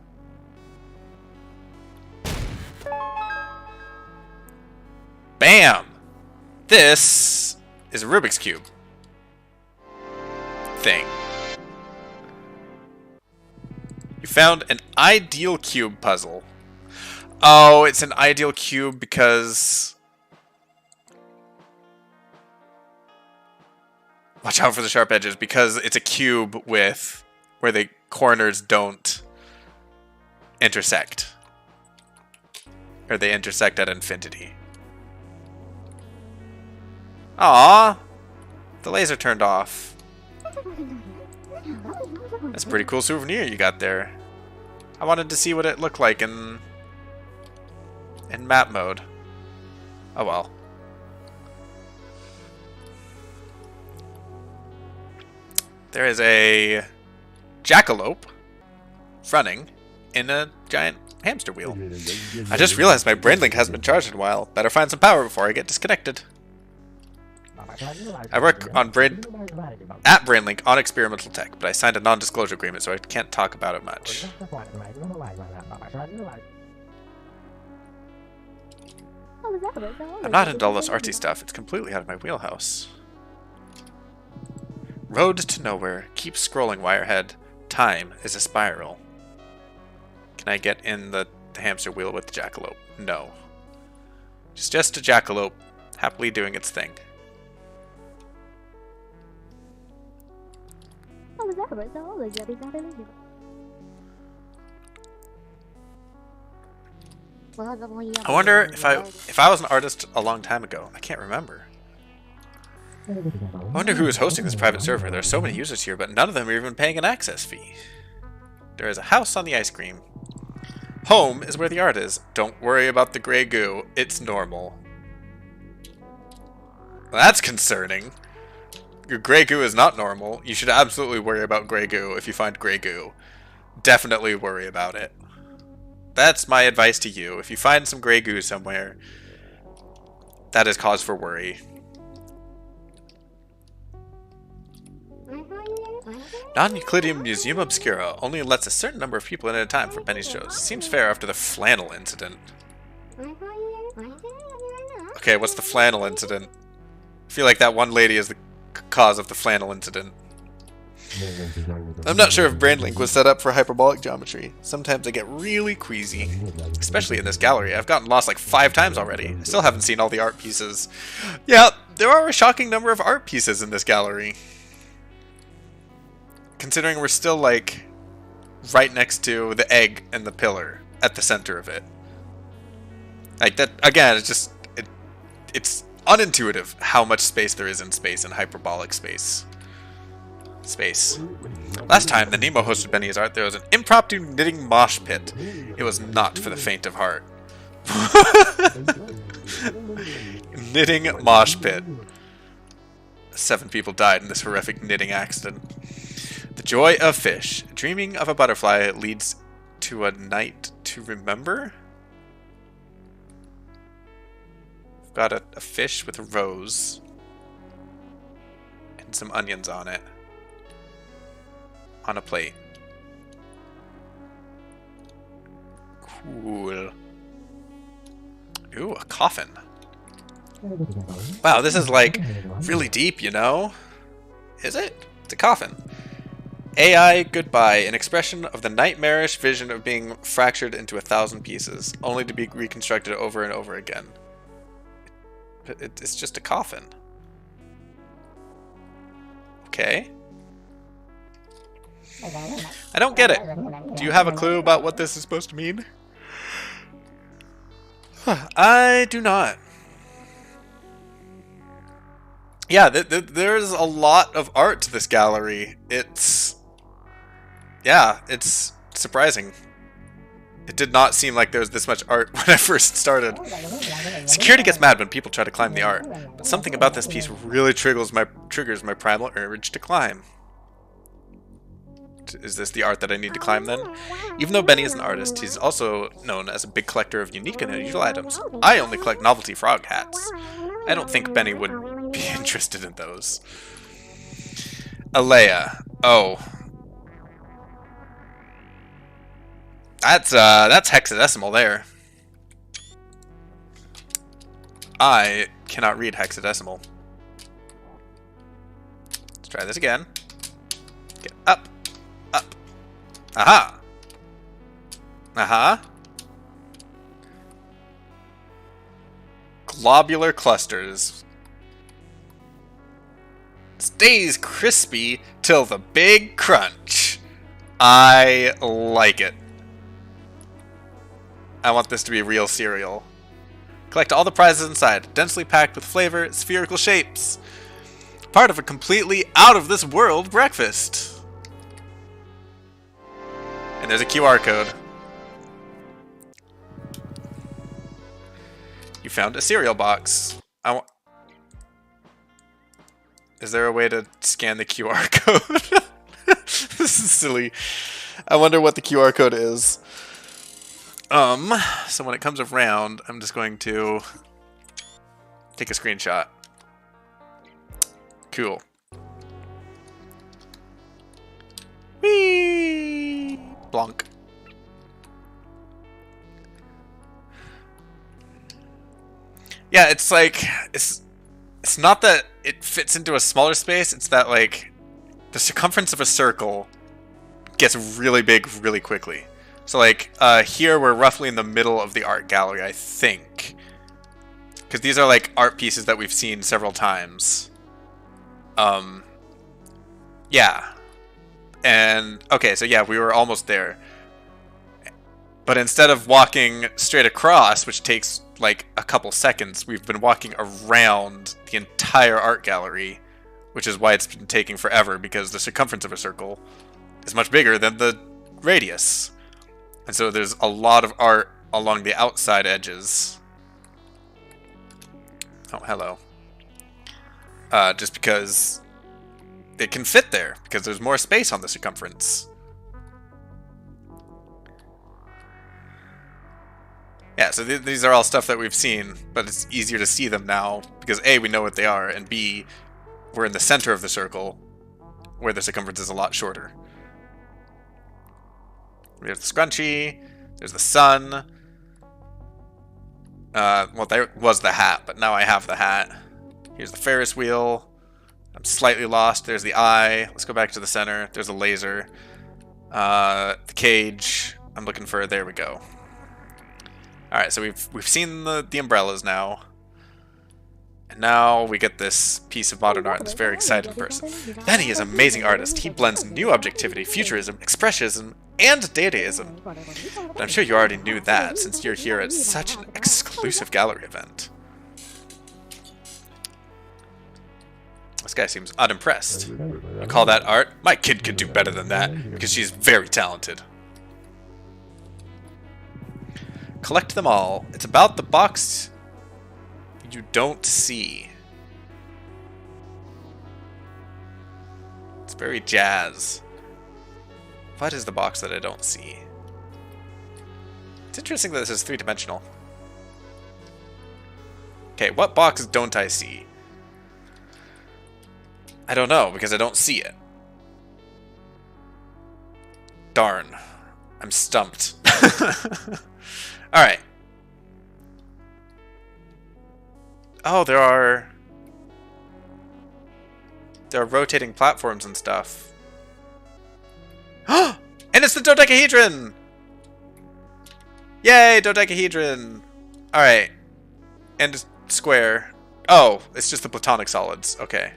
Speaker 1: Bam! This is a Rubik's Cube thing. You found an ideal cube puzzle. Oh, it's an ideal cube because... Watch out for the sharp edges, because it's a cube with where the corners don't intersect. Or they intersect at infinity. Aww! The laser turned off. That's a pretty cool souvenir you got there. I wanted to see what it looked like in map mode. Oh well. There is a jackalope running in a giant hamster wheel. I just realized my brain link hasn't been charged in a while. Better find some power before I get disconnected. I work on at BrainLink on experimental tech, but I signed a non-disclosure agreement, so I can't talk about it much. I'm not into all this artsy stuff. It's completely out of my wheelhouse. Road to nowhere. Keep scrolling, Wirehead. Time is a spiral. Can I get in the hamster wheel with the jackalope? No. It's just a jackalope, happily doing its thing. I wonder if I was an artist a long time ago. I can't remember. I wonder who is hosting this private server. There are so many users here, but none of them are even paying an access fee. There is a house on the ice cream. Home is where the art is. Don't worry about the gray goo. It's normal. Well, that's concerning. Your gray goo is not normal. You should absolutely worry about gray goo if you find gray goo. Definitely worry about it. That's my advice to you. If you find some gray goo somewhere, that is cause for worry. Non-Euclidean Museum Obscura only lets a certain number of people in at a time for Benny's shows. Seems fair after the flannel incident. Okay, what's the flannel incident? I feel like that one lady is the cause of the flannel incident. I'm not sure if BrainLink was set up for hyperbolic geometry. Sometimes I get really queasy. Especially in this gallery. I've gotten lost like 5 times already. I still haven't seen all the art pieces. Yeah, there are a shocking number of art pieces in this gallery. Considering we're still, like, right next to the egg and the pillar at the center of it. Like, that, again, it's just, it's unintuitive how much space there is in space and hyperbolic space. Last time the Nemo hosted Benny's art, there was an impromptu knitting mosh pit. It was not for the faint of heart. Knitting mosh pit. 7 people died in this horrific knitting accident. The joy of fish. Dreaming of a butterfly leads to a night to remember? I've got a fish with a rose. And some onions on it. On a plate. Cool. Ooh, a coffin. Wow, this is like really deep, you know? Is it? It's a coffin. AI goodbye, an expression of the nightmarish vision of being fractured into 1,000 pieces, only to be reconstructed over and over again. It's just a coffin. Okay. I don't get it. Do you have a clue about what this is supposed to mean? I do not. Yeah, there's a lot of art to this gallery. Yeah, it's surprising. It did not seem like there was this much art when I first started. Security gets mad when people try to climb the art, but something about this piece really triggers my primal urge to climb. Is this the art that I need to climb then? Even though Benny is an artist, he's also known as a big collector of unique and unusual items. I only collect novelty frog hats. I don't think Benny would be interested in those. Alea. Oh. That's hexadecimal there. I cannot read hexadecimal. Let's try this again. Get up. Up. Aha. Aha. Globular clusters. Stays crispy till the big crunch. I like it. I want this to be real cereal. Collect all the prizes inside, densely packed with flavor, spherical shapes. Part of a completely out-of-this-world breakfast. And there's a QR code. You found a cereal box. Is there a way to scan the QR code? This is silly. I wonder what the QR code is. So when it comes around, I'm just going to take a screenshot. Cool. Whee! Blonk. Yeah, it's like, it's not that it fits into a smaller space, it's that, like, the circumference of a circle gets really big really quickly. So, like, here we're roughly in the middle of the art gallery, I think. Because these are like art pieces that we've seen several times. Yeah. And, okay, so yeah, we were almost there. But instead of walking straight across, which takes like a couple seconds, we've been walking around the entire art gallery, which is why it's been taking forever, because the circumference of a circle is much bigger than the radius. And so there's a lot of art along the outside edges. Oh, hello. Just because it can fit there, because there's more space on the circumference. Yeah, so these are all stuff that we've seen, but it's easier to see them now, because A, we know what they are, and B, we're in the center of the circle, where the circumference is a lot shorter. We have the scrunchie, there's the sun. Well, there was the hat, but now I have the hat. Here's the Ferris wheel. I'm slightly lost. There's the eye. Let's go back to the center. There's a laser. The cage. I'm looking for... There we go. Alright, so we've seen the umbrellas now. And now we get this piece of modern art, this very exciting person. Benny is an amazing artist. He blends new objectivity, futurism, expressionism, and dadaism. But I'm sure you already knew that, since you're here at such an exclusive gallery event. This guy seems unimpressed. You call that art? My kid could do better than that, because she's very talented. Collect them all. It's about the box you don't see. It's very jazz. What is the box that I don't see? It's interesting that this is three-dimensional. Okay, what box don't I see? I don't know, because I don't see it. Darn. I'm stumped. Alright. Oh, there are rotating platforms and stuff. And it's the dodecahedron! Yay, dodecahedron! Alright. And square. Oh, it's just the platonic solids. Okay.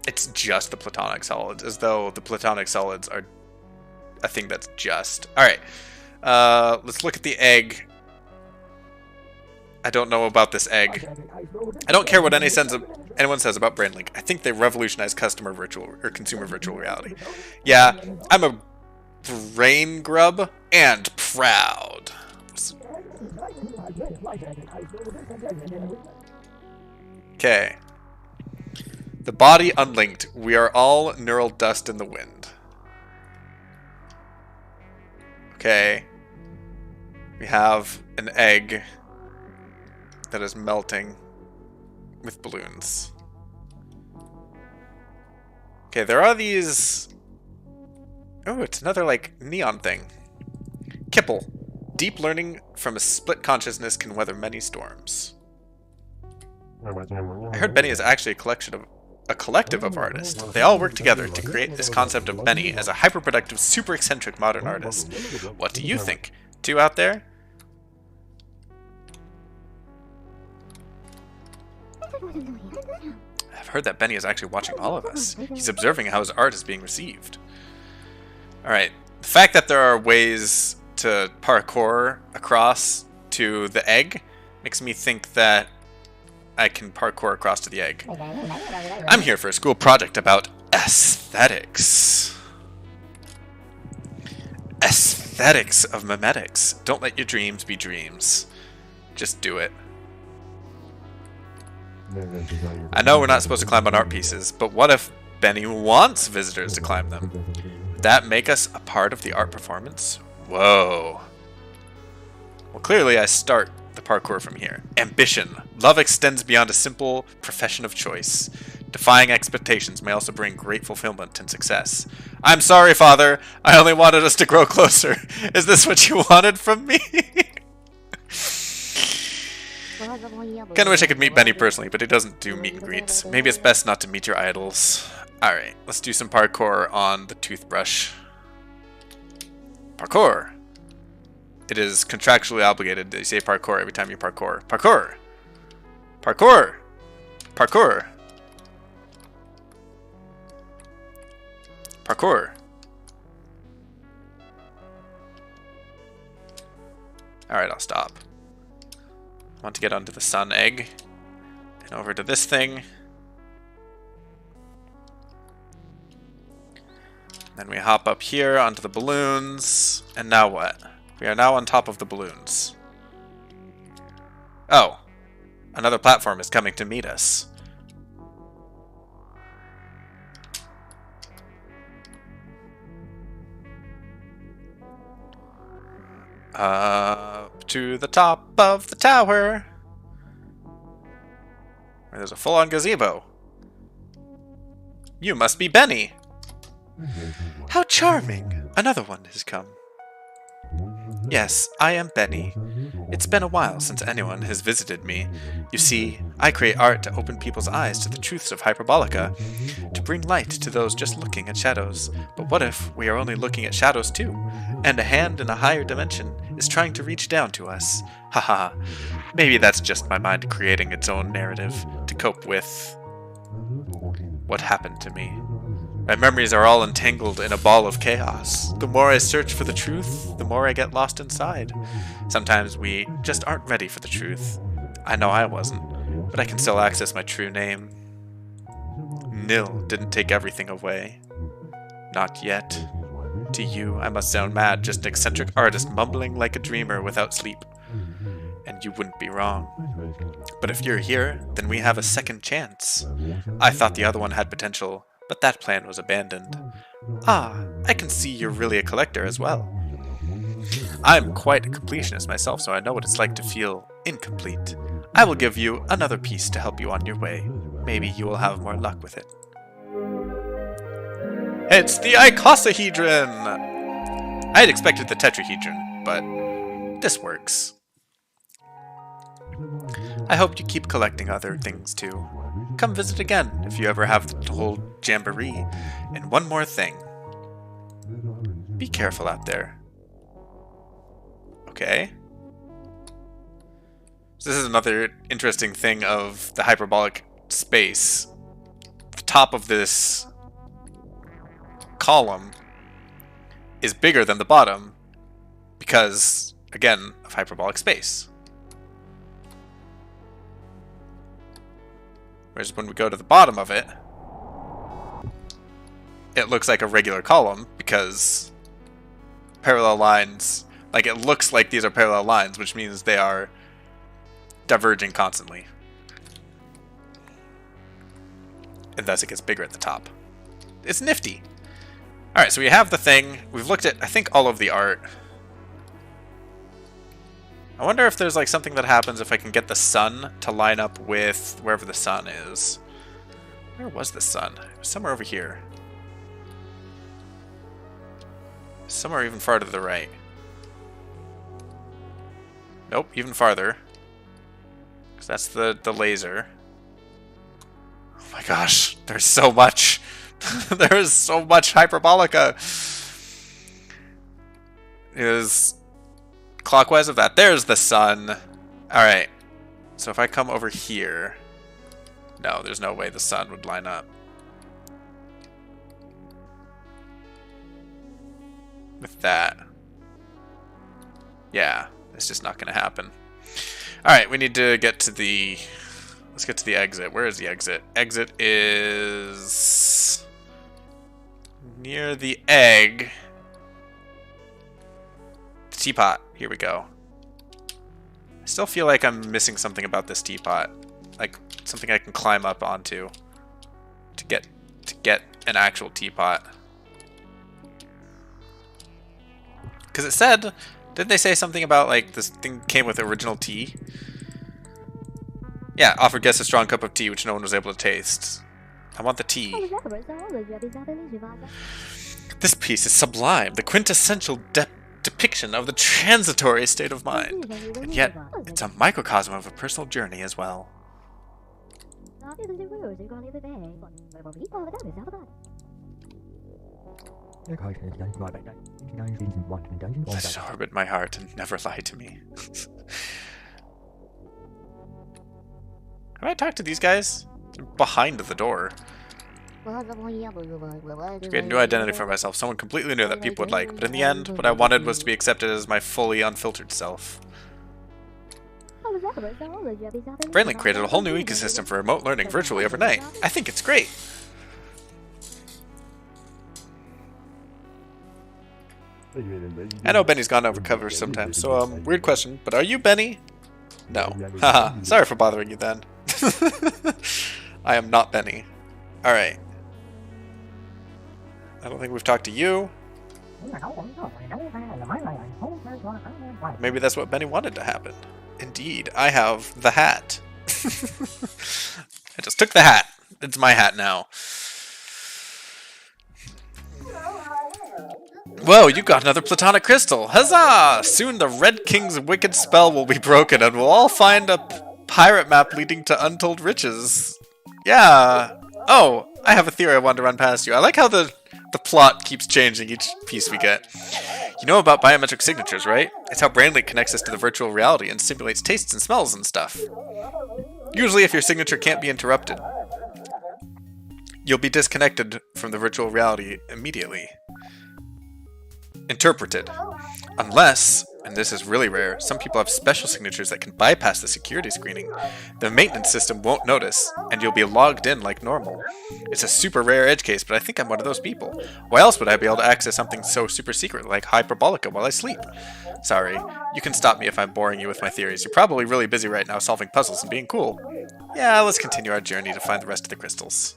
Speaker 1: It's just the platonic solids, as though the platonic solids are a thing that's just. Alright. Let's look at the egg. I don't know about this egg. I don't care what anyone says about BrainLink. I think they revolutionized consumer virtual reality. Yeah, I'm a brain grub and proud. Okay. The body unlinked. We are all neural dust in the wind. Okay. We have an egg that is melting with balloons. Okay, there are these... Oh, it's another, like, neon thing. Kipple. Deep learning from a split consciousness can weather many storms. I heard Benny is actually a collective of artists. They all work together to create this concept of Benny as a hyperproductive, super eccentric modern artist. What do you think? Two out there? I've heard that Benny is actually watching all of us. He's observing how his art is being received. Alright, the fact that there are ways to parkour across to the egg makes me think that I can parkour across to the egg. I'm here for a school project about aesthetics. Aesthetics of memetics. Don't let your dreams be dreams. Just do it. I know we're not supposed to climb on art pieces, but what if Benny wants visitors to climb them? Would that make us a part of the art performance? Whoa. Well, clearly I start the parkour from here. Ambition. Love extends beyond a simple profession of choice. Defying expectations may also bring great fulfillment and success. I'm sorry, Father. I only wanted us to grow closer. Is this what you wanted from me? Kinda wish I could meet Benny personally, but he doesn't do meet and greets. Maybe it's best not to meet your idols. Alright, let's do some parkour on the toothbrush. Parkour! It is contractually obligated that you say parkour every time you parkour. Parkour! Parkour! Parkour! Parkour! Alright, I'll stop. I want to get onto the sun egg. And over to this thing. Then we hop up here onto the balloons. And now what? We are now on top of the balloons. Oh. Another platform is coming to meet us. Up to the top of the tower. Where there's a full-on gazebo. You must be Benny. How charming! Another one has come. Yes, I am Benny. It's been a while since anyone has visited me. You see, I create art to open people's eyes to the truths of Hyperbolica, to bring light to those just looking at shadows. But what if we are only looking at shadows too, and a hand in a higher dimension is trying to reach down to us? Haha, maybe that's just my mind creating its own narrative to cope with what happened to me. My memories are all entangled in a ball of chaos. The more I search for the truth, the more I get lost inside. Sometimes we just aren't ready for the truth. I know I wasn't, but I can still access my true name. Nil didn't take everything away. Not yet. To you, I must sound mad, just an eccentric artist mumbling like a dreamer without sleep. And you wouldn't be wrong. But if you're here, then we have a second chance. I thought the other one had potential, but that plan was abandoned. Ah, I can see you're really a collector as well. I'm quite a completionist myself, so I know what it's like to feel incomplete. I will give you another piece to help you on your way. Maybe you will have more luck with it. It's the icosahedron! I had expected the tetrahedron, but this works. I hope you keep collecting other things too. Come visit again if you ever have the whole jamboree. And one more thing. Be careful out there. Okay. So this is another interesting thing of the hyperbolic space. The top of this column is bigger than the bottom because, again, of hyperbolic space. Whereas when we go to the bottom of it, it looks like a regular column because parallel lines, like it looks like these are parallel lines, which means they are diverging constantly. And thus it gets bigger at the top. It's nifty. Alright, so we have the thing. We've looked at, I think, all of the art. I wonder if there's like something that happens if I can get the sun to line up with wherever the sun is. Where was the sun? It was somewhere over here. Somewhere even farther to the right. Nope, even farther. Because that's the laser. Oh my gosh, there's so much. There's so much Hyperbolica. Is clockwise of that. There's the sun. Alright. So if I come over here... No, there's no way the sun would line up. With that. Yeah, it's just not going to happen. Alright, we need to get to the... Let's get to the exit. Where is the exit? Exit is... near the egg. The teapot. Here we go. I still feel like I'm missing something about this teapot. Like something I can climb up onto to get an actual teapot. Because it said, didn't they say something about like this thing came with original tea? Yeah, offered guests a strong cup of tea which no one was able to taste. I want the tea. This piece is sublime, the quintessential depiction of the transitory state of mind. And yet, it's a microcosm of a personal journey as well. Let it orbit my heart and never lie to me. Can I talk to these guys? They're behind the door. Get a new identity for myself, someone completely new that people would like, but in the end, what I wanted was to be accepted as my fully unfiltered self. BrainLink created a whole new ecosystem for remote learning virtually overnight. I think it's great. I know Benny's gone over cover sometimes, so weird question, but are you Benny? No. Haha, sorry for bothering you then. I am not Benny. Alright. I don't think we've talked to you. Maybe that's what Benny wanted to happen. Indeed, I have the hat. I just took the hat. It's my hat now. Whoa, you got another platonic crystal. Huzzah! Soon the Red King's wicked spell will be broken and we'll all find a pirate map leading to untold riches. Yeah. Oh, I have a theory I wanted to run past you. I like how the plot keeps changing each piece we get. You know about biometric signatures, right? It's how BrainLink connects us to the virtual reality and simulates tastes and smells and stuff. Usually if your signature can't be interrupted, you'll be disconnected from the virtual reality immediately. Interpreted. Unless, and this is really rare, some people have special signatures that can bypass the security screening. The maintenance system won't notice, and you'll be logged in like normal. It's a super rare edge case, but I think I'm one of those people. Why else would I be able to access something so super secret like Hyperbolica while I sleep? Sorry, you can stop me if I'm boring you with my theories. You're probably really busy right now solving puzzles and being cool. Yeah, let's continue our journey to find the rest of the crystals.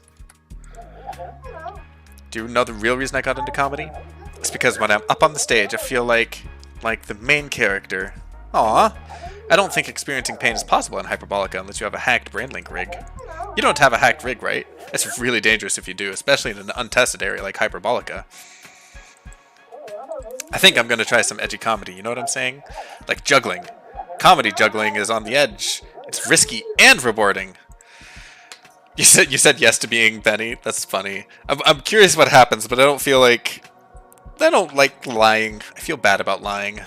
Speaker 1: Do you know the real reason I got into comedy? It's because when I'm up on the stage, I feel like the main character. Aw. I don't think experiencing pain is possible in Hyperbolica unless you have a hacked BrainLink rig. You don't have a hacked rig, right? It's really dangerous if you do, especially in an untested area like Hyperbolica. I think I'm going to try some edgy comedy, you know what I'm saying? Like juggling. Comedy juggling is on the edge. It's risky and rewarding. You said yes to being Benny? That's funny. I'm curious what happens, but I don't like lying. I feel bad about lying.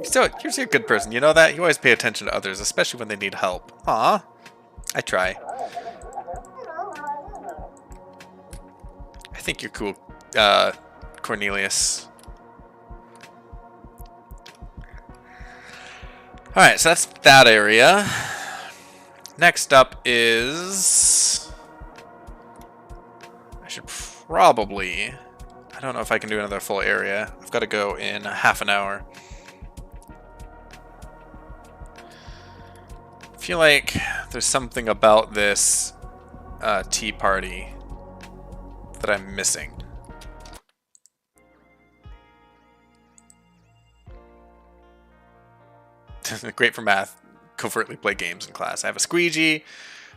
Speaker 1: So, you're a good person, you know that? You always pay attention to others, especially when they need help. Aw. I try. I think you're cool, Cornelius. Alright, so that's that area. Next up is... I should probably... I don't know if I can do another full area. I've got to go in half an hour. I feel like there's something about this tea party that I'm missing. Great for math. Covertly play games in class. I have a squeegee.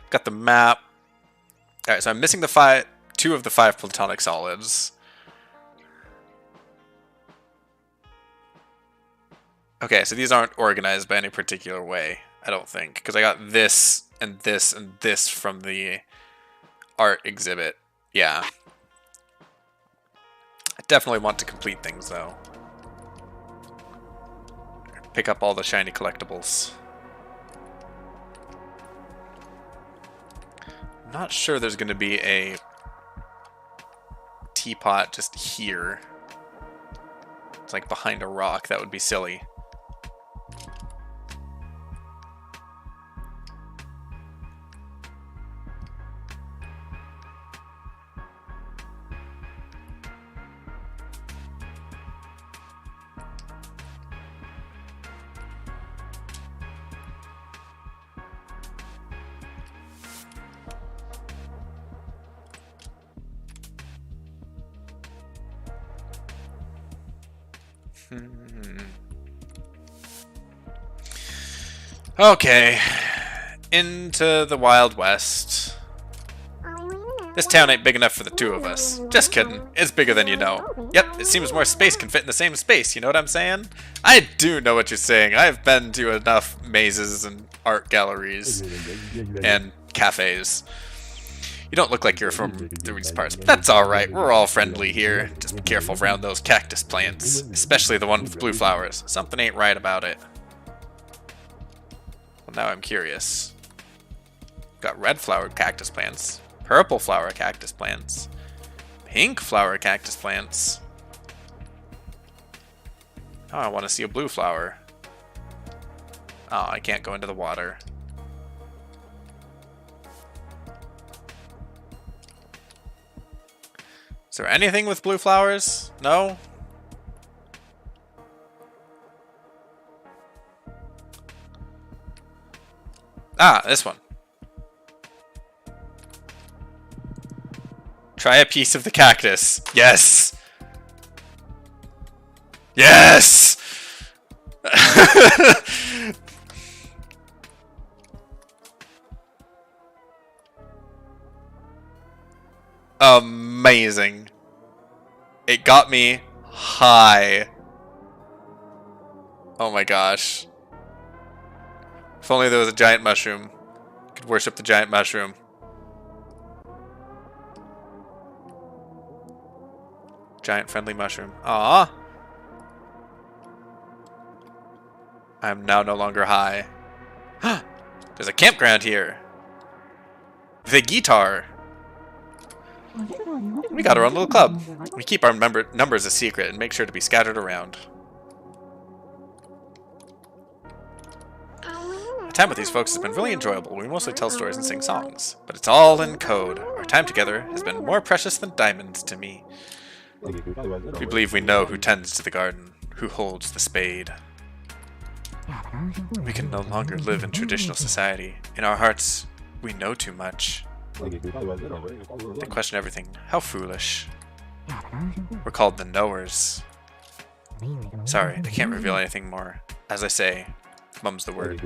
Speaker 1: Got the map. Alright, so I'm missing the two of the 5 platonic solids. Okay, so these aren't organized by any particular way, I don't think. Because I got this and this and this from the art exhibit. Yeah. I definitely want to complete things, though. Pick up all the shiny collectibles. I'm not sure there's going to be a teapot just here. It's like behind a rock. That would be silly. Okay, into the Wild West. This town ain't big enough for the 2 of us. Just kidding, it's bigger than you know. Yep, it seems more space can fit in the same space, you know what I'm saying? I do know what you're saying. I've been to enough mazes and art galleries and cafes. You don't look like you're from these parts, but that's alright. We're all friendly here. Just be careful around those cactus plants, especially the one with blue flowers. Something ain't right about it. Well, now I'm curious. Got red flowered cactus plants, purple flower cactus plants, pink flower cactus plants. Oh, I want to see a blue flower. Oh, I can't go into the water. Is there anything with blue flowers? No? Ah, this one. Try a piece of the cactus. Yes! Yes! Amazing. It got me high. Oh my gosh. If only there was a giant mushroom. Could worship the giant mushroom. Giant friendly mushroom. Aww. I am now no longer high. There's a campground here. With a guitar. We got our own little club. We keep our numbers a secret and make sure to be scattered around. Our time with these folks has been really enjoyable. We mostly tell stories and sing songs. But it's all in code. Our time together has been more precious than diamonds to me. We believe we know who tends to the garden, who holds the spade. We can no longer live in traditional society. In our hearts, we know too much. They question everything. How foolish. We're called the Knowers. Sorry, I can't reveal anything more. As I say, mum's the word.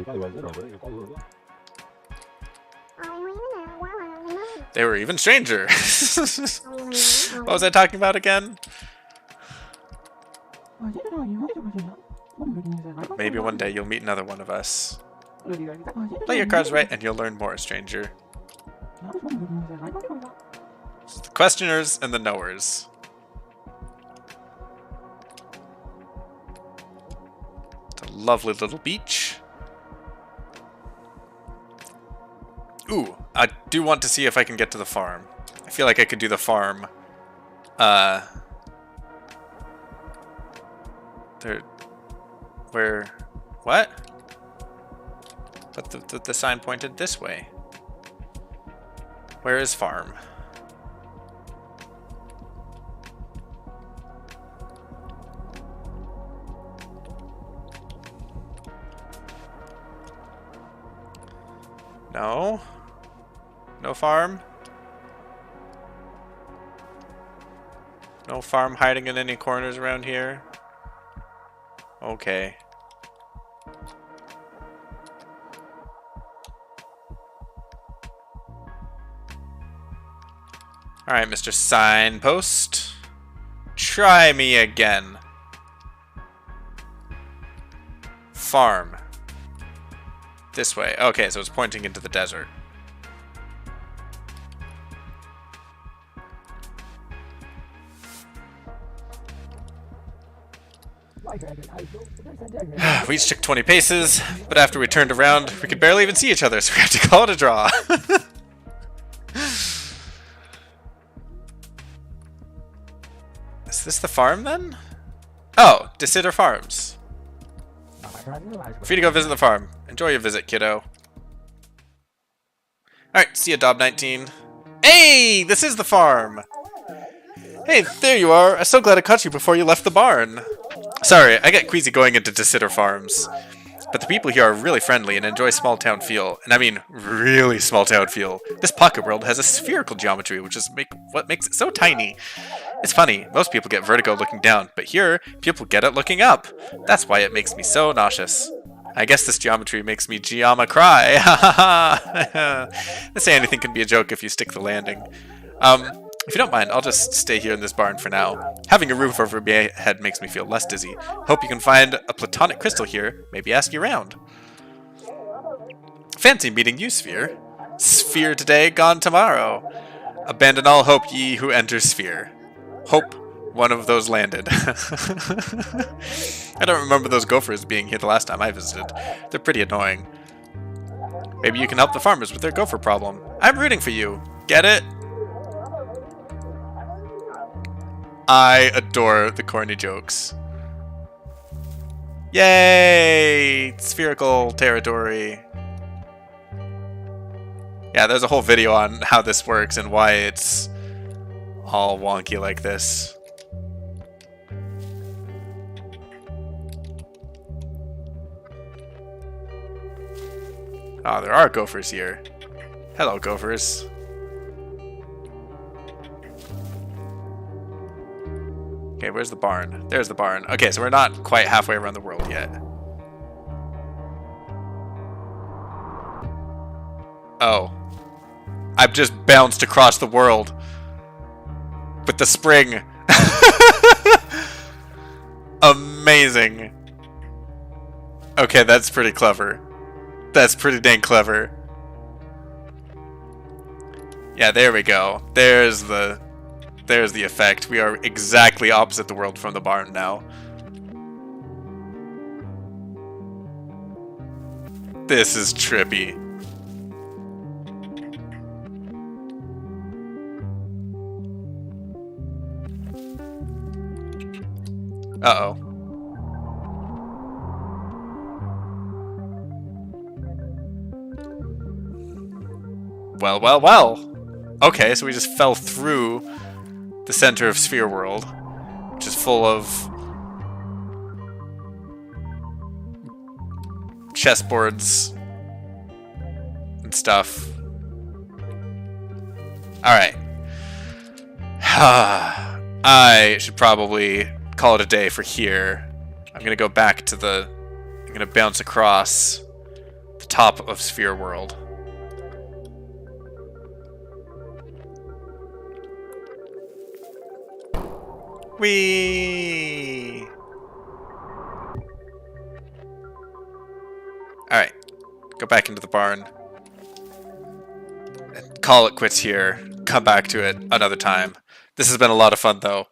Speaker 1: They were even stranger. What was I talking about again? Maybe one day you'll meet another one of us. Play your cards right and you'll learn more, stranger. It's the questioners and the knowers. It's a lovely little beach. Ooh, I do want to see if I can get to the farm. I feel like I could do the farm. Where? What? But the sign pointed this way. Where is farm? No? No farm? No farm hiding in any corners around here? Okay. Alright, Mr. Signpost. Try me again. Farm. This way. Okay, so it's pointing into the desert. We each took 20 paces, but after we turned around, we could barely even see each other, so we had to call it a draw. Is this the farm, then? Oh, Desider Farms. Free to go visit the farm. Enjoy your visit, kiddo. Alright, see ya, Dob19. Hey, this is the farm! Hey, there you are. I'm so glad I caught you before you left the barn. Sorry, I get queasy going into Desider Farms. But the people here are really friendly and enjoy small town feel. And I mean, really small town feel. This pocket world has a spherical geometry, which is what makes it so tiny. It's funny, most people get vertigo looking down, but here, people get it looking up. That's why it makes me so nauseous. I guess this geometry makes me Giamma cry. Ha ha ha. They say anything can be a joke if you stick the landing. If you don't mind, I'll just stay here in this barn for now. Having a roof over my head makes me feel less dizzy. Hope you can find a platonic crystal here. Maybe ask you around. Fancy meeting you, Sphere. Sphere today, gone tomorrow. Abandon all hope, ye who enter Sphere. Hope one of those landed. I don't remember those gophers being here the last time I visited. They're pretty annoying. Maybe you can help the farmers with their gopher problem. I'm rooting for you. Get it? I adore the corny jokes. Yay! Spherical territory. Yeah, there's a whole video on how this works and why it's all wonky like this. Oh, there are gophers here. Hello, gophers. Okay, where's the barn? There's the barn. Okay, so we're not quite halfway around the world yet. Oh. I've just bounced across the world. With the spring. Amazing. Okay, that's pretty clever. That's pretty dang clever. Yeah, there we go. There's the effect. We are exactly opposite the world from the barn now. This is trippy. Uh-oh. Well, well, well. Okay, so we just fell through the center of Sphere World, which is full of chessboards and stuff. Alright. I should probably call it a day for here. I'm gonna go back to the... I'm gonna bounce across the top of Sphere World. Whee! Alright. Go back into the barn. And call it quits here. Come back to it another time. This has been a lot of fun, though.